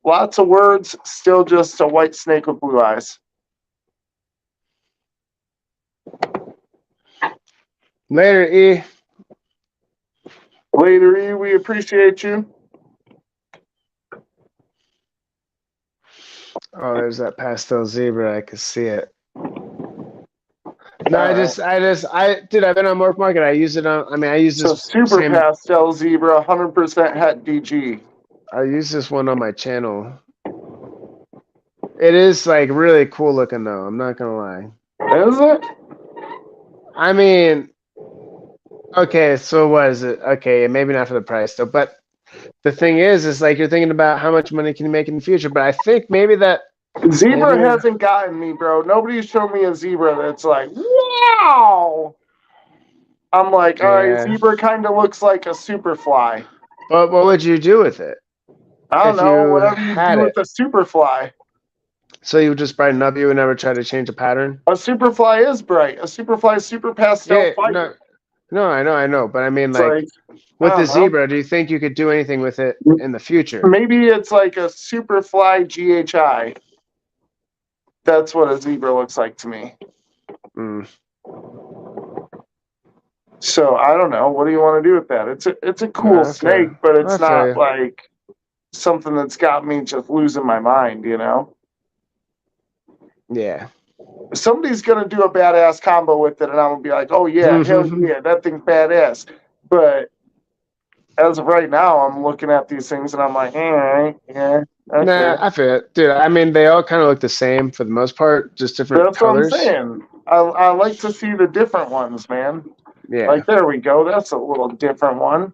Lots of words, still just a white snake with blue eyes. Later, E. Later, E, we appreciate you. Oh, there's that pastel zebra. I can see it. No, dude, I've been on Morph Market. I use it on. I mean, I use So this super same. pastel zebra, 100% het DG. I use this one on my channel. It is like really cool looking though. I'm not gonna lie. Is it? I mean, okay, so what is it? Okay, maybe not for the price though, but the thing is like you're thinking about how much money can you make in the future. But I think maybe that Zebra maybe hasn't gotten me, bro. Nobody's shown me a zebra that's like, wow. I'm like, all right, yeah. zebra kind of looks like a superfly. But what would you do with it I don't if know, you whatever you had do with it? a superfly. So you would just brighten up. You would never try to change a pattern. A superfly is bright. A superfly is super pastel Yeah, no, fiber. no, I know. But I mean, It's like like, I with the don't know. zebra, do you think you could do anything with it in the future? Maybe it's like a superfly GHI. That's what a zebra looks like to me. Mm. So I don't know. What do you want to do with that? It's a cool No, I feel snake, you. but I it's feel not you. like something that's got me just losing my mind, you know? Yeah. Somebody's gonna do a badass combo with it and I'm gonna be like, oh yeah, hell yeah, that thing's badass. But as of right now, I'm looking at these things and I'm like, yeah, okay. Nah, I feel it, dude. I mean, they all kind of look the same for the most part, just different That's what I'm colors. saying. I like to see the different ones, man. Yeah. Like there we go. That's a little different one.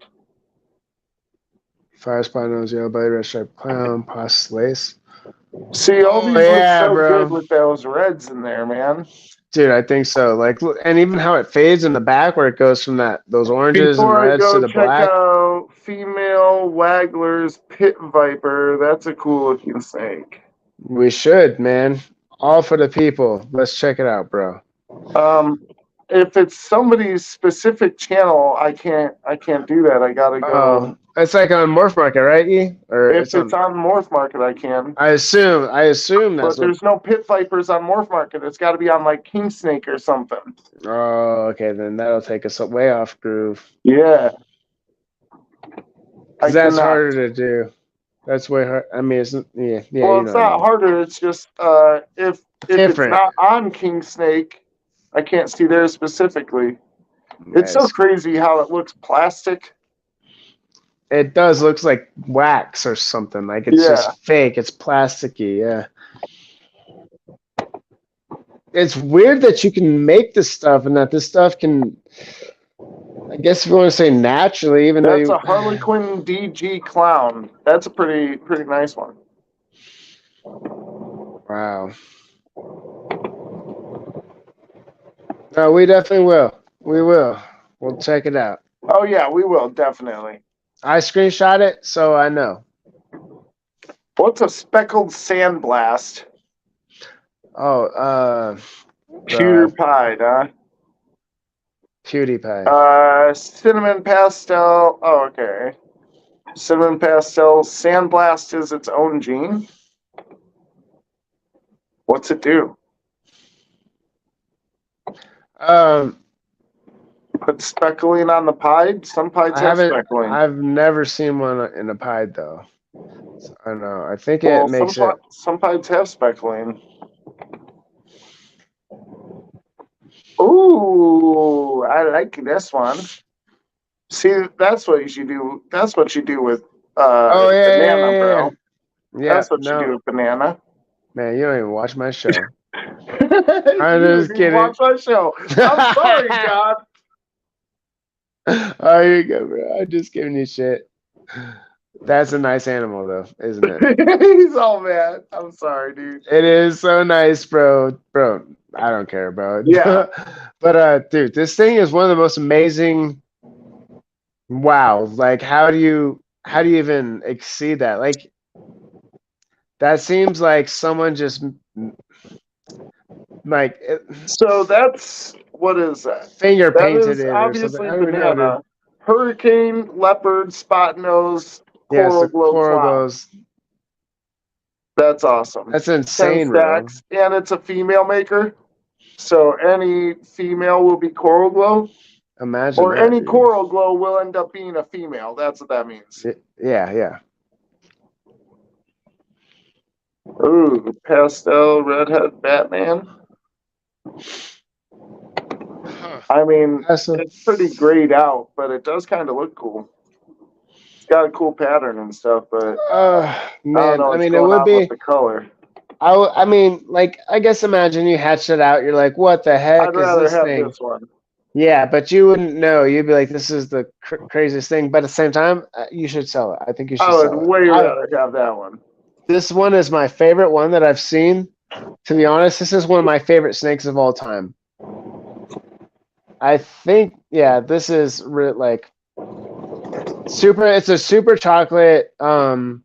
Fire spot nose, yellow belly, red stripe clown, pos lace. See, all Oh these look yeah, so good bro. with those reds in there, man. Dude, I think so. Like, look, and even how it fades in the back, where it goes from those oranges and Before I reds to go the check black. out female Wagler's pit viper. That's a cool looking snake. We should, man. All for the people. Let's check it out, bro. If it's somebody's specific channel, I can't do that. I gotta go. Oh, it's like on Morph Market, right? E? Or If it's it's on. on Morph Market, I can. I assume that's But what. there's no pit vipers on Morph Market. It's got to be on like King Snake or something. Oh, okay, then that'll take us way off groove. Yeah. Because that's harder to do. That's way hard. I mean, it's yeah. Well, You it's know what I not mean. harder. It's just if it's Different. not on King Snake, I can't see there specifically. It's so Nice. crazy how it looks plastic. It does looks like wax or something. Like it's just fake. It's plasticky. Yeah. It's weird that you can make this stuff and that this stuff can. I guess if you want to say naturally, even That's though a Harlequin DG clown. That's a pretty nice one. Wow. No, we definitely will. We will. We'll check it out. Oh yeah, we will definitely. I screenshot it, so I know. What's a speckled sandblast? Oh, PewDiePie, huh? PewDiePie. Cinnamon pastel. Oh, okay. Cinnamon pastel. Sandblast is its own gene. What's it do? Put speckling on the pied. Some pieds have speckling. I've never seen one in a pied though. So, I don't know. I think it makes it. Some pieds have speckling. Ooh, I like this one. See, that's what you should do. That's what you do with Oh yeah, yeah, banana, yeah, yeah. bro. Yeah, That's what you no, do with banana. man, you don't even watch my show. You I'm didn't just even kidding. watch my show. I'm sorry, John. Oh, you go, bro. I'm just giving you shit. That's a nice animal, though, isn't it? He's all mad. I'm sorry, dude. It is so nice, bro. Bro, I don't care, bro. Yeah. But dude, this thing is one of the most amazing. Wow, like how do you even exceed that? Like that seems like someone just like So that's what is that? finger That painted is it or something. obviously I don't even know, dude. banana, hurricane, leopard, spot nose, Yes, coral the glow coral clown. goes. That's awesome. That's 10 insane, bro. stacks, and it's a female maker. So any female will be coral glow, Imagine or that, any dude. coral glow will end up being a female. That's what that means. Yeah, yeah. Ooh, pastel redhead Batman. Huh. I mean, That's a, it's pretty grayed out, but it does kind of look cool. It's got a cool pattern and stuff, but I don't man. know I what's mean, it going would on with be. the color. I mean, like, I guess imagine you hatched it out. You're like, what the I'd heck is rather this have thing? this one. Yeah, but you wouldn't know. You'd be like, this is the craziest thing. But at the same time, you should sell it. I think you I should would sell it. way rather have that one. This one is my favorite one that I've seen. To be honest, this is one of my favorite snakes of all time. I think, yeah, this is like super. It's a super chocolate clown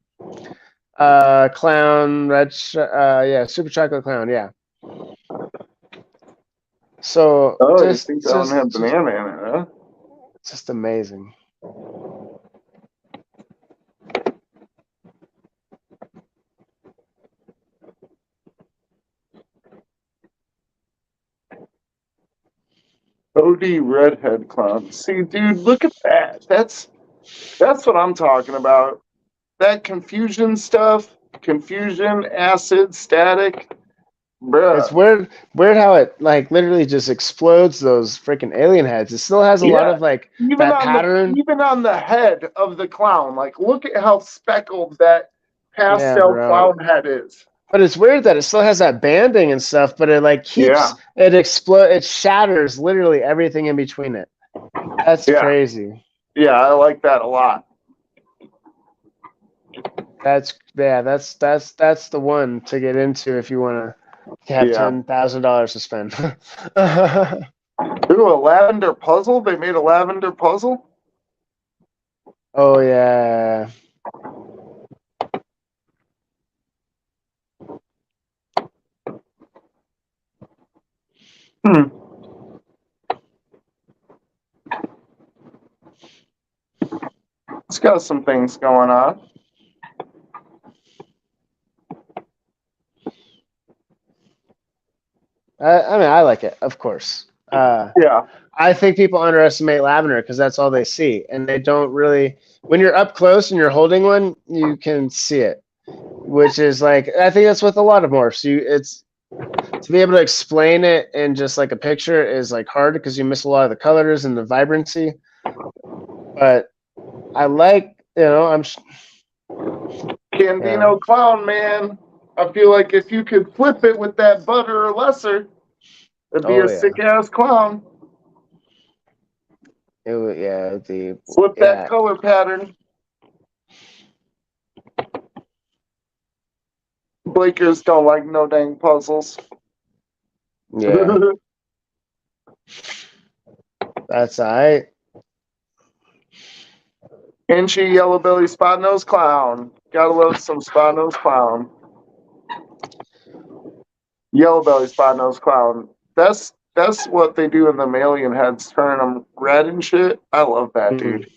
yeah, super chocolate clown, yeah. So Oh, you think that one had banana in it, huh? just amazing. OD redhead clown. See, dude, look at that. That's what I'm talking about. That confusion stuff, confusion, acid, static, It's bruh. weird how it like literally just explodes those freaking alien heads. It still has a lot Yeah, of like that pattern. even on the head of the clown, like look at how speckled that Yeah, pastel bro. clown head is. But it's weird that it still has that banding and stuff, but it like Yeah, keeps it shatters literally everything in between it. That's yeah, crazy. yeah. I like that a lot. That's the one to get into if you want to have Yeah. $10,000 to spend. Ooh, a lavender puzzle. They made a lavender puzzle. Oh yeah. Hmm. It's got some things going on. I mean, I like it, of course. Yeah, I think people underestimate lavender because that's all they see, and they don't really. When you're up close and you're holding one, you can see it, which is like I think that's with a lot of morphs. It's to be able to explain it in just like a picture is like hard because you miss a lot of the colors and the vibrancy. But I like, Candino clown, man. I feel like if you could flip it with that butter or lesser, it'd be a sick ass clown. It would, yeah, Flip that color pattern. Blakers don't like no dang puzzles. Yeah. That's all right. Inchy yellow belly spot nose clown. Gotta love some spot nose clown. Yellow belly spot nose clown. That's what they do in the alien heads, turn them red and shit. I love that, dude.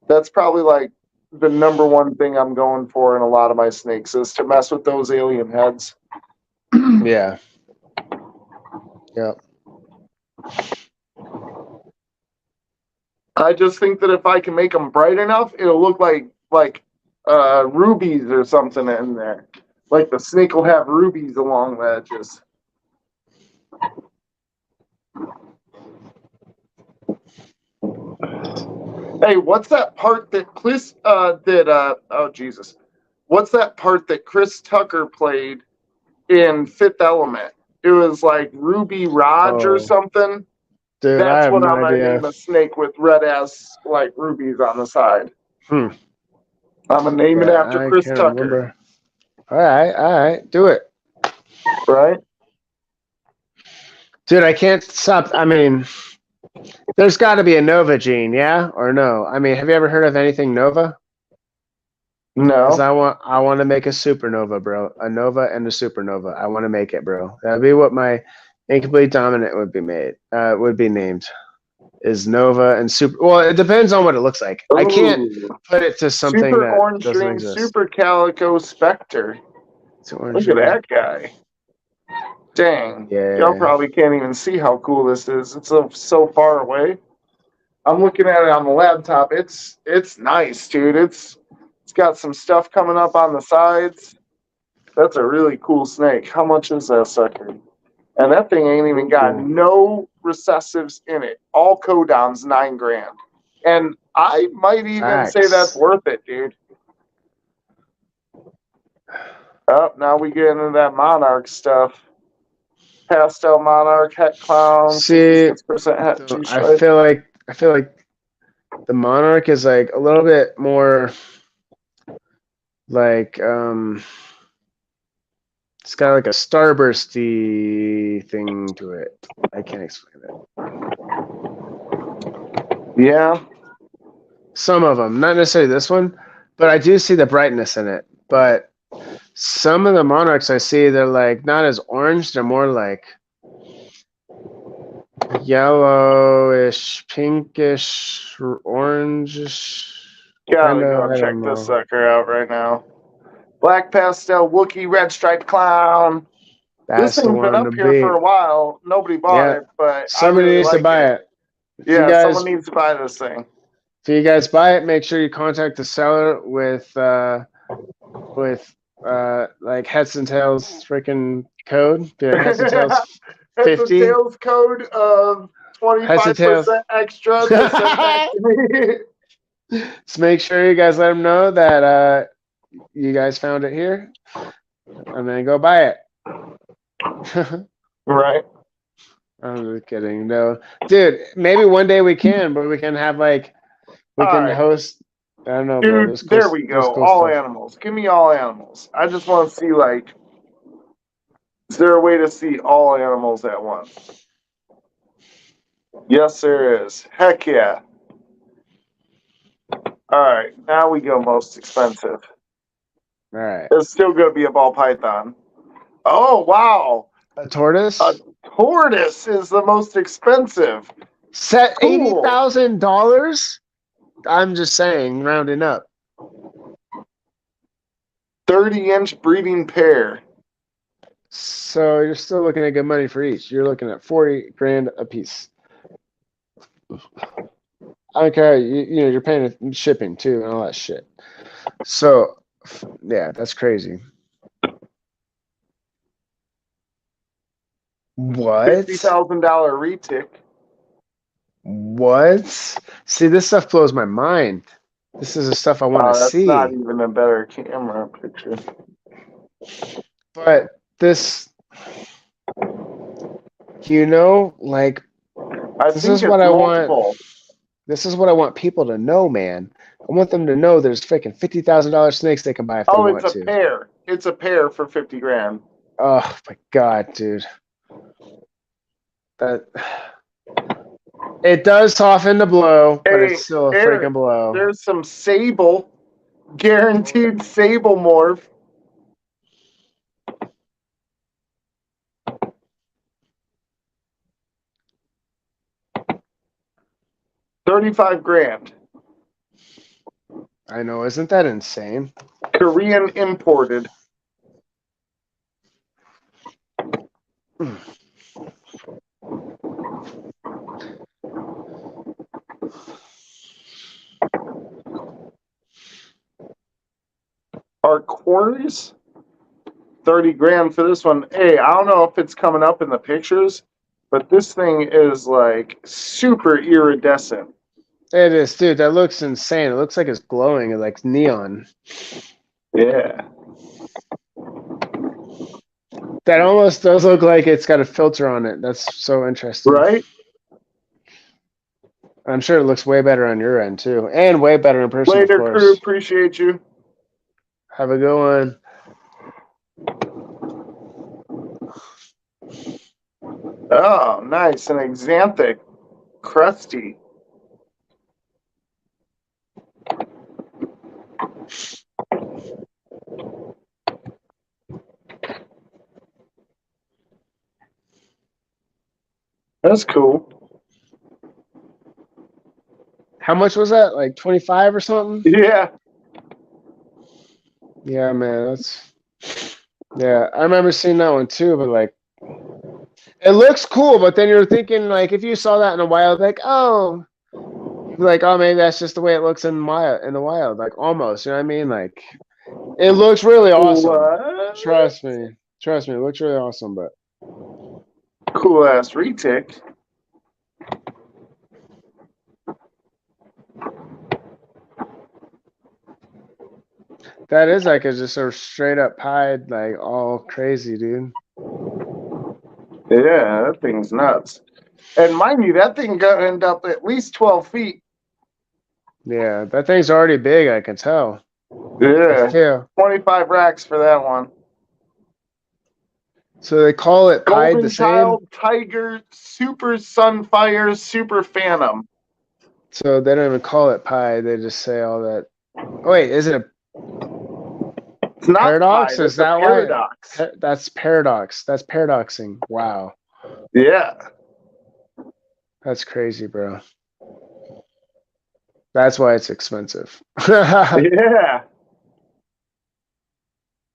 That's probably like the number one thing I'm going for in a lot of my snakes is to mess with those alien heads. Yeah. Yep. I just think that if I can make them bright enough, it'll look like rubies or something in there. Like the snake will have rubies along the edges. Hey, what's that part that Chris oh Jesus. What's that part that Chris Tucker played in Fifth Element? It was like Ruby Raj or Oh, something. dude, I That's have what no I'm gonna idea. name a snake with red ass like rubies on the side. Hmm. I'm gonna name it Yeah, after I Chris can't Tucker. remember. All right, do it, Right? dude. I can't stop. I mean, there's got to be a Nova gene, yeah, or no? I mean, have you ever heard of anything Nova? Because No. I want to make a supernova, bro. A nova and a supernova. I want to make it, bro. That'd be what my incomplete dominant would be made. Would be named is Nova and super. Well, it depends on what it looks like. I can't Ooh. put it to something Super that Orange doesn't Dream, exist. Super Calico Spectre. It's orange Look at ring. that guy. Dang. Yeah. Y'all probably can't even see how cool this is. It's so far away. I'm looking at it on the laptop. It's nice, dude. It's got some stuff coming up on the sides. That's a really cool snake. How much is that sucker? And that thing ain't even got Cool. no recessives in it. All codons, $9,000. And I might even say that's Facts. worth it, dude. Oh, now we get into that Monarch stuff. Pastel Monarch, Het Clown, See, 66% Het I G-Stripe. feel like the Monarch is like a little bit more like it's got like a starbursty thing to it. I can't explain it. Yeah. Some of them, not necessarily this one, but I do see the brightness in it. But some of the Monarchs I see, they're like not as orange. They're more like yellowish, pinkish, orangish. Gotta Kinda, go I check don't this know. sucker out right now. Black Pastel Wookie Red Striped Clown. This That's the thing's been one to up here for beat. a while. Nobody bought Yeah. it, but I Somebody really needs to like buy it. it. If you Yeah, guys someone needs to buy this thing. If you guys buy it, make sure you contact the seller with like heads and tails freaking code. Be like heads and tails It's a 50. sales code of Heads and tails. 25% extra to send back to me. Just make sure you guys let them know that you guys found it here, and then go buy it. Right. I'm just kidding. No, dude. Maybe one day we can, but we can have like we All can right. host. I don't know, bro. Dude, there we There's go. cool All stuff. animals. Give me all animals. I just want to see, like, is there a way to see all animals at once? Yes, there is. Heck yeah. All right. Now we go most expensive. All right. It's still going to be a ball python. Oh, wow. A tortoise. A tortoise is the most expensive. Set Cool. $80,000. I'm just saying, rounding up. 30-inch breeding pair. So you're still looking at good money for each. You're looking at 40 grand a piece. Okay, you know you're paying shipping too and all that shit. So yeah, that's crazy. What? $50,000 retic. What? See, this stuff blows my mind. This is the stuff I want to That's see. not even a better camera picture. But this, you know, like this is what I want. This is what I want people to know, man. I want them to know there's freaking $50,000 snakes they can buy if they want to. Oh, it's a pair. It's a pair for 50 grand. Oh my god, dude. That it does soften the blow, but it's still a freaking blow. There's some sable, guaranteed sable morph. $35 grand. I know, isn't that insane? Korean imported. Our quarries, 30 grand for this one. Hey, I don't know if it's coming up in the pictures, but this thing is like super iridescent. It is, dude. That looks insane. It looks like it's glowing, like neon. Yeah. That almost does look like it's got a filter on it. That's so interesting. Right? I'm sure it looks way better on your end too, and way better in person, Later, of crew. course. Appreciate you. Have a good one. Oh, nice. An Xanthic. Crusty. That's cool. How much was that? Like 25 or something? Yeah. Yeah, man. That's yeah. I remember seeing that one too, but like, it looks cool. But then you're thinking like, if you saw that in the wild, like, oh, you'd be like, oh, maybe that's just the way it looks in wild, in the wild, like almost. You know what I mean? Like, it looks really awesome. What? Trust me, it looks really awesome. But Cool ass retic. that is like a just a straight up pied, like all crazy, dude. Yeah, that thing's nuts. And mind you, that thing got to end up at least 12 feet. Yeah, that thing's already big. I can tell. Yeah. Yeah. 25 racks for that one. So they call it pied Golden the same. Child, Tiger, Super Sunfire, Super Phantom. So they don't even call it pied. They just say all that. Oh, wait, is it a It's not paradox? Pied, Is it's a that paradox. why? That's paradox. That's paradoxing. Wow, Yeah. that's crazy, bro. That's why it's expensive. Yeah.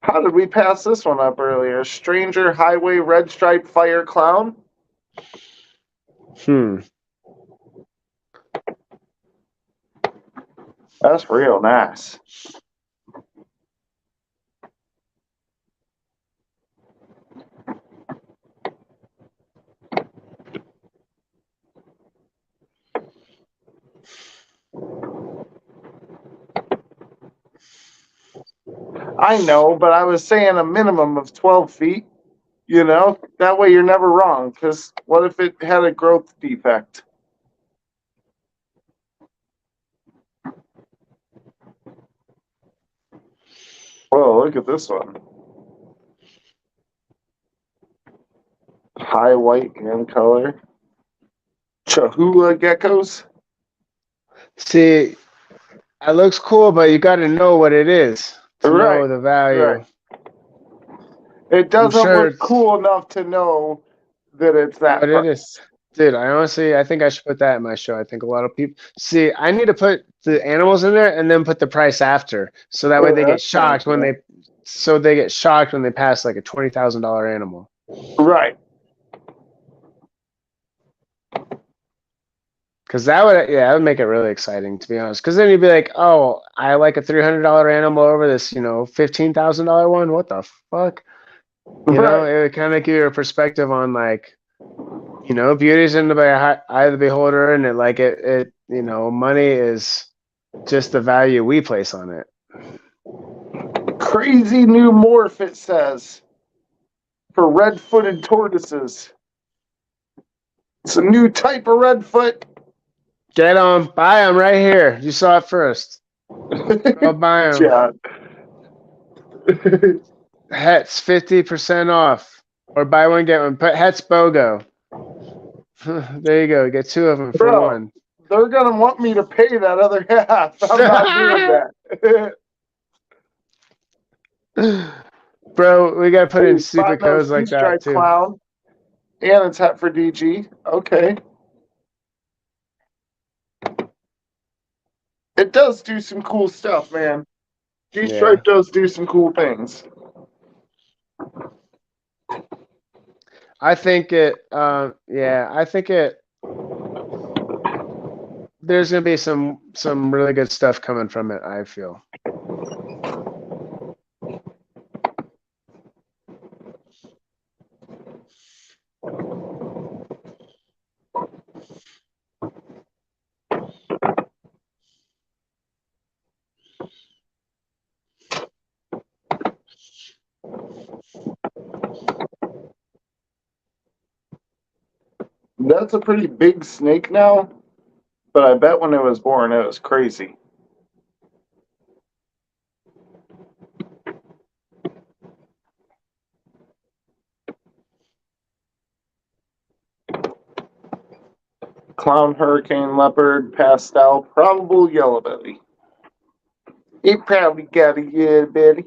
How did we pass this one up earlier? Stranger Highway Red Stripe Fire Clown? That's real nice. I know, but I was saying a minimum of 12 feet. You know, that way you're never wrong. Because what if it had a growth defect? Whoa, look at this one. High white hand color. Chahula geckos. See, it looks cool, but you got to know what it is to Right, know the value. right. It doesn't sure look cool enough to know that it's that But it price. is. Dude, I think I should put that in my show. I think a lot of people see. I need to put the animals in there and then put the price after, so that way Yeah, they get that's shocked when kinda they, so they get shocked when they pass like a $20,000 animal. Right. Because that would make it really exciting, to be honest. Because then you'd be like, oh, I like a $300 animal over this, $15,000 one. What the fuck? It would kind of give you a perspective on like, beauty's in the eye of the beholder, and money is just the value we place on it. Crazy new morph, it says, for red-footed tortoises. It's a new type of redfoot. Get them, buy them right here. You saw it first. I'll buy them. Yeah. Hets 50% off, or buy one get one. Put Hets BOGO. There you go. Get two of them for Bro, one. they're gonna want me to pay that other half. I'm not doing that. Bro, we gotta put in Ooh, stupid Platinum codes like Sea that Stripe too. Clown. And it's hat for DG. Okay. It does do some cool stuff, man. G-Stripe does do some cool things. I think it. There's gonna be some really good stuff coming from it. I feel. that's a pretty big snake now, but I bet when it was born, it was crazy. Clown, hurricane, leopard, pastel, probable yellow belly. It probably got a yellow belly.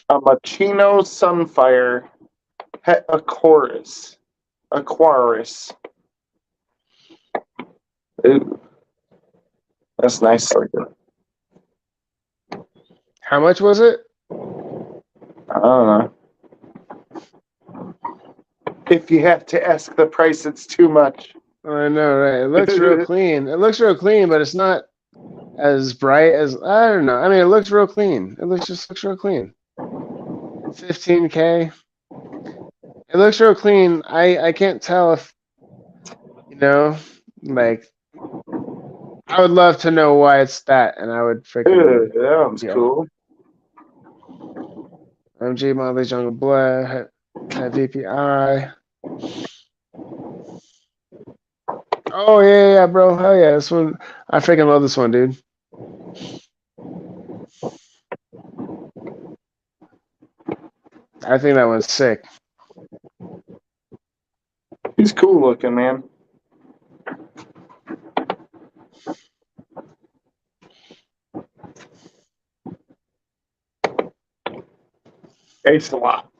A Machino Sunfire, Het Aquarius. Aquarius. Ooh, that's nice looking. How much was it? I don't know. If you have to ask the price, it's too much. I know, right? It looks real clean. It looks real clean, but it's not as bright as I don't know. I mean, it looks real clean. It looks real clean. 15K. It looks real clean. I can't tell if like I would love to know why it's that, and I would freaking That one's cool. MG Molly Jungle Blood at VPI. Oh yeah, bro. Hell yeah, this one. I freaking love this one, dude. I think that one's sick. He's cool looking, man. Thanks a lot.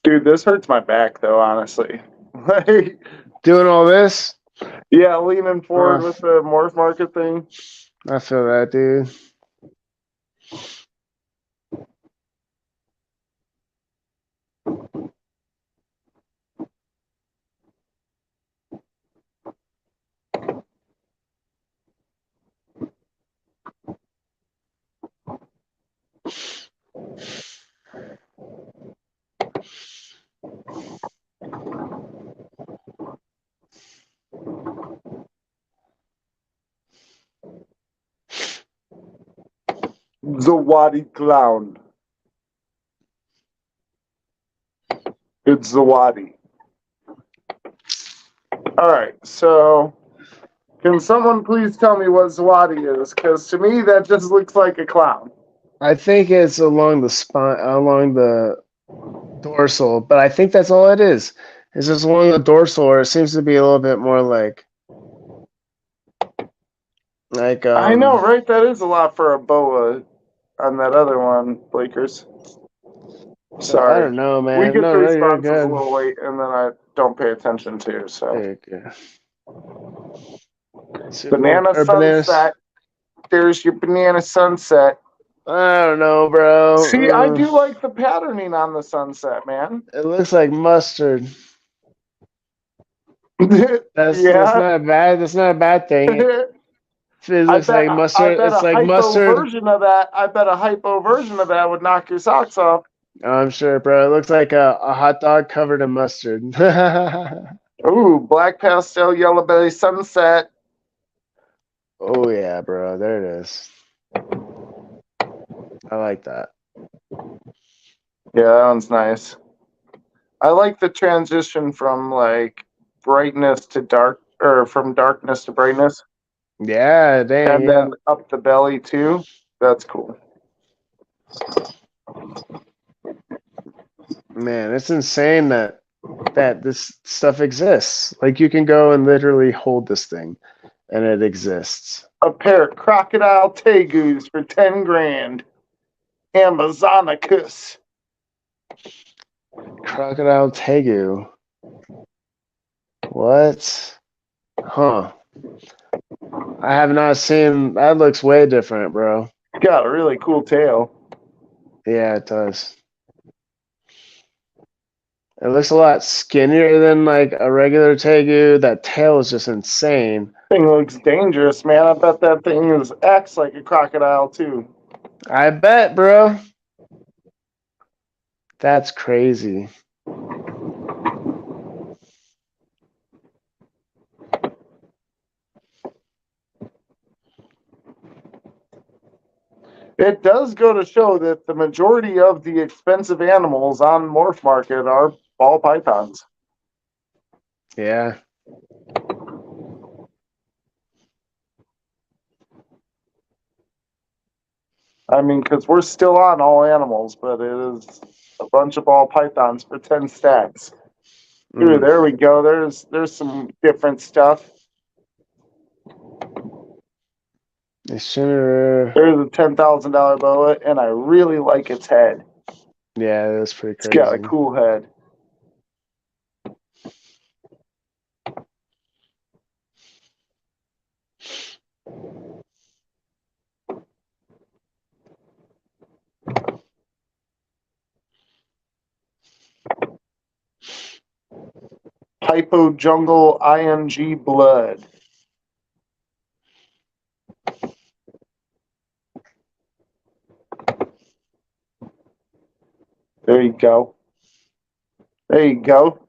Dude, this hurts my back though, honestly. Like, Doing all this? yeah, leaning forward with the morph market thing. I feel that, dude. Zawadi Clown. It's Zawadi. Alright, so can someone please tell me what Zawadi is? Because to me, that just looks like a clown. I think it's along the spine, along the dorsal, but I think that's all it is. It's just along the dorsal, or it seems to be a little bit more like I know, right? That is a lot for a boa on that other one, Blakers. Sorry. I don't know, man. We get no, the no, you're responses a good. little late, and then I don't pay attention to, so. You're good. Banana sunset. There's your banana sunset. I don't know, bro. See, I do like the patterning on the sunset, man. It looks like mustard. That's not bad. That's not a bad thing. It looks like mustard. It's like mustard. Version of that. I bet a hypo version of that would knock your socks off. I'm sure, bro. It looks like a hot dog covered in mustard. Ooh, black pastel, yellow belly sunset. Oh yeah, bro. There it is. I like that. Yeah, that one's nice. I like the transition from like brightness to dark, or from darkness to brightness. Yeah, dang. And then up the belly too. That's cool. Man, it's insane that this stuff exists. Like you can go and literally hold this thing, and it exists. A pair of crocodile tegus for 10 grand. Amazonicus. Crocodile tegu. What? Huh. I have not seen. That looks way different, bro. Got a really cool tail. Yeah, it does. It looks a lot skinnier than like a regular tegu. That tail is just insane. Thing looks dangerous, man. I bet that thing acts like a crocodile too. I bet, bro. That's crazy. It does go to show that the majority of the expensive animals on Morph Market are ball pythons. Yeah. I mean, because we're still on all animals, but it is a bunch of ball pythons for 10 stacks. Ooh, there we go. There's some different stuff. Sooner. There's a $10,000 boa, and I really like its head. Yeah, that's pretty It's crazy. got a cool head. Hypo Jungle IMG Blood. There you go. There you go.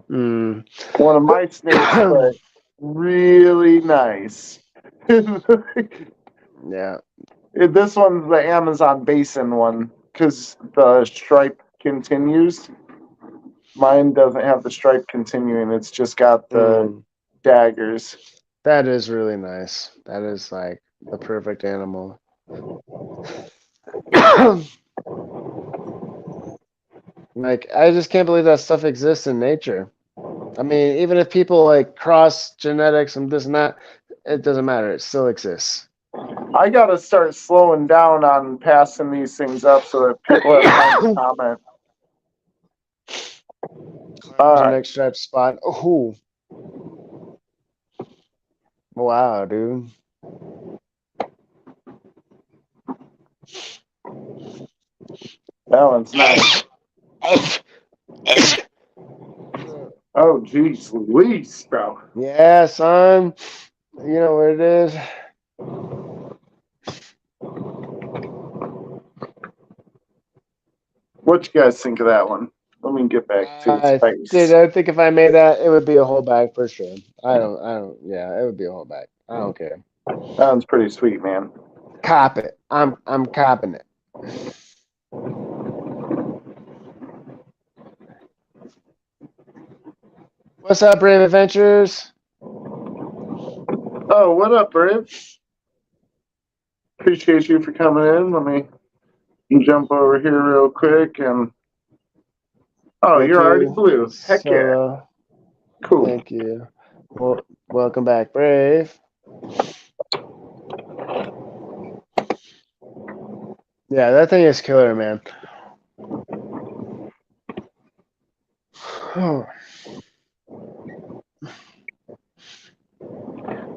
Mm. One of my snakes, but really nice. Yeah. This one's the Amazon Basin one because the stripe continues. Mine doesn't have the stripe continuing. It's just got the daggers. That is really nice. That is like the perfect animal. Like, I just can't believe that stuff exists in nature. I mean, even if people like cross genetics and this and that, it doesn't matter. It still exists. I gotta start slowing down on passing these things up so that people have time to comment. Next stripe spot. Oh, wow, dude. That one's nice. Oh, geez, Louise, bro. Yeah, son. You know what it is. What you guys think of that one? Let me get back to its face. Dude, I think if I made that, it would be a whole bag for sure. Yeah, it would be a whole bag. I don't care. That one's pretty sweet, man. Cop it. I'm copping it. What's up, Brave Adventures? Oh, what up, Brave? Appreciate you for coming in. Let me jump over here real quick and. Oh, Thank you're you. already blue. Heck Solo. yeah. Cool. Thank you. Well, welcome back, Brave. Yeah, that thing is killer, man.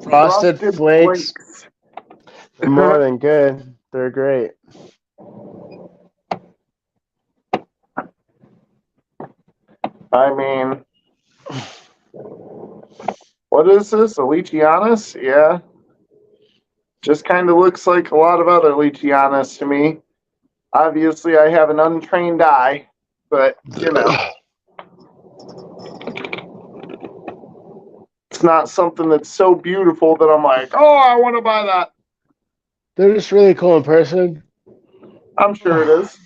Frosted Flakes. More than good. They're great. I mean, what is this? A Leachianus? Yeah. Just kind of looks like a lot of other Leachianus to me. Obviously, I have an untrained eye, but, you know. It's not something that's so beautiful that I'm like, oh, I want to buy that. They're just really cool in person. I'm sure it is.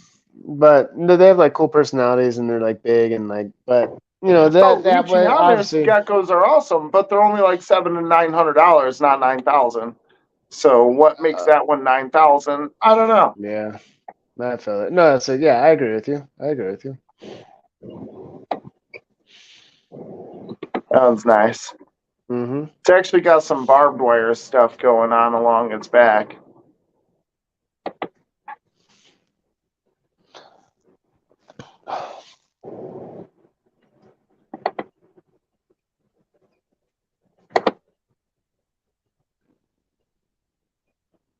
But they have like cool personalities and they're like big and like, but you know that way obviously geckos are awesome, but they're only like $700 and $900, not 9,000. So what makes that one 9,000? I don't know. Yeah, that fella. No, that's yeah. I agree with you. That one's nice. Mm-hmm. It's actually got some barbed wire stuff going on along its back.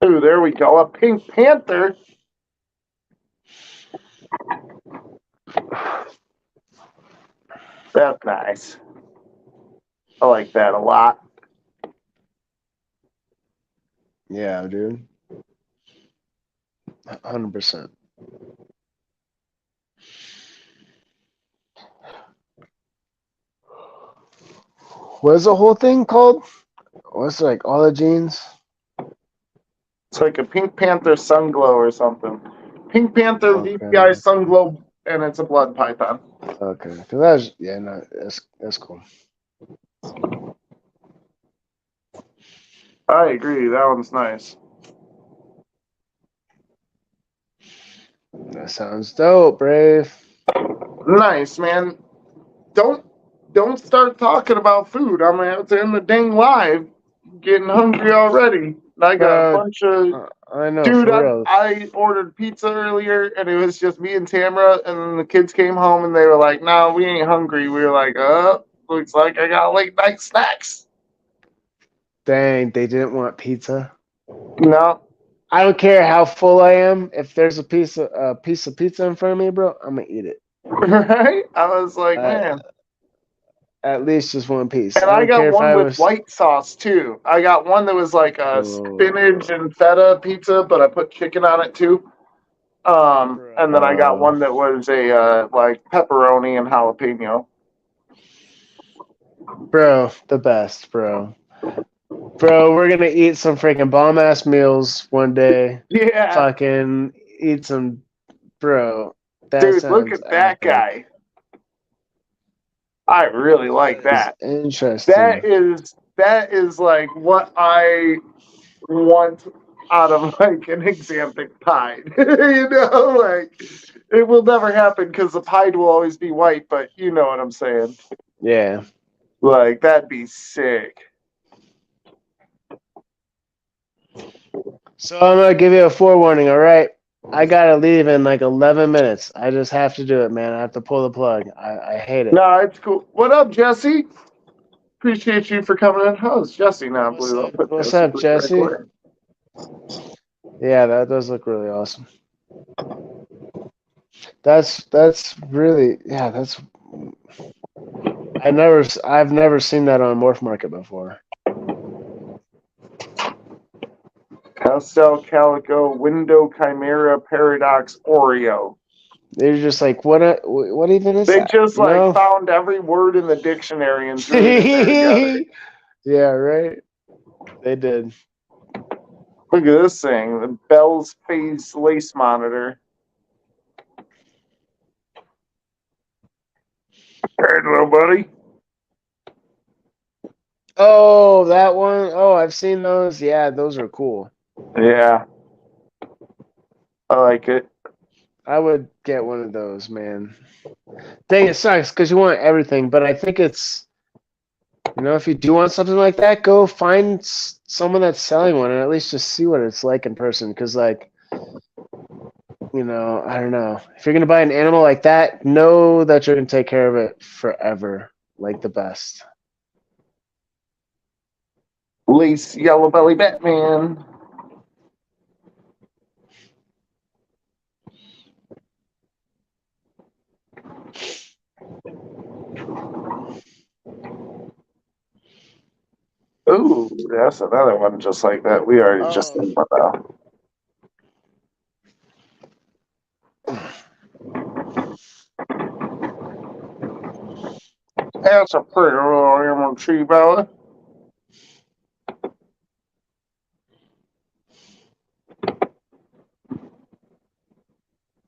Ooh, there we go. A pink panther. That's nice. I like that a lot. Yeah, dude. 100%. What's the whole thing called? What's like all the genes? It's like a Pink Panther sun glow or something. Pink Panther Okay. VPI sun glow, and it's a blood python. Okay. Cause that was, yeah, no, that's cool. I agree. That one's nice. That sounds dope, Brave. Nice, man. Don't start talking about food. I'm gonna have to end the dang live. Getting hungry already. I got a Bro, bunch of I know, dude. for real. I ordered pizza earlier, and it was just me and Tamara. And then the kids came home, and they were like, "No, we ain't hungry." We were like, looks like I got late night snacks." Dang, they didn't want pizza. No, I don't care how full I am. If there's a piece of pizza in front of me, bro, I'm gonna eat it. right? I was like, Uh, man. At least just one piece. And I I don't got care if one I with was. white sauce too. I got one that was like a spinach and feta pizza, but I put chicken on it too. And then I got one that was a like pepperoni and jalapeno. Bro, the best, bro. Bro, we're gonna eat some freaking bomb ass meals one day. Yeah, Fucking eat some, bro. That dude, look sounds at that epic. guy. I really like That that. is interesting. That is like what I want out of like an example pie. You know, like it will never happen because the pie will always be white, but you know what I'm saying. Yeah. Like that'd be sick. So I'm gonna give you a forewarning, all right? I gotta leave in like 11 minutes. I just have to do it, man. I have to pull the plug. I hate it. No, it's cool. What up, Jesse? Appreciate you for coming in. Oh, it's Jesse now. I What's believe I'll up? put What's Jesse up, right Jesse? there. Yeah, that does look really awesome. That's really, yeah, that's. I've never seen that on Morph Market before. Pastel Calico Window Chimera Paradox Oreo. They're just like, what even is They that? just You like know? found every word in the dictionary and threw it in there together. Yeah, right. They did. Look at this thing, the Bell's Phase Lace Monitor. Hey, little buddy. Oh, that one. Oh, I've seen those. Yeah, those are cool. Yeah. I like it. I would get one of those, man. Dang, it sucks because you want everything, but I think it's, if you do want something like that, go find someone that's selling one and at least just see what it's like in person. Because, like, I don't know. If you're gonna buy an animal like that, know that you're gonna take care of it forever, like the best. Lace Yellow Belly Batman. Ooh, that's another one just like that. We already just did one though. That's a pretty little animal tree, Bella.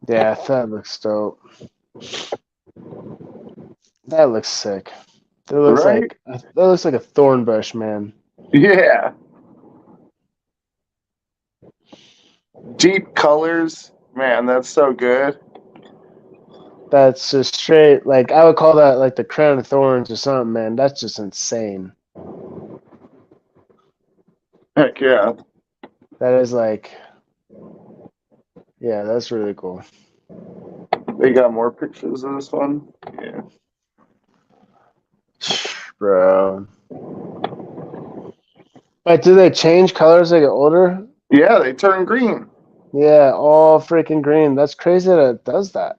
Yeah, that looks dope. That looks sick. That looks Right? like a thorn bush, man. Yeah. Deep colors. Man, that's so good. That's just straight. Like I would call that like the crown of thorns or something, man. That's just insane. Heck yeah. That is like, yeah, that's really cool. They got more pictures of this one. Yeah. Bro. But do they change colors as they get older? Yeah, they turn green. Yeah, all freaking green. That's crazy that it does that.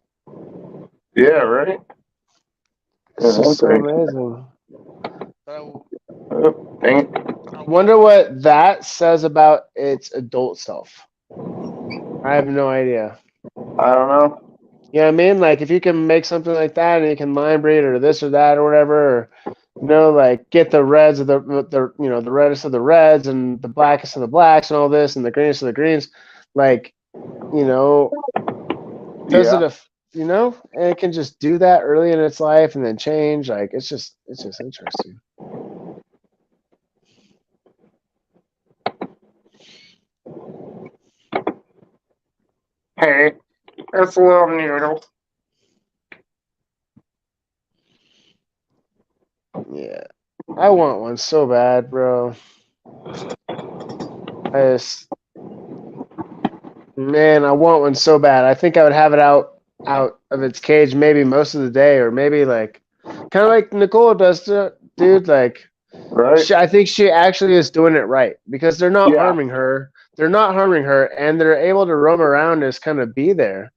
Yeah, right? It's Yeah, just so okay. amazing. Oh, dang it. I wonder what that says about its adult self. I have no idea. I don't know. You know what I mean? Like if you can make something like that and you can line breed or this or that or whatever, or like get the reds of the the reddest of the reds and the blackest of the blacks and all this and the greenest of the greens, like does Yeah. it and it can just do that early in its life and then change. Like it's just interesting. Hey, that's a little noodle. Yeah, I want one so bad, bro. Man, I want one so bad. I think I would have it out of its cage maybe most of the day, or maybe like kind of like Nicole does, dude. Like, Right? I think she actually is doing it right because they're not Yeah. harming her. They're not harming her, and they're able to roam around and just kind of be there,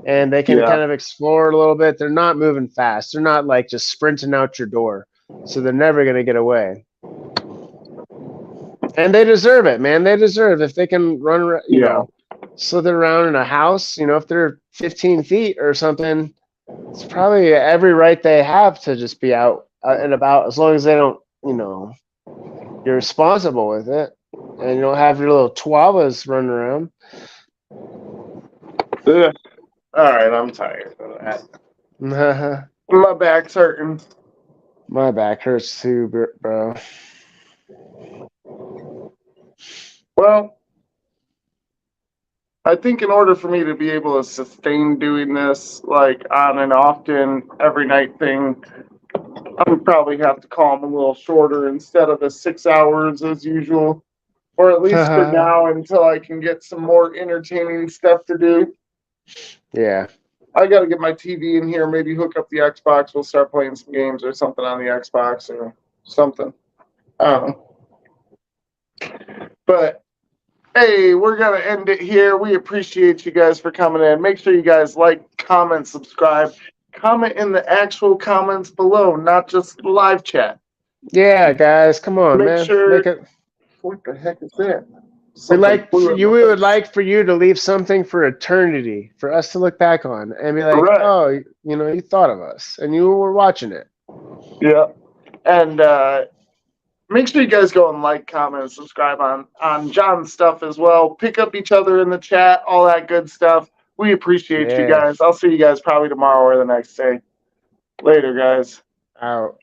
and they can Yeah. kind of explore a little bit. They're not moving fast. They're not like just sprinting out your door, so they're never gonna get away. And they deserve it, man. They deserve if they can run, slither around in a house. If they're 15 feet or something, it's probably every right they have to just be out and about, as long as they don't, you're responsible with it, and you don't have your little chihuahuas running around. Ugh. All right, I'm tired of that. My back's hurting. My back hurts too, bro. Well, I think in order for me to be able to sustain doing this, like on and often, every night thing, I would probably have to call them a little shorter instead of the 6 hours as usual, or at least for now until I can get some more entertaining stuff to do. Yeah. I got to get my TV in here, maybe hook up the Xbox. We'll start playing some games or something on the Xbox or something. I don't know. But hey, we're going to end it here. We appreciate you guys for coming in. Make sure you guys like, comment, subscribe. Comment in the actual comments below, not just live chat. Yeah, guys, come on, Make man. sure. Make it. What the heck is that? We would like for you to leave something for eternity for us to look back on and be like, right. Oh, you thought of us and you were watching it. Yeah. And make sure you guys go and like, comment, and subscribe on John's stuff as well. Pick up each other in the chat, all that good stuff. We appreciate you guys. I'll see you guys probably tomorrow or the next day. Later, guys. Out.